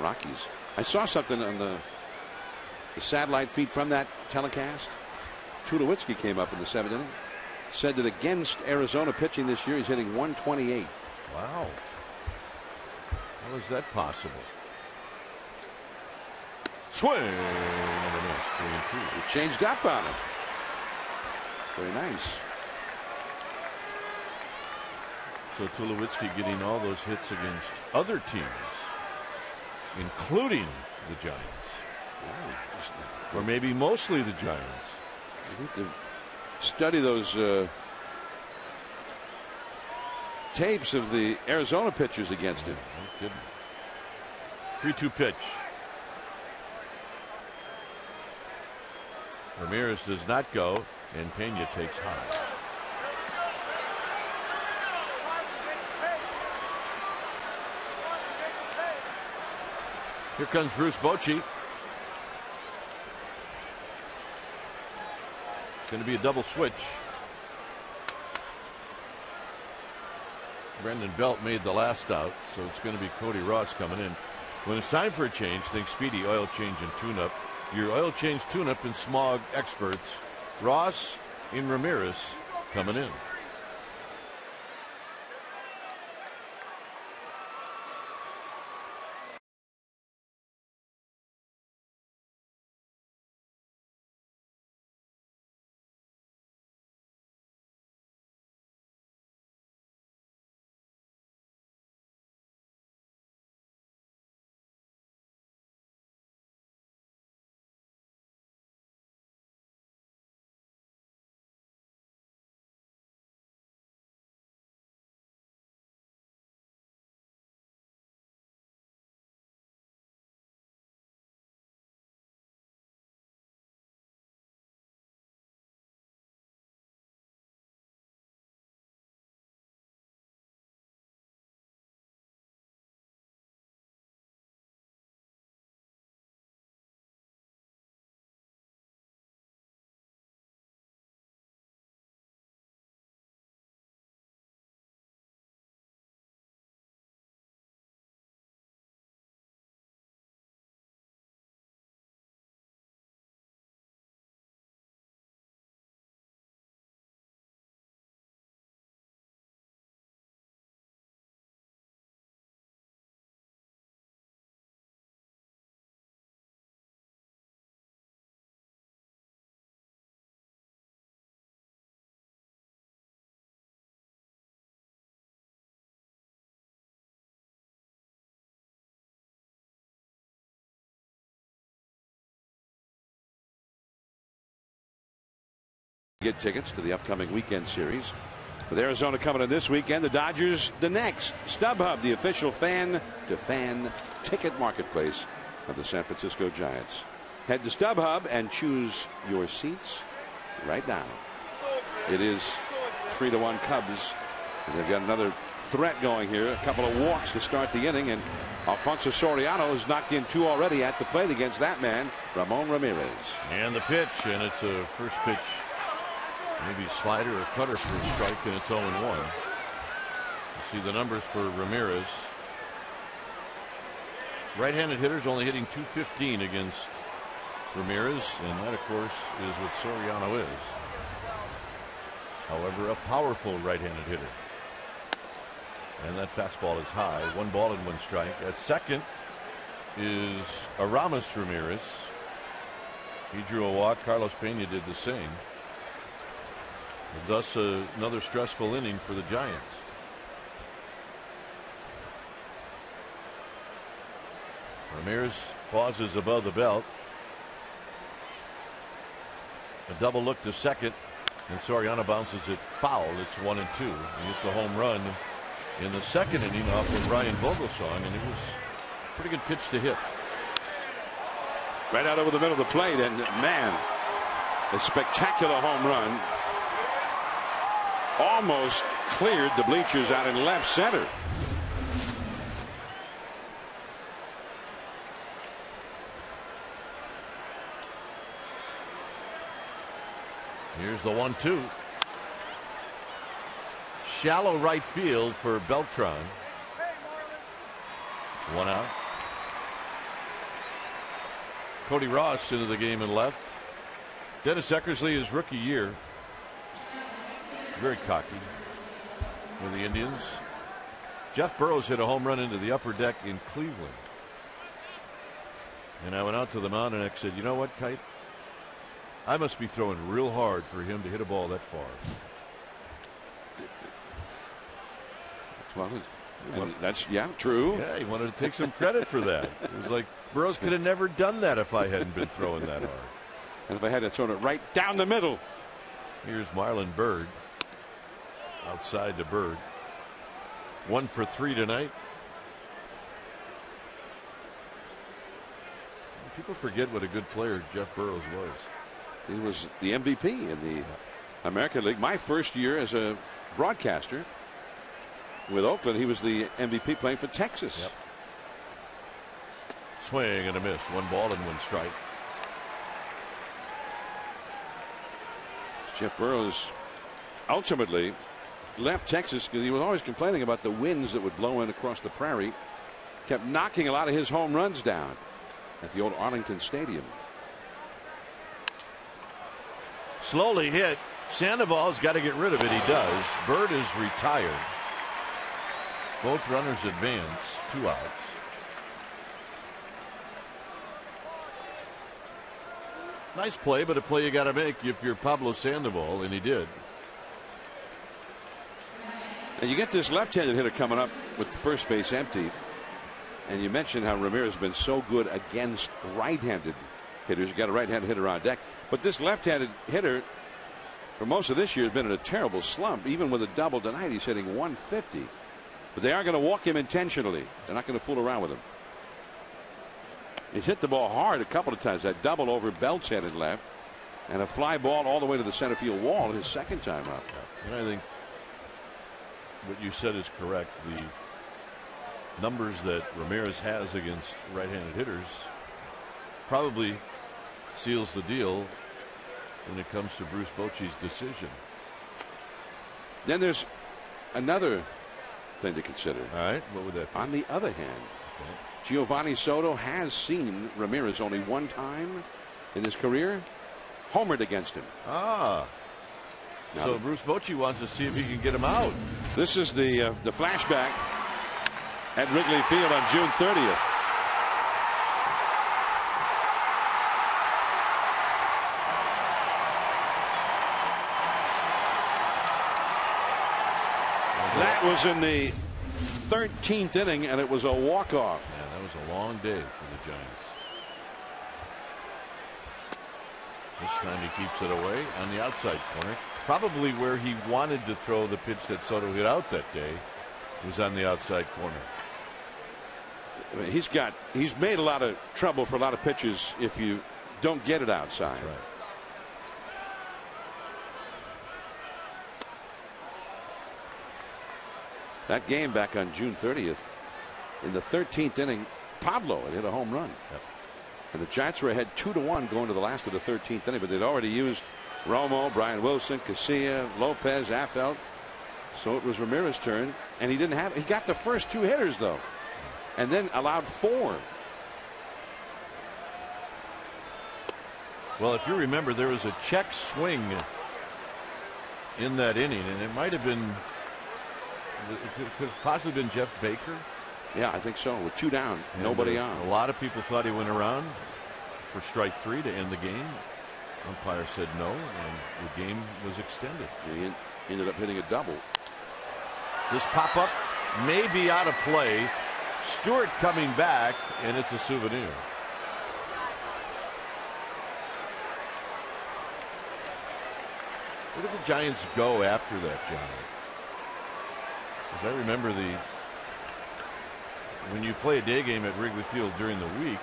Speaker 3: Rockies. I saw something on the satellite feed from that telecast. Tulowitzki came up in the 7th inning. Said that against Arizona pitching this year, he's hitting 128.
Speaker 1: Wow. How is that possible? Swing and a miss. 3-2.
Speaker 3: It changed up on him. Very nice.
Speaker 1: So Tulowitzki getting all those hits against other teams, including the Giants. Oh, or maybe mostly the Giants.
Speaker 3: I need to study those tapes of the Arizona pitchers against him.
Speaker 1: No kidding. 3-2 pitch. Ramirez does not go, and Pena takes high. Here comes Bruce Bochy. going to be a double switch. Brendan Belt made the last out, so it's going to be Cody Ross coming in. When it's time for a change, think Speedy Oil Change and Tune-Up. Your oil change tune-up and smog experts. Ross and Ramirez coming in.
Speaker 3: Get tickets to the upcoming weekend series with Arizona coming in this weekend, the Dodgers the next. StubHub, the official fan-to-fan ticket marketplace of the San Francisco Giants. Head to StubHub and choose your seats right now. It is 3-1 Cubs, and they've got another threat going here. A couple of walks to start the inning, and Alfonso Soriano has knocked in 2 already at the plate against that man, Ramon Ramirez.
Speaker 1: And the pitch, and it's a first pitch. Maybe slider or cutter for a strike, and it's 0-1. You see the numbers for Ramirez. Right-handed hitters only hitting .215 against Ramirez, and that, of course, is what Soriano is. However, a powerful right-handed hitter. And that fastball is high. 1 ball and 1 strike. At second is Aramis Ramirez. He drew a walk. Carlos Pena did the same. Thus another stressful inning for the Giants. Ramirez pauses above the belt. A double look to second, and Soriano bounces it foul. It's 1-2. He hit the home run in the second inning off of Ryan Vogelsong, and it was a pretty good pitch to hit.
Speaker 3: Right out over the middle of the plate, and man, a spectacular home run. Almost cleared the bleachers out in left center.
Speaker 1: Here's the 1-2. Shallow right field for Beltran. 1 out. Cody Ross into the game and left. Dennis Eckersley, his rookie year, very cocky with the Indians. Jeff Burroughs hit a home run into the upper deck in Cleveland. And I went out to the mound and I said, you know what, Kite? I must be throwing real hard for him to hit a ball that far.
Speaker 3: That's true.
Speaker 1: Yeah, he wanted to take some credit for that. It was like Burroughs could have never done that if I hadn't been throwing that hard.
Speaker 3: And if I had thrown it right down the middle.
Speaker 1: Here's Marlon Byrd. Outside to Byrd. 1 for 3 tonight. People forget what a good player Jeff Burroughs was.
Speaker 3: He was the MVP in the American League. My first year as a broadcaster with Oakland, he was the MVP playing for Texas.
Speaker 1: Yep. Swing and a miss. 1 ball and 1 strike.
Speaker 3: Jeff Burroughs ultimately left Texas because he was always complaining about the winds that would blow in across the prairie. Kept knocking a lot of his home runs down at the old Arlington Stadium.
Speaker 1: Slowly hit. Sandoval's got to get rid of it. He does. Bird is retired. Both runners advance. 2 outs. Nice play, but a play you got to make if you're Pablo Sandoval, and he did.
Speaker 3: And you get this left-handed hitter coming up with first base empty. And you mentioned how Ramirez has been so good against right-handed hitters. You got a right-handed hitter on deck. But this left-handed hitter, for most of this year, has been in a terrible slump. Even with a double tonight, he's hitting 150. But they aren't going to walk him intentionally. They're not going to fool around with him. He's hit the ball hard a couple of times. That double over Belt's head and left, and a fly ball all the way to the center field wall his second time up.
Speaker 1: And I think what you said is correct. The numbers that Ramirez has against right-handed hitters probably seals the deal when it comes to Bruce Bochy's decision.
Speaker 3: Then there's another thing to consider.
Speaker 1: All right, what would that be?
Speaker 3: On the other hand, Giovanni Soto has seen Ramirez only one time in his career, homered against him.
Speaker 1: Ah.
Speaker 3: Now
Speaker 1: so Bruce Bochy wants to see if he can get him out.
Speaker 3: This is the flashback at Wrigley Field on June 30th. That was in the 13th inning, and it was a walk-off.
Speaker 1: Yeah, that was a long day for the Giants. This time he keeps it away on the outside corner. Probably where he wanted to throw the pitch that Soto hit out that day was on the outside corner.
Speaker 3: I mean, he's made a lot of trouble for a lot of pitchers if you don't get it outside.
Speaker 1: That's right.
Speaker 3: That game back on June 30th, in the 13th inning, Pablo had hit a home run.
Speaker 1: Yep.
Speaker 3: And the Giants were ahead 2-1 going to the last of the 13th inning, but they'd already used Romo, Brian Wilson, Casilla, Lopez, Affeldt. So it was Ramirez's turn, and he didn't have it. He got the first 2 hitters, though, and then allowed 4.
Speaker 1: Well, if you remember, there was a check swing in that inning, and it might have been, it could have possibly been Jeff Baker.
Speaker 3: Yeah, I think so. With 2 down,
Speaker 1: And
Speaker 3: nobody on.
Speaker 1: A lot of people thought he went around for strike 3 to end the game. Umpire said no, and the game was extended.
Speaker 3: He ended up hitting a double.
Speaker 1: This pop-up may be out of play. Stewart coming back, and it's a souvenir. Where did the Giants go after that, John? Because I remember when you play a day game at Wrigley Field during the week.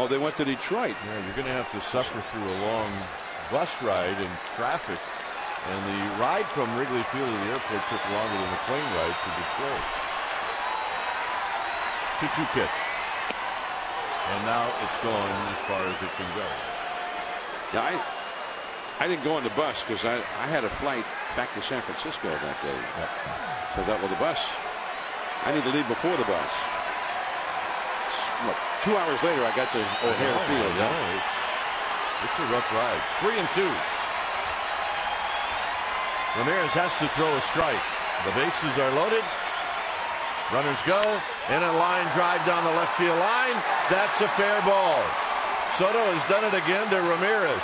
Speaker 3: They went to Detroit.
Speaker 1: Yeah, you're going to have to suffer through a long bus ride and traffic. And the ride from Wrigley Field to the airport took longer than the plane ride to Detroit. 2-2 pitch. And now it's going as far as it can go.
Speaker 3: Yeah, I didn't go on the bus because I had a flight back to San Francisco that day.
Speaker 1: Yep.
Speaker 3: So that was the bus. I need to leave before the bus. What, 2 hours later, I got to O'Hare Field.
Speaker 1: No, it's a rough ride. 3-2. Ramirez has to throw a strike. The bases are loaded. Runners go, and a line drive down the left field line. That's a fair ball. Soto has done it again to Ramirez.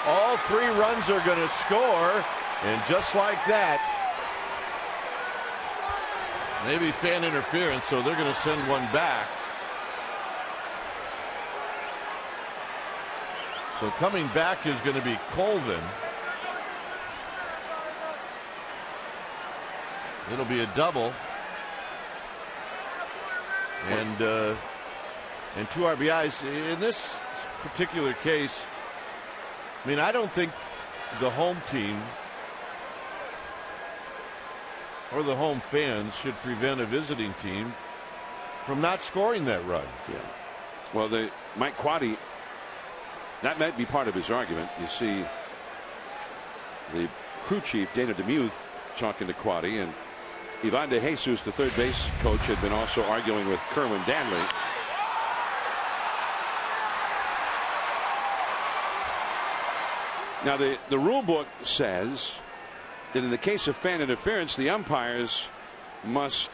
Speaker 1: All 3 runs are going to score, and just like that, maybe fan interference, so they're going to send one back. So coming back is going to be Colvin. It'll be a double. And 2 RBIs. In this particular case, I mean, I don't think the home team or the home fans should prevent a visiting team from not scoring that run.
Speaker 3: Yeah. Well, Mike Quaddy, that might be part of his argument. You see the crew chief, Dana DeMuth, talking to Quaddy, and Ivan De Jesus, the third base coach, had been also arguing with Kerwin Danley. Now, the rule book says that in the case of fan interference, the umpires must,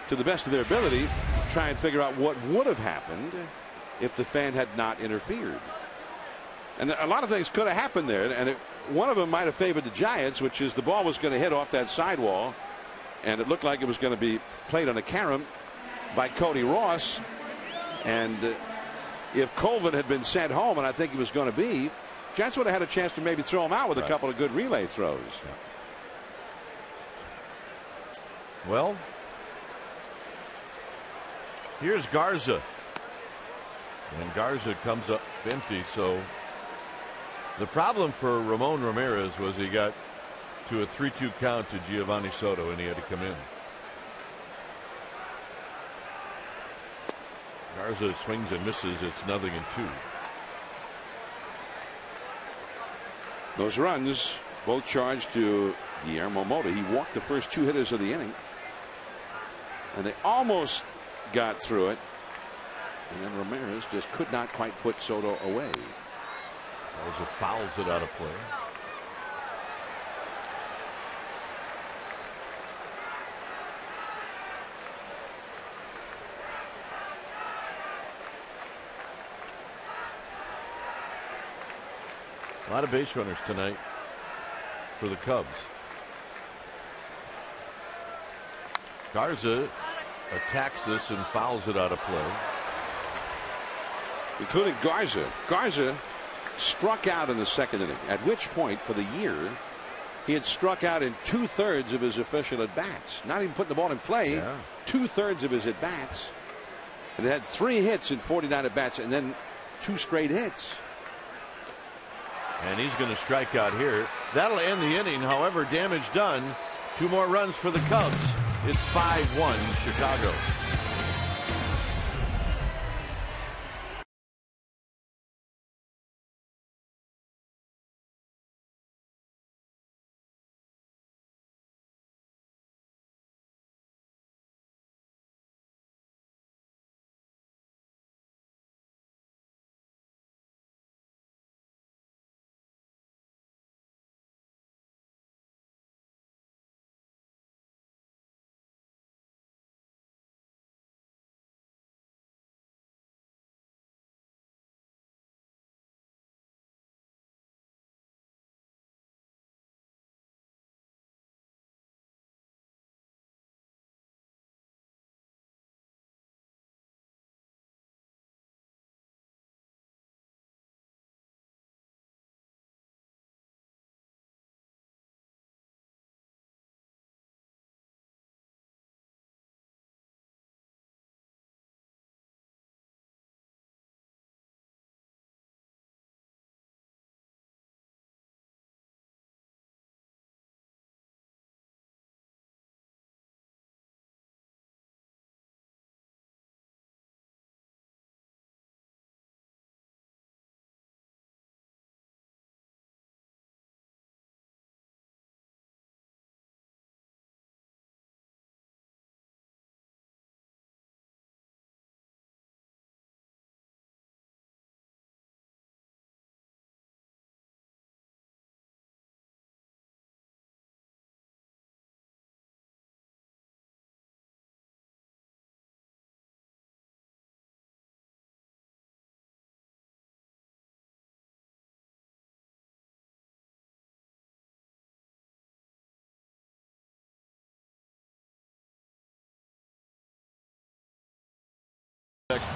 Speaker 3: to the best of their ability, try and figure out what would have happened if the fan had not interfered. And a lot of things could have happened there, and one of them might have favored the Giants, which is the ball was going to hit off that sidewall, and it looked like it was going to be played on a carom by Cody Ross. And if Colvin had been sent home, and I think he was going to be, Giants would have had a chance to maybe throw him out with a couple of good relay throws.
Speaker 1: Well, here's Garza. And Garza comes up empty. So the problem for Ramon Ramirez was he got to a 3-2 count to Giovanni Soto, and he had to come in. Garza swings and misses. It's 0-2.
Speaker 3: Those runs both charged to Guillermo Mota. He walked the first 2 hitters of the inning, and they almost got through it, and then Ramirez just could not quite put Soto away.
Speaker 1: Garza fouls it out of play. A lot of base runners tonight for the Cubs. Garza attacks this and fouls it out of play.
Speaker 3: Including Garza. Garza struck out in the second inning, at which point for the year he had struck out in 2/3 of his official at bats. Not even putting the ball in play. 2/3 of his at bats, and it had 3 hits in 49 at bats, and then 2 straight hits.
Speaker 1: And he's going to strike out here. That'll end the inning. However, damage done. 2 more runs for the Cubs. It's 5-1 Chicago.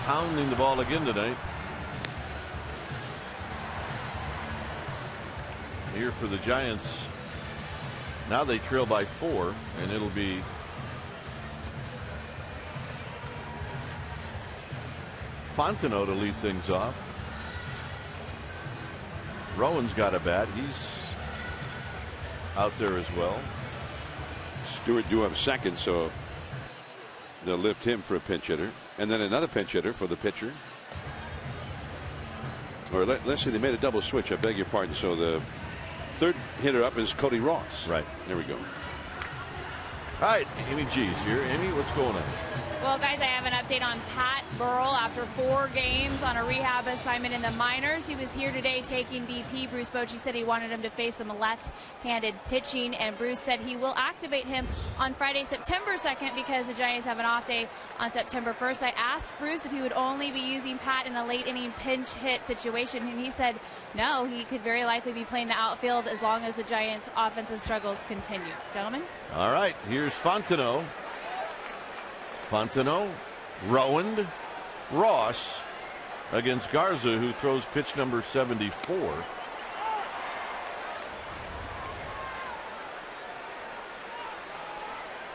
Speaker 1: Pounding the ball again tonight. Here for the Giants. Now they trail by 4, and it'll be Fontenot to lead things off. Rowan's got a bat. He's out there as well.
Speaker 3: Stewart due up second, so they'll lift him for a pinch hitter, and then another pinch hitter for the pitcher. Or let's see, they made a double switch. I beg your pardon. So the third hitter up is Cody Ross.
Speaker 1: Right.
Speaker 3: There we go.
Speaker 1: All right, Amy G's here. Amy, what's going on?
Speaker 5: Well, guys, I have an update on Pat Burrell after 4 games on a rehab assignment in the minors. He was here today taking BP. Bruce Bochy said he wanted him to face some left-handed pitching, and Bruce said he will activate him on Friday, September 2nd, because the Giants have an off day on September 1st. I asked Bruce if he would only be using Pat in a late-inning pinch hit situation, and he said no, he could very likely be playing the outfield as long as the Giants' offensive struggles continue. Gentlemen?
Speaker 1: All right, here's Fontenot. Fontenot, Rowand, Ross against Garza, who throws pitch number 74.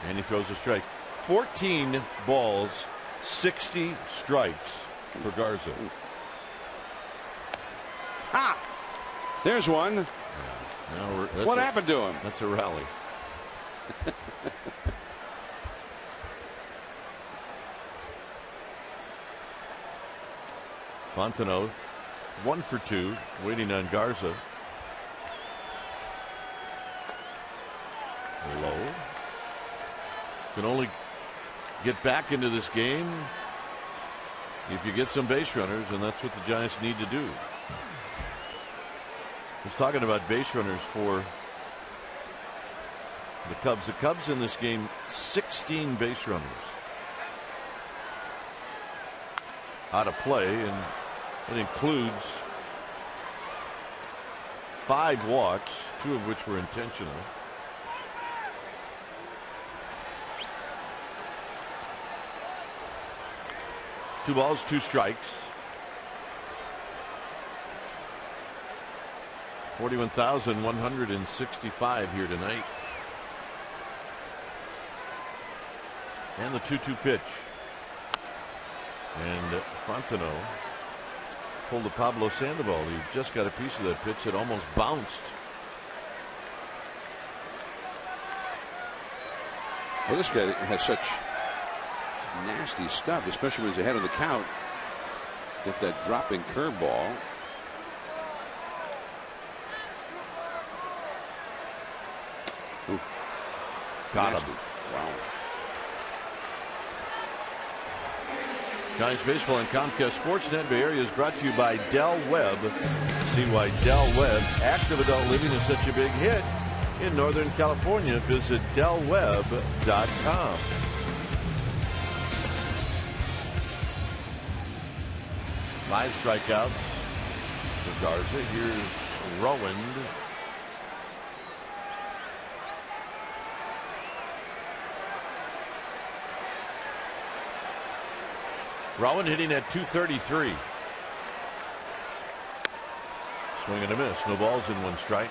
Speaker 1: And he throws a strike. 14 balls, 60 strikes for Garza.
Speaker 3: Ha! There's one. What happened to him?
Speaker 1: That's a rally. Fontenot, 1 for 2, waiting on Garza. Low. Can only get back into this game if you get some base runners, and that's what the Giants need to do. I was talking about base runners for the Cubs. The Cubs in this game, 16 base runners out of play, and it includes 5 walks, 2 of which were intentional. Two balls, 2 strikes. 41,165 here tonight. And the 2-2 pitch. And Fontenot pulled the Pablo Sandoval. He just got a piece of that pitch that almost bounced.
Speaker 3: Well, this guy has such nasty stuff, especially when he's ahead of the count. Get that dropping curveball.
Speaker 1: Got
Speaker 3: nasty.
Speaker 1: him.
Speaker 3: Wow.
Speaker 1: Giants baseball on Comcast Sportsnet Bay Area is brought to you by Del Webb. See why Del Webb active adult living is such a big hit in Northern California. Visit delwebb.com. Five strikeouts for Garza. Here's Rowand. Rowand hitting at 233. Swing and a miss. No balls in 1 strike.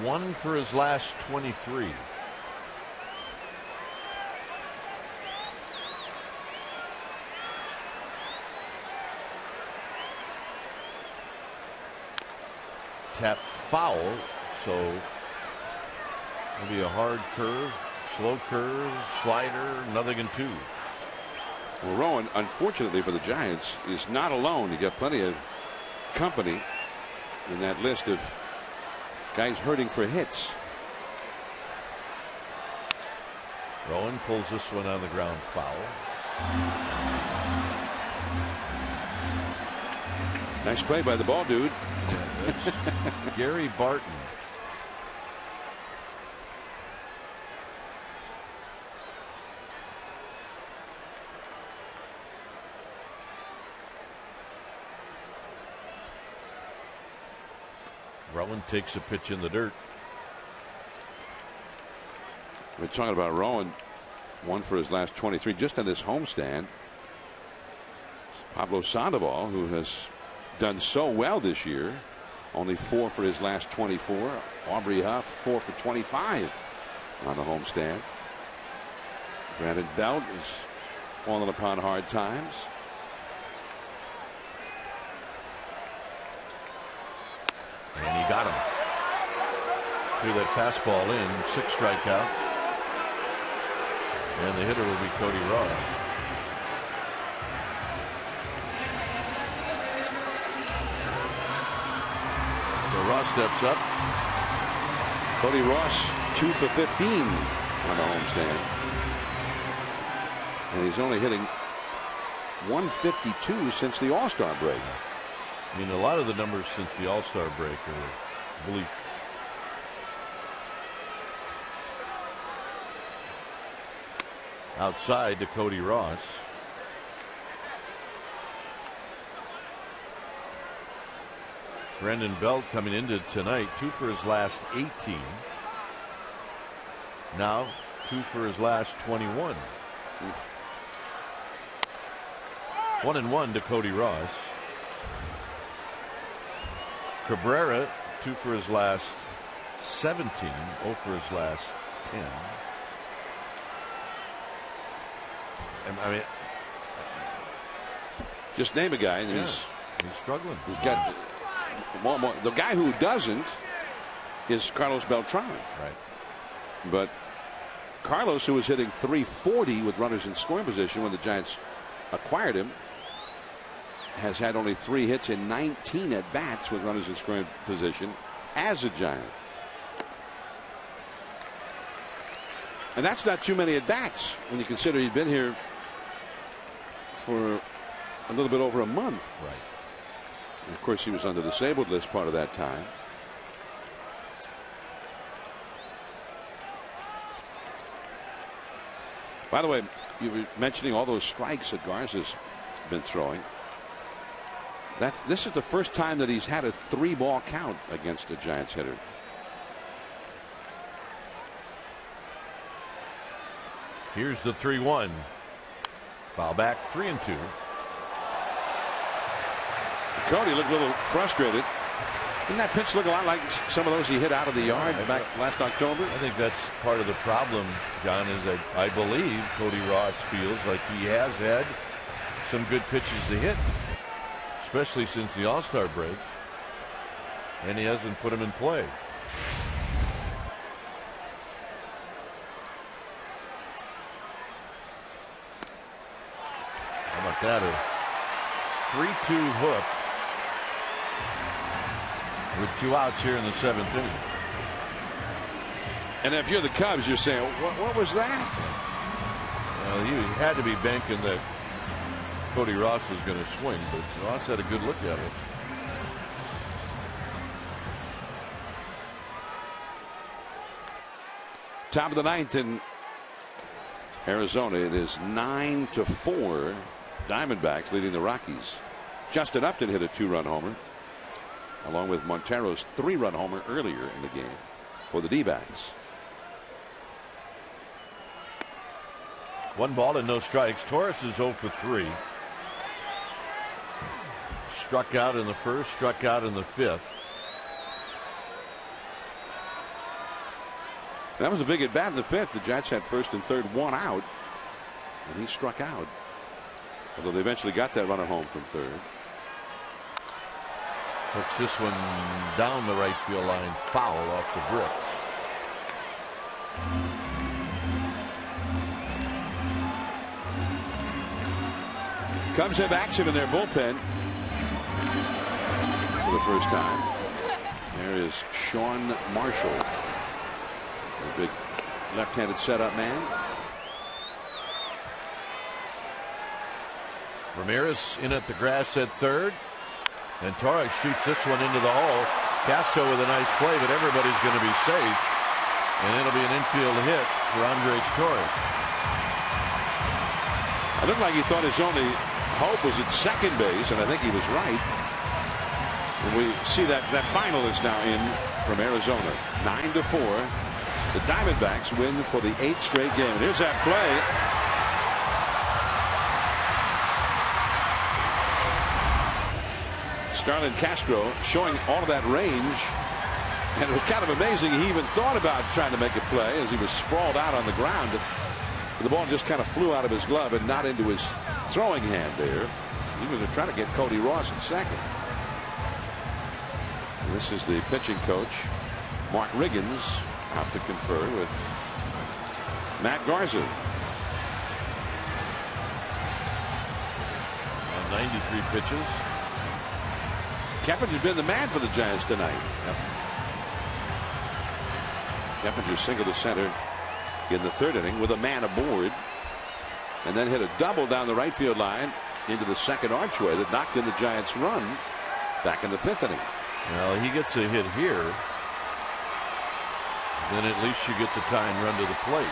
Speaker 1: One for his last 23. Tap foul, so it'll be a hard curve, slow curve, slider, nothing in 2.
Speaker 3: Well, Rowan, unfortunately for the Giants, is not alone. You got plenty of company in that list of guys hurting for hits.
Speaker 1: Rowan pulls this one on the ground foul.
Speaker 3: Nice play by the ball dude.
Speaker 1: That's Gary Barton. Rowan takes a pitch in the dirt.
Speaker 3: We're talking about Rowan, 1 for his last 23 just on this homestand. Pablo Sandoval, who has done so well this year, only 4 for his last 24. Aubrey Huff 4 for 25 on the homestand. Brandon Belt is falling upon hard times.
Speaker 1: And he got him. Threw that fastball in. 6 strikeout. And the hitter will be Cody Ross. Ross steps up.
Speaker 3: Cody Ross 2 for 15 on the homestand. And he's only hitting 152 since the All-Star break.
Speaker 1: I mean, a lot of the numbers since the All-Star break are bleak. Outside to Cody Ross. Brendan Belt coming into tonight 2 for his last 18. Now 2 for his last 21. 1-1 to Cody Ross. Cabrera 2 for his last 17. 0 for his last 10. I mean,
Speaker 3: just name a guy, and
Speaker 1: he's struggling.
Speaker 3: He's got more. The guy who doesn't is Carlos Beltran.
Speaker 1: Right.
Speaker 3: But Carlos, who was hitting .340 with runners in scoring position when the Giants acquired him, has had only 3 hits in 19 at bats with runners in scoring position as a Giant. And that's not too many at bats when you consider he'd been here for a little bit over a month.
Speaker 1: Right.
Speaker 3: And of course, he was on the disabled list part of that time. By the way, you were mentioning all those strikes that Garza's been throwing. This is the first time that he's had a 3-ball count against a Giants hitter.
Speaker 1: Here's the 3-1. Foul back, 3-2.
Speaker 3: Cody looked a little frustrated. Didn't that pitch look a lot like some of those he hit out of the yard back last October?
Speaker 1: I think that's part of the problem, John, is that I believe Cody Ross feels like he has had some good pitches to hit, especially since the All-Star break, and he hasn't put them in play. How about that? A 3-2 hook with 2 outs here in the 7th inning.
Speaker 3: And if you're the Cubs, you're saying, what was that?
Speaker 1: Well, he had to be banking that Cody Ross was going to swing, but Ross had a good look at it.
Speaker 3: Top of the 9th in Arizona. It is 9-4. Diamondbacks leading the Rockies. Justin Upton hit a 2-run homer, along with Montero's 3-run homer earlier in the game for the D-backs.
Speaker 1: 1 ball and no strikes. Torres is 0 for 3. Struck out in the 1st, struck out in the 5th.
Speaker 3: That was a big at bat in the 5th. The Giants had 1st and 3rd, 1 out, and he struck out. Although they eventually got that runner home from 3rd.
Speaker 1: Hooks this one down the right field line, foul off the bricks.
Speaker 3: Cubs have action in their bullpen for the first time. There is Sean Marshall, a big left-handed setup man.
Speaker 1: Ramirez in at the grass at 3rd, and Torres shoots this one into the hole. Castro with a nice play, but everybody's going to be safe, and it'll be an infield hit for Andres Torres.
Speaker 3: It looked like he thought his only hope was at second base, and I think he was right. And we see that final is now in from Arizona. 9-4. The Diamondbacks win for the 8th straight game. And here's that play. Starlin Castro showing all of that range, and it was kind of amazing he even thought about trying to make a play as he was sprawled out on the ground. The ball just kind of flew out of his glove and not into his throwing hand there. He was trying to get Cody Ross in second. And this is the pitching coach, Mark Riggins, out to confer with Matt Garza.
Speaker 1: On 93 pitches.
Speaker 3: Kepinger's been the man for the Giants tonight. Keppinger singled to center in the 3rd inning with a man aboard, and then hit a double down the right field line into the second archway that knocked in the Giants' run back in the 5th inning.
Speaker 1: Well, he gets a hit here, then at least you get the tying run to the plate.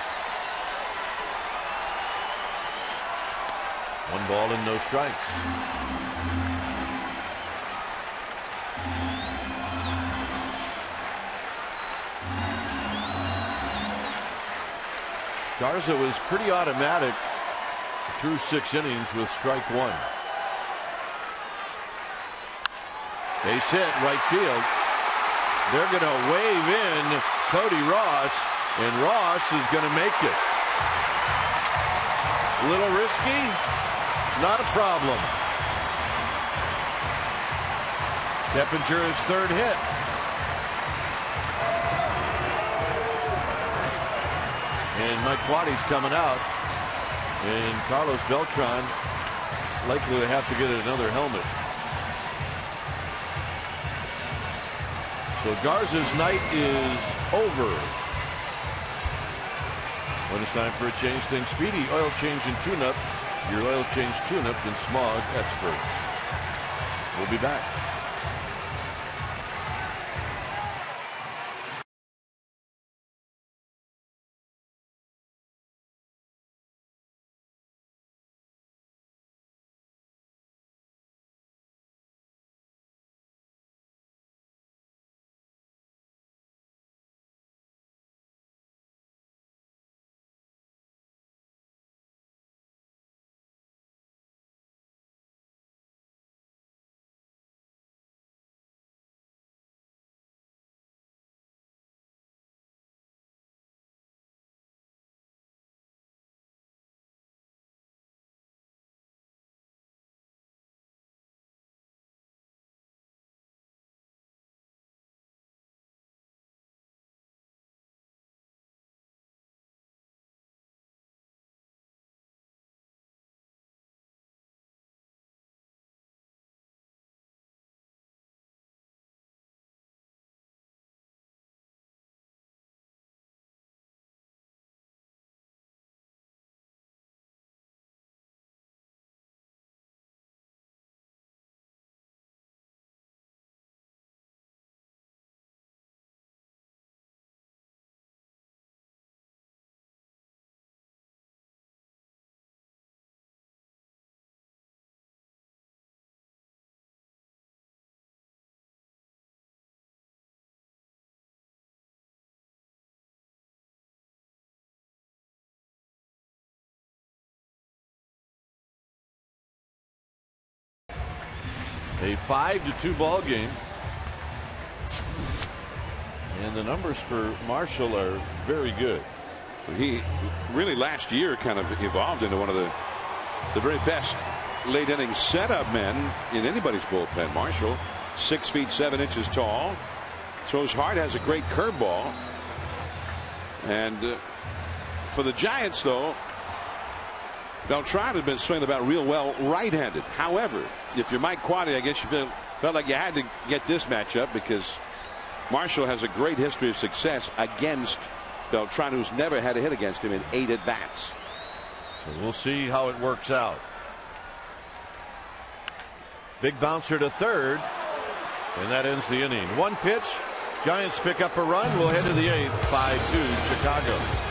Speaker 1: 1 ball and no strikes. Garza was pretty automatic through 6 innings with strike 1. Base hit right field. They're going to wave in Cody Ross, and Ross is going to make it. A little risky, not a problem. Keppinger his 3rd hit. And Mike Quaddy's coming out, and Carlos Beltran likely to have to get another helmet. So Garza's night is over. When it's time for a change, think Speedy Oil Change and Tune-Up, your oil change tune-up and smog experts. We'll be back. A 5-2 ball game. And the numbers for Marshall are very good.
Speaker 3: He really last year kind of evolved into one of the very best late inning setup men in anybody's bullpen. Marshall, 6 feet 7 inches tall, throws hard, has a great curveball. And for the Giants, though, Beltran had been swinging about real well right-handed. However, if you're Mike Quaddy, I guess you felt like you had to get this matchup because Marshall has a great history of success against Beltran, who's never had a hit against him in 8 at-bats.
Speaker 1: So we'll see how it works out. Big bouncer to 3rd, and that ends the inning. 1 pitch. Giants pick up a run. We'll head to the 8th. 5-2 Chicago.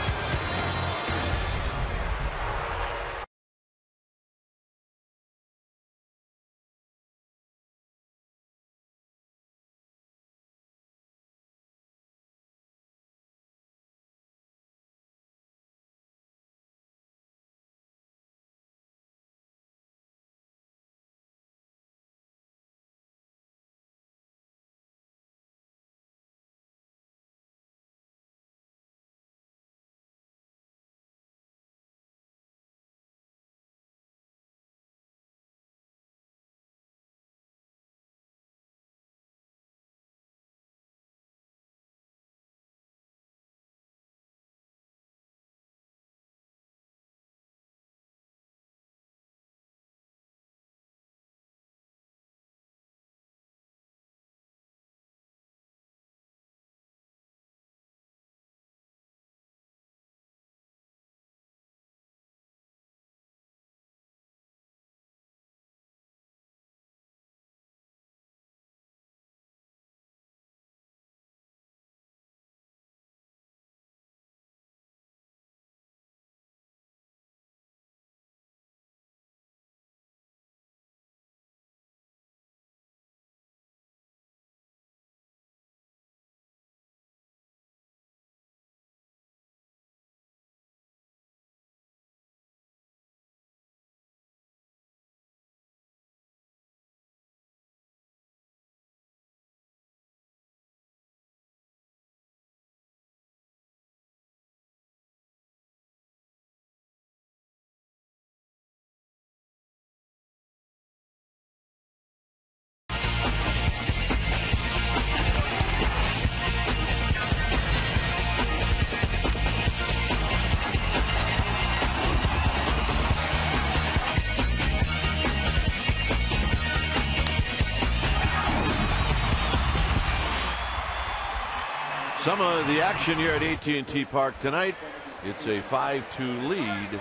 Speaker 1: Some of the action here at AT&T Park tonight. It's a 5-2 lead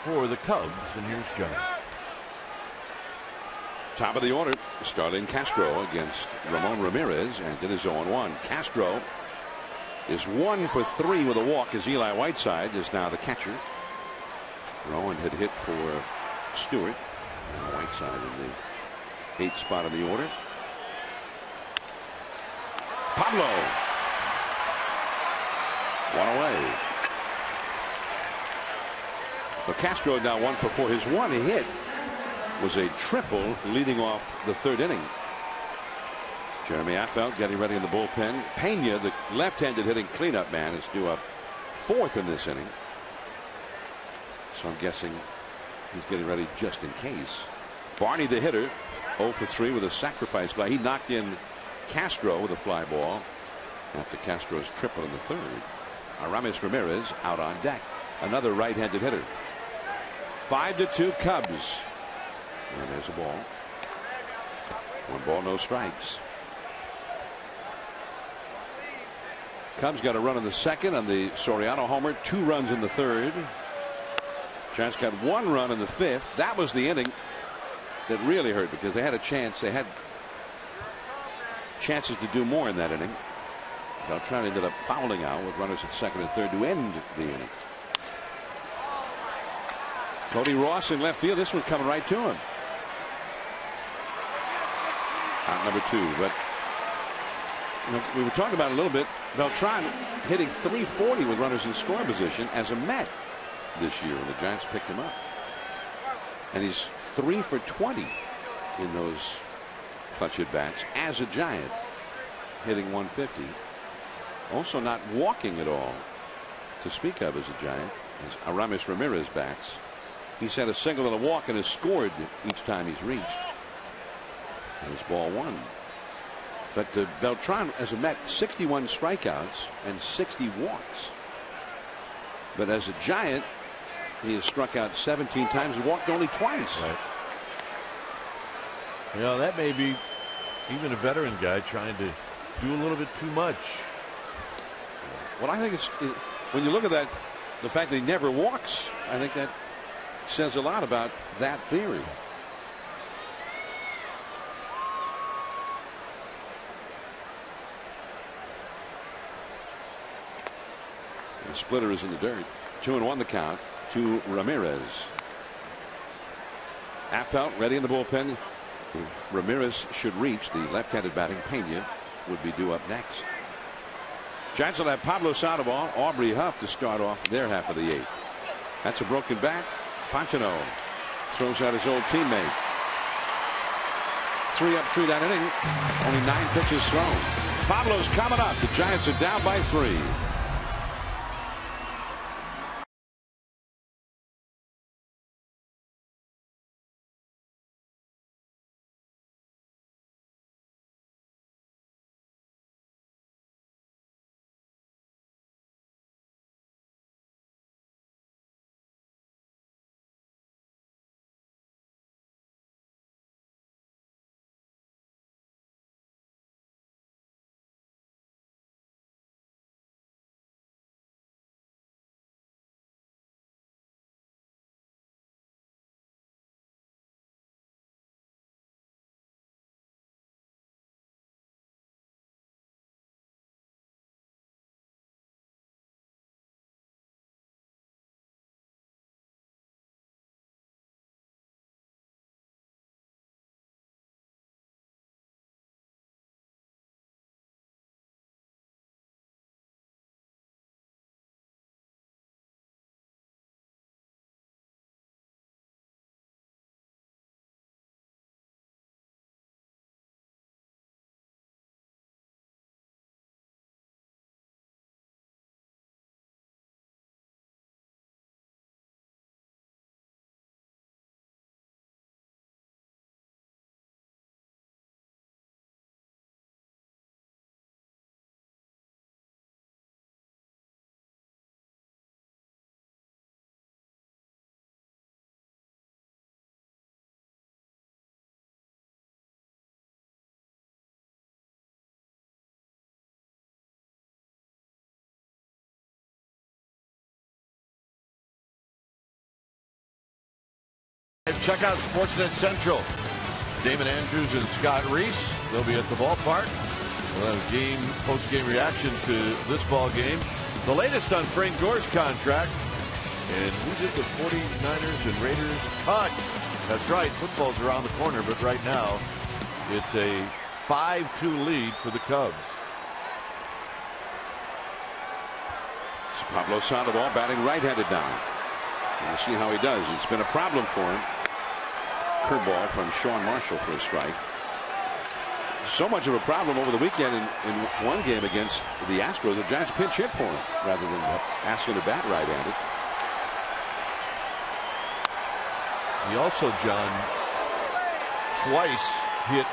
Speaker 1: for the Cubs, and here's Giants.
Speaker 3: Top of the order, Starlin Castro against Ramon Ramirez, and it is 0-1. Castro is 1 for 3 with a walk as Eli Whiteside is now the catcher. Rowan had hit for Stewart, and Whiteside in the 8th spot of the order. Pablo, 1 away. But Castro now 1 for 4. His one hit was a triple leading off the 3rd inning. Jeremy Affeldt getting ready in the bullpen. Pena, the left-handed hitting cleanup man, is due up 4th in this inning. So I'm guessing he's getting ready just in case. Barney, the hitter, 0 for 3 with a sacrifice fly. He knocked in Castro with a fly ball after Castro's triple in the 3rd. Aramis Ramirez out on deck. Another right-handed hitter. 5-2 Cubs. And there's a ball. 1 ball, no strikes. Cubs got a run in the 2nd on the Soriano homer. 2 runs in the 3rd. Giants got 1 run in the 5th. That was the inning that really hurt because they had a chance. They had chances to do more in that inning. Beltran ended up fouling out with runners at 2nd and 3rd to end the inning. Cody Ross in left field. This one's coming right to him. Out number 2. But you know, we were talking about it a little bit. Beltran hitting .340 with runners in scoring position as a Met this year when the Giants picked him up. And he's 3 for 20 in those clutch at bats as a Giant, hitting .150. Also not walking at all to speak of as a Giant as Aramis Ramirez bats. He's had a single and a walk and has scored each time he's reached. And it's ball 1. But Beltran as a Met, 61 strikeouts and 60 walks. But as a Giant, he has struck out 17 times and walked only twice.
Speaker 1: Right. You know, that may be even a veteran guy trying to do a little bit too much.
Speaker 3: Well, I think it's when you look at that, the fact that he never walks, I think that says a lot about that theory. The splitter is in the dirt. 2-1 the count to Ramirez. Affeldt ready in the bullpen. Ramirez should reach. The left-handed batting Pena would be due up next. Giants will have Pablo Sandoval, Aubrey Huff to start off their half of the 8th. That's a broken bat. Fontenot throws out his old teammate. 3 up through that inning. Only 9 pitches thrown. Pablo's coming up. The Giants are down by 3.
Speaker 1: Check out Sportsnet Central. Damon Andrews and Scott Reese. They'll be at the ballpark. We'll have a post-game reaction to this ball game. The latest on Frank Gore's contract. And who's it, the 49ers and Raiders? That's right. Football's around the corner, but right now it's a 5-2 lead for the Cubs.
Speaker 3: Pablo Sandoval batting right-handed now. We'll see how he does. It's been a problem for him. Curveball from Sean Marshall for a strike. So much of a problem over the weekend in one game against the Astros. The Giants pinch hit for him rather than asking to bat right-handed.
Speaker 1: He also, John, twice hit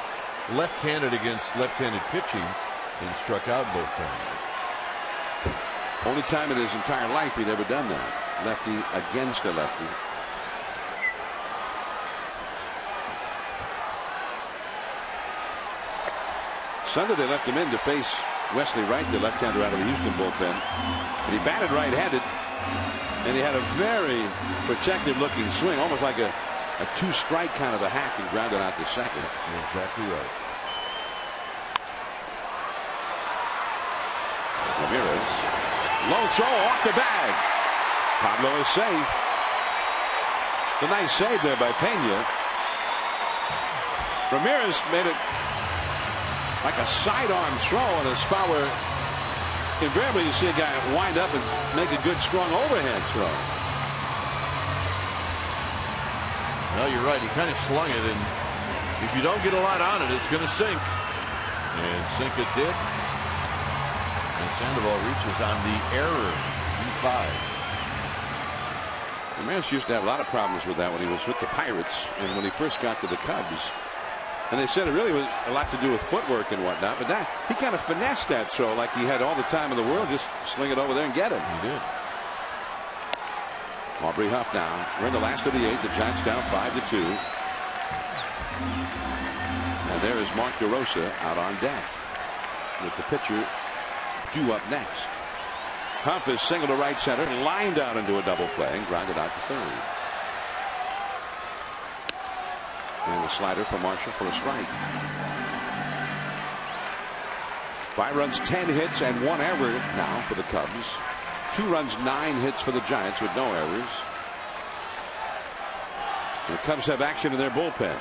Speaker 1: left-handed against left-handed pitching and struck out both times.
Speaker 3: Only time in his entire life he'd ever done that. Lefty against a lefty. Sunday they left him in to face Wesley Wright, the left-hander out of the Houston bullpen. And he batted right-handed. And he had a very protective looking swing, almost like a two-strike kind of a hack, and grounded out to second.
Speaker 1: You're exactly right.
Speaker 3: Ramirez. Low throw off the bag. Pablo is safe. A nice save there by Pena. Ramirez made it like a sidearm throw in a spot where invariably you see a guy wind up and make a good strong overhead throw.
Speaker 1: No, you're right. He kind of slung it, and if you don't get a lot on it, it's going to sink. And sink it did. And Sandoval reaches on the error. E5.
Speaker 3: Ramirez used to have a lot of problems with that when he was with the Pirates and when he first got to the Cubs. And they said it really was a lot to do with footwork and whatnot, but that he kind of finessed that throw like he had all the time in the world. Just sling it over there and get him.
Speaker 1: He did.
Speaker 3: Aubrey Huff now. We're in the last of the 8th. The Giants down 5-2. And there is Mark DeRosa out on deck with the pitcher due up next. Huff is single to right center, lined out into a double play and grounded out to third. And the slider for Marshall for a strike. 5 runs, 10 hits, and 1 error now for the Cubs. 2 runs, 9 hits for the Giants with no errors. The Cubs have action in their bullpen.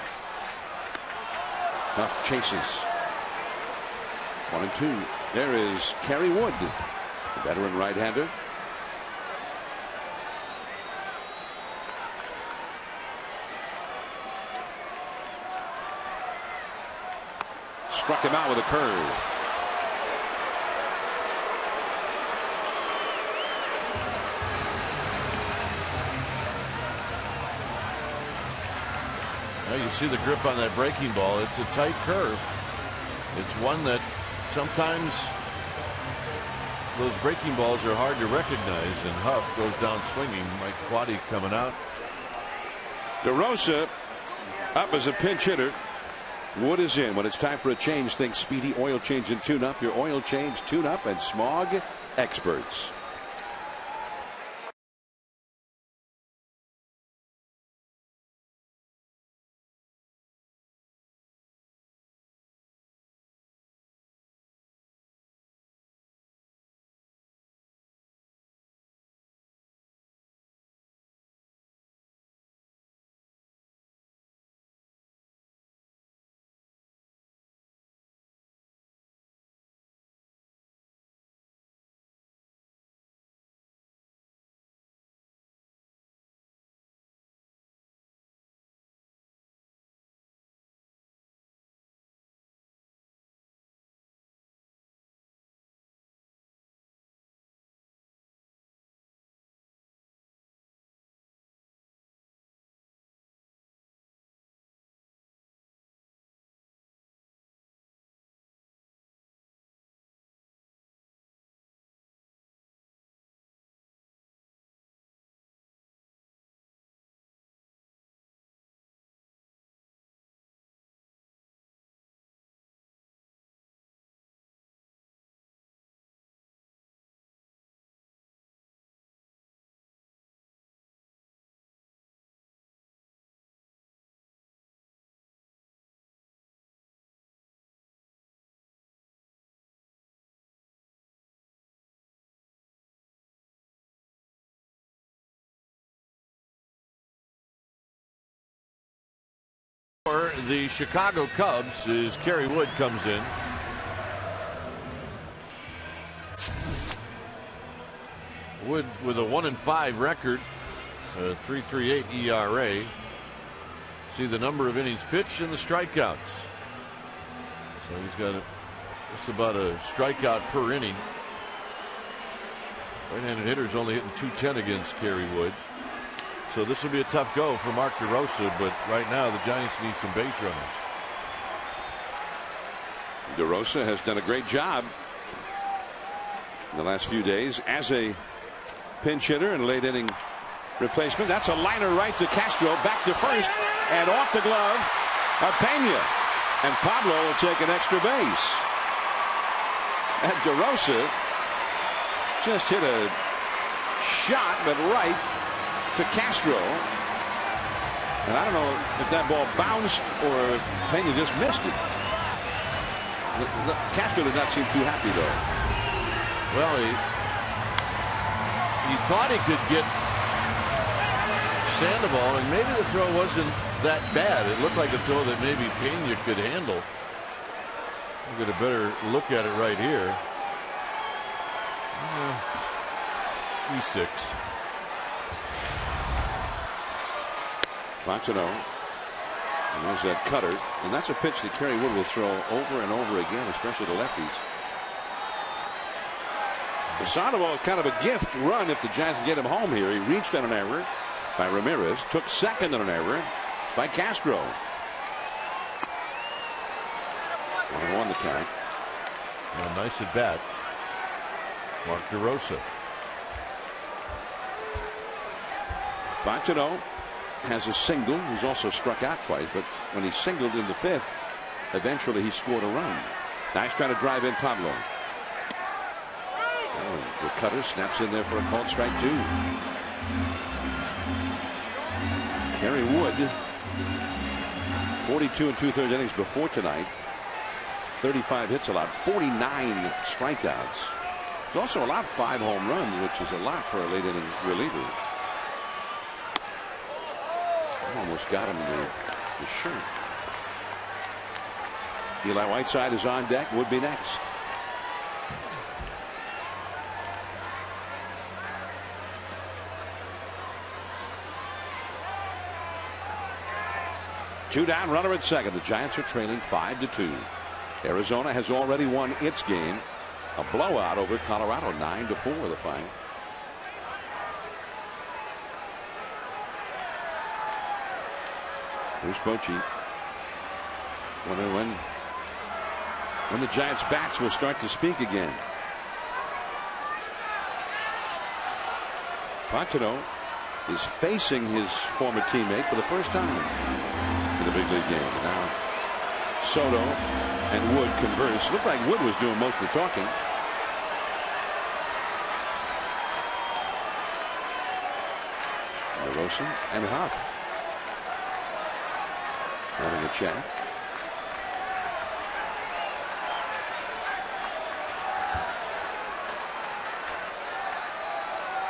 Speaker 3: Huff chases. 1-2. There is Kerry Wood, the veteran right-hander. Struck him out with a curve.
Speaker 1: Now you see the grip on that breaking ball. It's a tight curve. It's one that sometimes those breaking balls are hard to recognize, and Huff goes down swinging. Mike Quade coming out.
Speaker 3: DeRosa up as a pinch hitter. Wood is in. When it's time for a change, think Speedy Oil Change and Tune Up. Your oil change, tune up, and smog experts.
Speaker 1: for the Chicago Cubs is Kerry Wood comes in. Wood with a 1-5 record, a 3.38 ERA. See the number of innings pitched and the strikeouts. So he's got just about a strikeout per inning. Right-handed hitters only hitting .210 against Kerry Wood. So this will be a tough go for Mark DeRosa, but right now the Giants need some base runners.
Speaker 3: DeRosa has done a great job in the last few days as a pinch hitter and late inning replacement. That's a liner right to Castro, back to first, and off the glove of Pena. And Pablo will take an extra base. And DeRosa just hit a shot, but right to Castro. And I don't know if that ball bounced or if Pena just missed it. Castro did not seem too happy, though.
Speaker 1: Well, he thought he could get Sandoval, and maybe the throw wasn't that bad. It looked like a throw that maybe Pena could handle. We'll get a better look at it right here. E6.
Speaker 3: Fontenot. And there's that cutter. And that's a pitch that Kerry Wood will throw over and over again, especially to lefties. The Sandoval, kind of a gift run if the Giants can get him home here. He reached on an error by Ramirez, took second on an error by Castro. 1-1 the count.
Speaker 1: A nice at bat, Mark DeRosa.
Speaker 3: Fontenot has a single. He's also struck out twice, but when he singled in the fifth, eventually he scored a run. Nice trying to drive in Pablo. Oh, the cutter snaps in there for a called strike 2. Kerry Wood, 42 2/3 innings before tonight. 35 hits allowed, 49 strikeouts. He's also allowed 5 home runs, which is a lot for a late inning reliever. Almost got him the shirt. Eli Whiteside is on deck. Would be next. Two down, runner at second. The Giants are trailing 5-2. Arizona has already won its game. A blowout over Colorado, 9-4 the final. Here's Bochy. Wonder when the Giants bats will start to speak again. Fontenot is facing his former teammate for the first time in the big league game. Now Soto and Wood converse. Looked like Wood was doing most of the talking. DeRosa and Huff having a chat.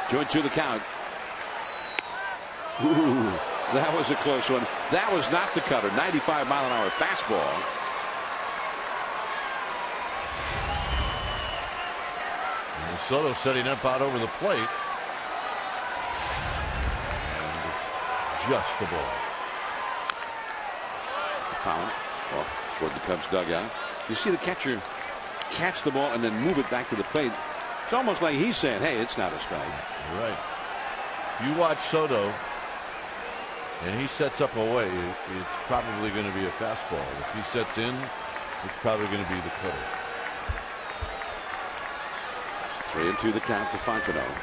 Speaker 3: Joint to the count. Ooh, that was a close one. That was not the cutter. 95-mile-an-hour fastball.
Speaker 1: And Soto setting up out over the plate. And just the ball.
Speaker 3: Foul off toward the Cubs dugout. You see the catcher catch the ball and then move it back to the plate. It's almost like he's saying, hey, it's not a strike.
Speaker 1: Right. You watch Soto and he sets up away, it's probably going to be a fastball. If he sets in, it's probably going to be the cutter.
Speaker 3: 3-2 the count to Fontenot.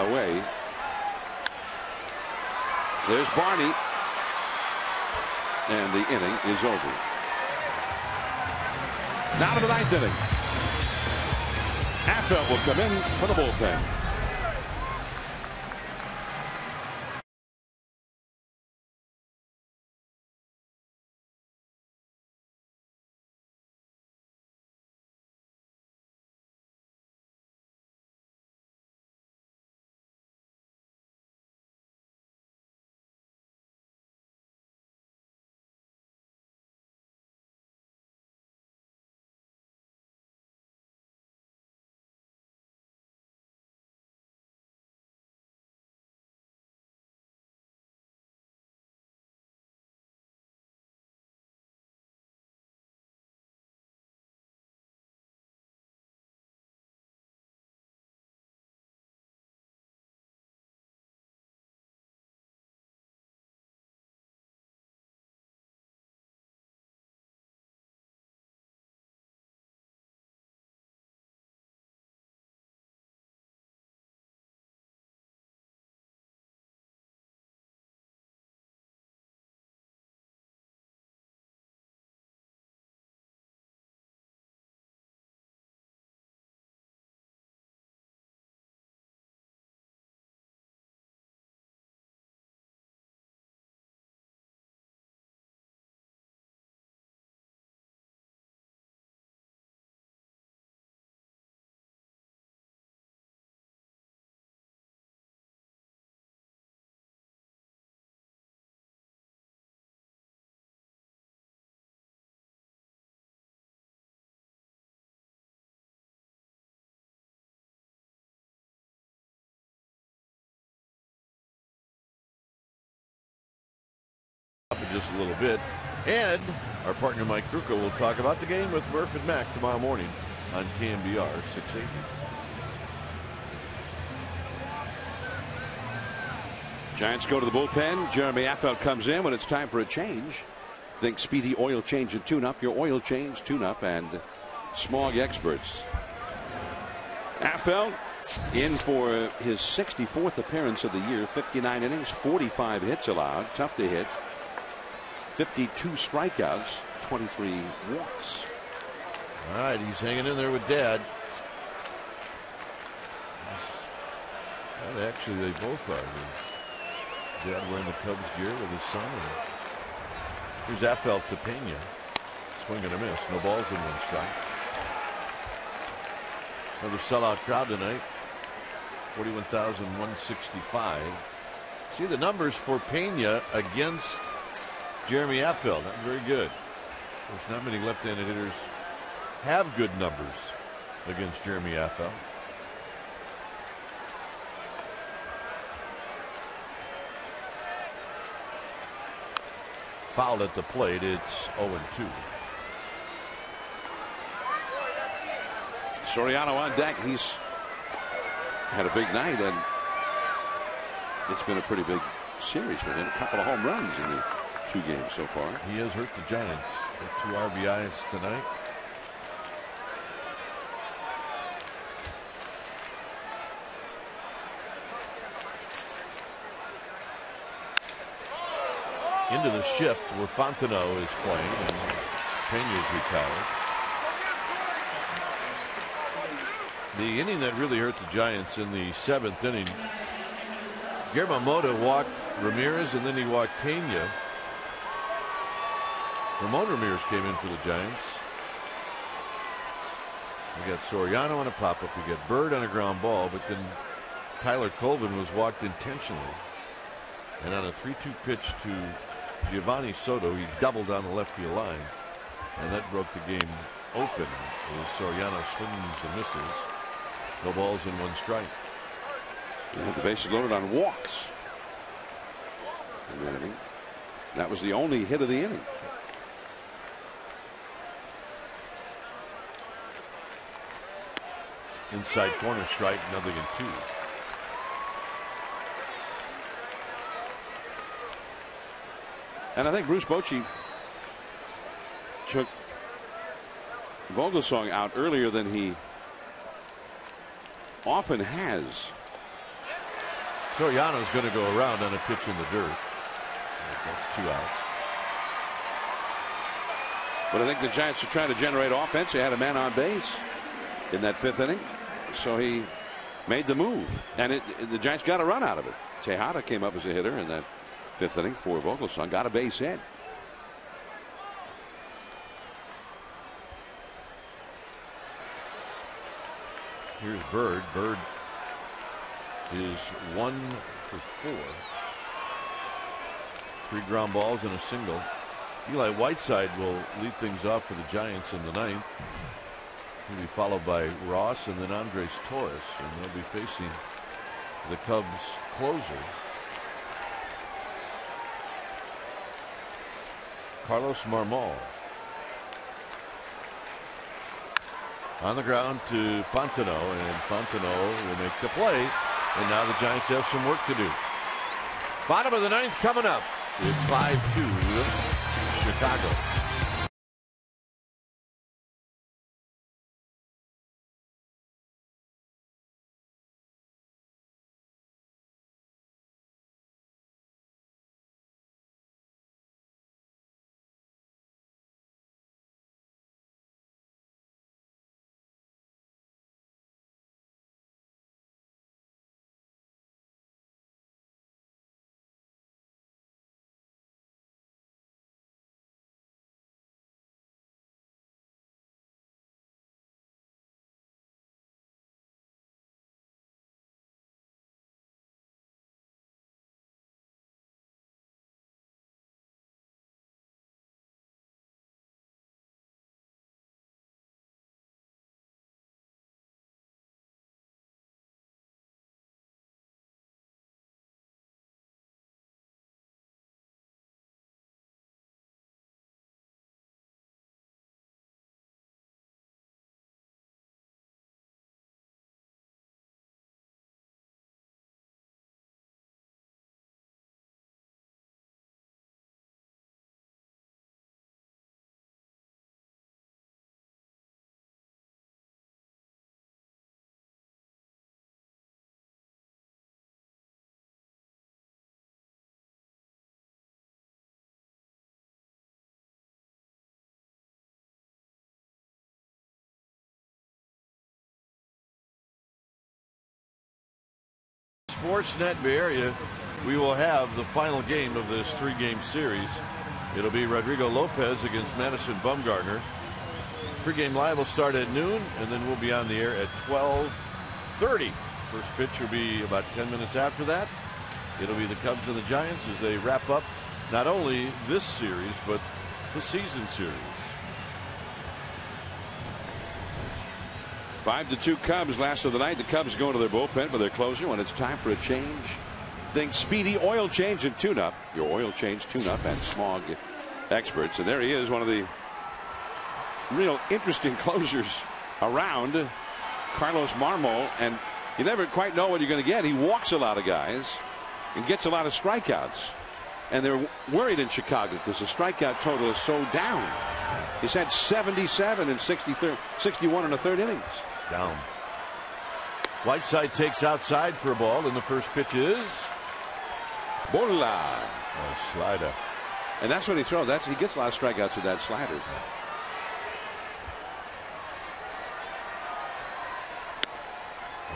Speaker 3: Away. There's Barney. And the inning is over. Now to the ninth inning. Affeldt will come in for the bullpen.
Speaker 1: just a little bit. And our partner Mike Kruka will talk about the game with Murph and Mac tomorrow morning on KMBR 680.
Speaker 3: Giants go to the bullpen. Jeremy Affeldt comes in when it's time for a change. Think Speedy Oil Change and Tune-Up. Your oil change, tune-up, and smog experts. Affeldt in for his 64th appearance of the year. 59 innings, 45 hits allowed. Tough to hit. 52 strikeouts, 23 walks.
Speaker 1: All right, he's hanging in there with Dad. Well, actually, they both are. Dad wearing the Cubs gear with his son. Here's Affeldt to Pena. Swing and a miss. No balls in 1 strike. Another sellout crowd tonight. 41,165. See the numbers for Pena against Jeremy Affeldt. Not very good. Of course, not many left-handed hitters have good numbers against Jeremy Affeldt. Fouled at the plate. It's 0-2.
Speaker 3: Soriano on deck. He's had a big night, and it's been a pretty big series for him. A couple of home runs in the 2 games so far.
Speaker 1: He has hurt the Giants. With 2 RBIs tonight. Into the shift where Fontenot is playing and Pena's retired. The inning that really hurt the Giants in the 7th inning, Yamamoto walked Ramirez and then he walked Pena. Ramon Ramirez came in for the Giants. We got Soriano on a pop-up. We got Bird on a ground ball, but then Tyler Colvin was walked intentionally. And on a 3-2 pitch to Giovanni Soto, he doubled down the left field line, and that broke the game open as Soriano swings and misses. No balls in 1 strike.
Speaker 3: And the bases loaded on walks. And then that was the only hit of the inning.
Speaker 1: Inside corner strike, 0-2.
Speaker 3: And I think Bruce Bochy took Vogelsong out earlier than he often has.
Speaker 1: Soriano's going to go around on a pitch in the dirt. That's 2 outs.
Speaker 3: But I think the Giants are trying to generate offense. They had a man on base in that 5th inning, so he made the move, and the Giants got a run out of it. Tejada came up as a hitter in that 5th inning for Vogelsong, got a base hit.
Speaker 1: Here's Bird. Bird is 1 for 4. 3 ground balls and a single. Eli Whiteside will lead things off for the Giants in the 9th. He'll be followed by Ross and then Andres Torres, and they'll be facing the Cubs closer, Carlos Marmol. On the ground to Fontenot, and Fontenot will make the play, and now the Giants have some work to do. Bottom of the 9th coming up. It's 5-2 Chicago. Sportsnet Bay Area, we will have the final game of this 3-game series. It'll be Rodrigo Lopez against Madison Bumgarner. Pre-game live will start at noon, and then we'll be on the air at 12:30. First pitch will be about 10 minutes after that. It'll be the Cubs and the Giants as they wrap up not only this series, but the season series.
Speaker 3: 5-2 Cubs last of the night. The Cubs go to their bullpen for their closer when it's time for a change. Think Speedy Oil Change and Tune-Up. Your oil change, tune-up, and smog experts. And there he is, one of the real interesting closers around, Carlos Marmol. And you never quite know what you're going to get. He walks a lot of guys and gets a lot of strikeouts. And they're worried in Chicago because the strikeout total is so down. He's had 77 and 61 in the third innings.
Speaker 1: Down. Whiteside takes outside for a ball, and the first pitch is
Speaker 3: Bola.
Speaker 1: A slider.
Speaker 3: And that's what he throws. He gets a lot of strikeouts with that slider.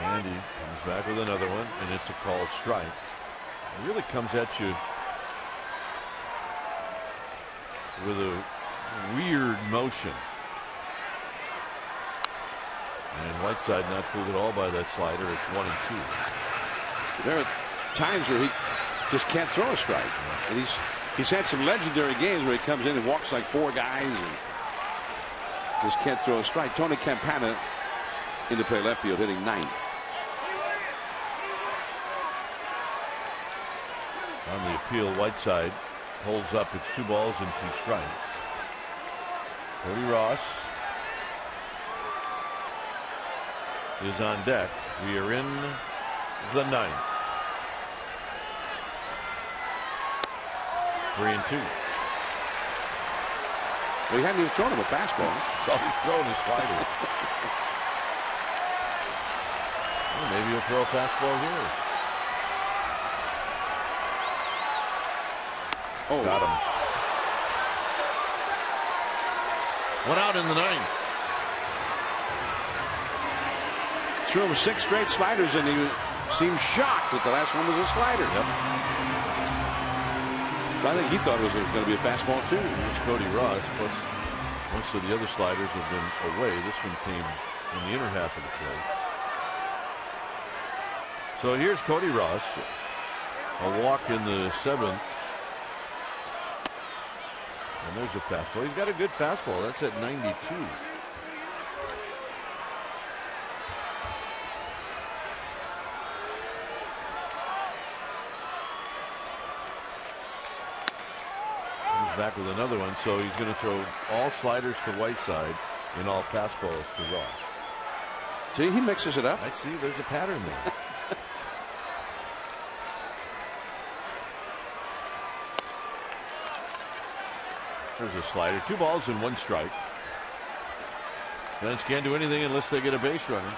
Speaker 1: And he comes back with another one, and it's a called strike. It really comes at you with a weird motion. And Whiteside not fooled at all by that slider. It's 1-2.
Speaker 3: There are times where he just can't throw a strike. And he's had some legendary games where he comes in and walks like 4 guys and just can't throw a strike. Tony Campana into play left field, hitting 9th.
Speaker 1: On the appeal, Whiteside holds up. It's 2 balls and 2 strikes. Cody Ross is on deck. We are in the 9th. 3-2.
Speaker 3: Well, he hadn't even thrown him a fastball.
Speaker 1: So he's throwing his slider. Well, maybe he'll throw a fastball here.
Speaker 3: Oh,
Speaker 1: got him. One out in the 9th.
Speaker 3: Threw him 6 straight sliders, and he seemed shocked that the last one was a slider.
Speaker 1: Yep.
Speaker 3: So I think he thought it was going to be a fastball too.
Speaker 1: Here's Cody Ross. Plus, most of the other sliders have been away. This one came in the inner half of the plate. So here's Cody Ross. A walk in the 7th. And there's a fastball. He's got a good fastball. That's at 92. Back with another one, so he's going to throw all sliders to Whiteside and all fastballs to Ross.
Speaker 3: See, he mixes it up.
Speaker 1: I see there's a pattern there. There's a slider. 2 balls and 1 strike. Giants can't do anything unless they get a base runner.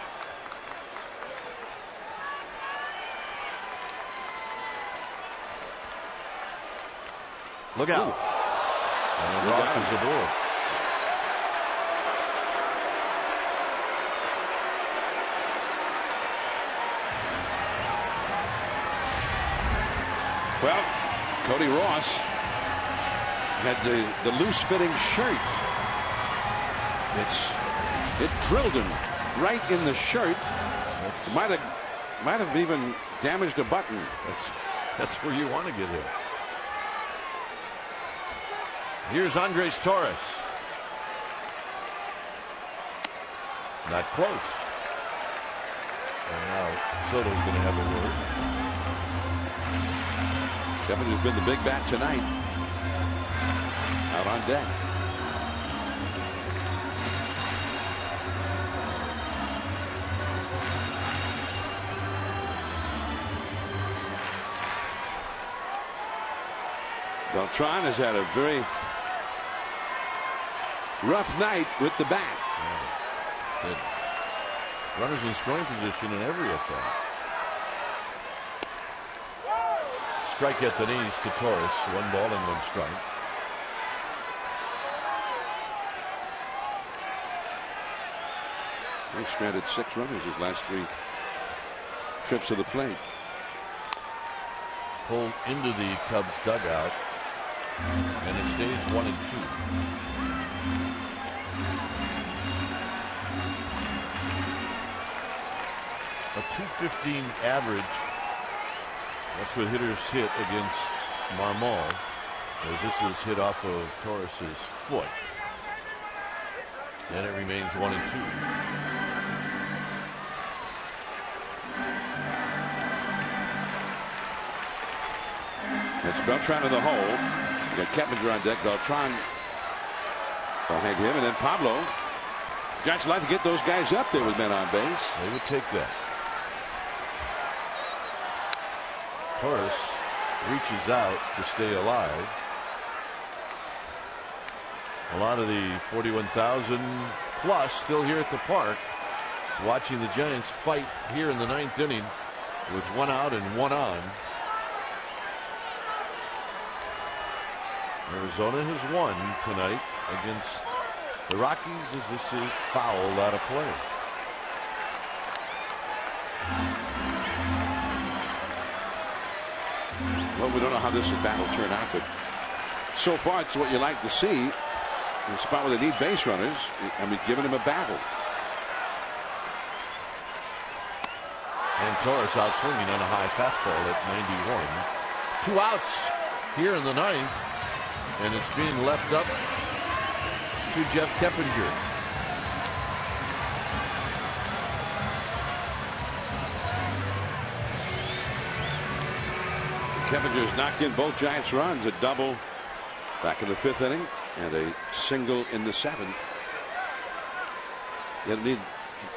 Speaker 1: Look out.
Speaker 3: Ooh.
Speaker 1: And Ross is aboard.
Speaker 3: Well, Cody Ross had the loose fitting shirt. It drilled him right in the shirt. Might have even damaged a button.
Speaker 1: That's where you want to get hit. Here's Andres Torres. Not close. And now Soto's going to have a word.
Speaker 3: Kevin, who's been the big bat tonight, out on deck. Beltran has had a very rough night with the bat.
Speaker 1: Good. Runners in scoring position in every at bat. Strike at the knees to Torres. 1 ball and 1 strike.
Speaker 3: He stranded 6 runners his last 3 trips to the plate.
Speaker 1: pulled into the Cubs dugout, and it stays 1-2. A .215 average. That's what hitters hit against Marmol, as this is hit off of Torres's foot. And it remains 1-2.
Speaker 3: It's Beltran in the hole. You got Keppinger on deck. Beltran behind him, and then Pablo. Giants like to get those guys up there with men on base.
Speaker 1: They would take that. Torres reaches out to stay alive. A lot of the 41,000 plus still here at the park, watching the Giants fight here in the 9th inning with 1 out and 1 on. Arizona has won tonight against the Rockies, as this is fouled out of play.
Speaker 3: Well, we don't know how this battle will turn out, but so far it's what you like to see. In a spot where they need base runners, and we've given him a battle.
Speaker 1: And Torres out swinging on a high fastball at 91. 2 outs here in the 9th, and it's being left up to Jeff Keppinger.
Speaker 3: Keppinger's knocked in both Giants runs, a double back in the 5th inning and a single in the 7th. You don't need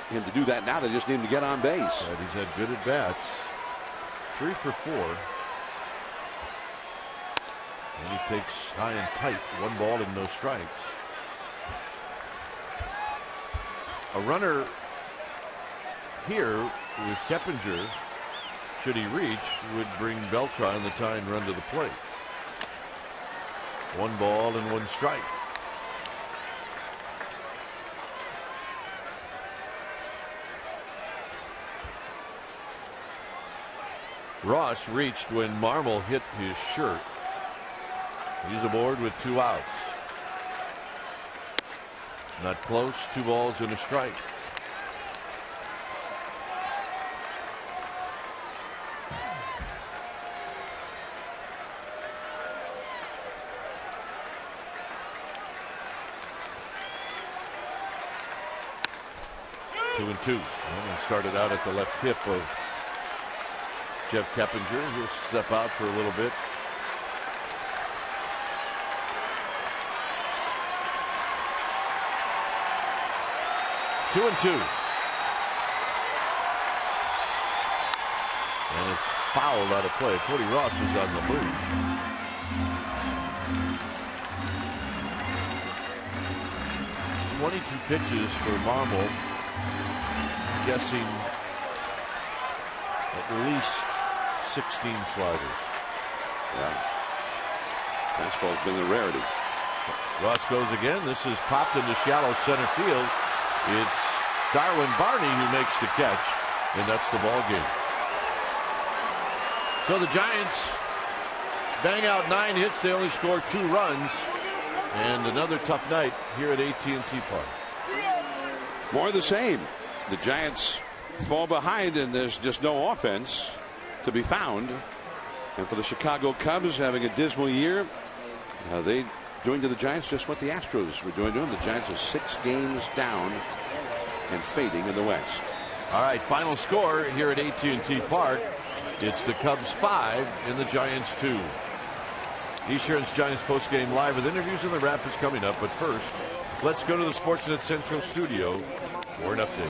Speaker 3: him to do that now. They just need him to get on base.
Speaker 1: Right, he's had good at bats. 3 for 4. And he takes high and tight. 1 ball and no strikes. A runner here with Keppinger, should he reach, would bring Beltran the tying run to the plate. 1 ball and 1 strike. Ross reached when Marmol hit his shirt. He's aboard with 2 outs. Not close. 2 balls and a strike. Two and 2. And started out at the left hip of Jeff Keppinger. He'll step out for a little bit. Two and 2. And it's fouled out of play. Cody Ross is on the move. .22 pitches for Marmol. Guessing at least 16 sliders.
Speaker 3: Yeah. Fastball's been a rarity.
Speaker 1: Ross goes again. This is popped into shallow center field. It's Darwin Barney who makes the catch, and that's the ball game. So the Giants bang out 9 hits. They only scored 2 runs, and another tough night here at AT&T Park.
Speaker 3: More of the same. The Giants fall behind, and there's just no offense to be found. And for the Chicago Cubs, having a dismal year, they doing to the Giants just what the Astros were doing to them. The Giants are 6 games down and fading in the West.
Speaker 1: All right, final score here at AT&T Park. It's the Cubs 5 and the Giants 2. Esurance Giants postgame live with interviews, and the wrap is coming up. But first, let's go to the Sportsnet Central studio for an update.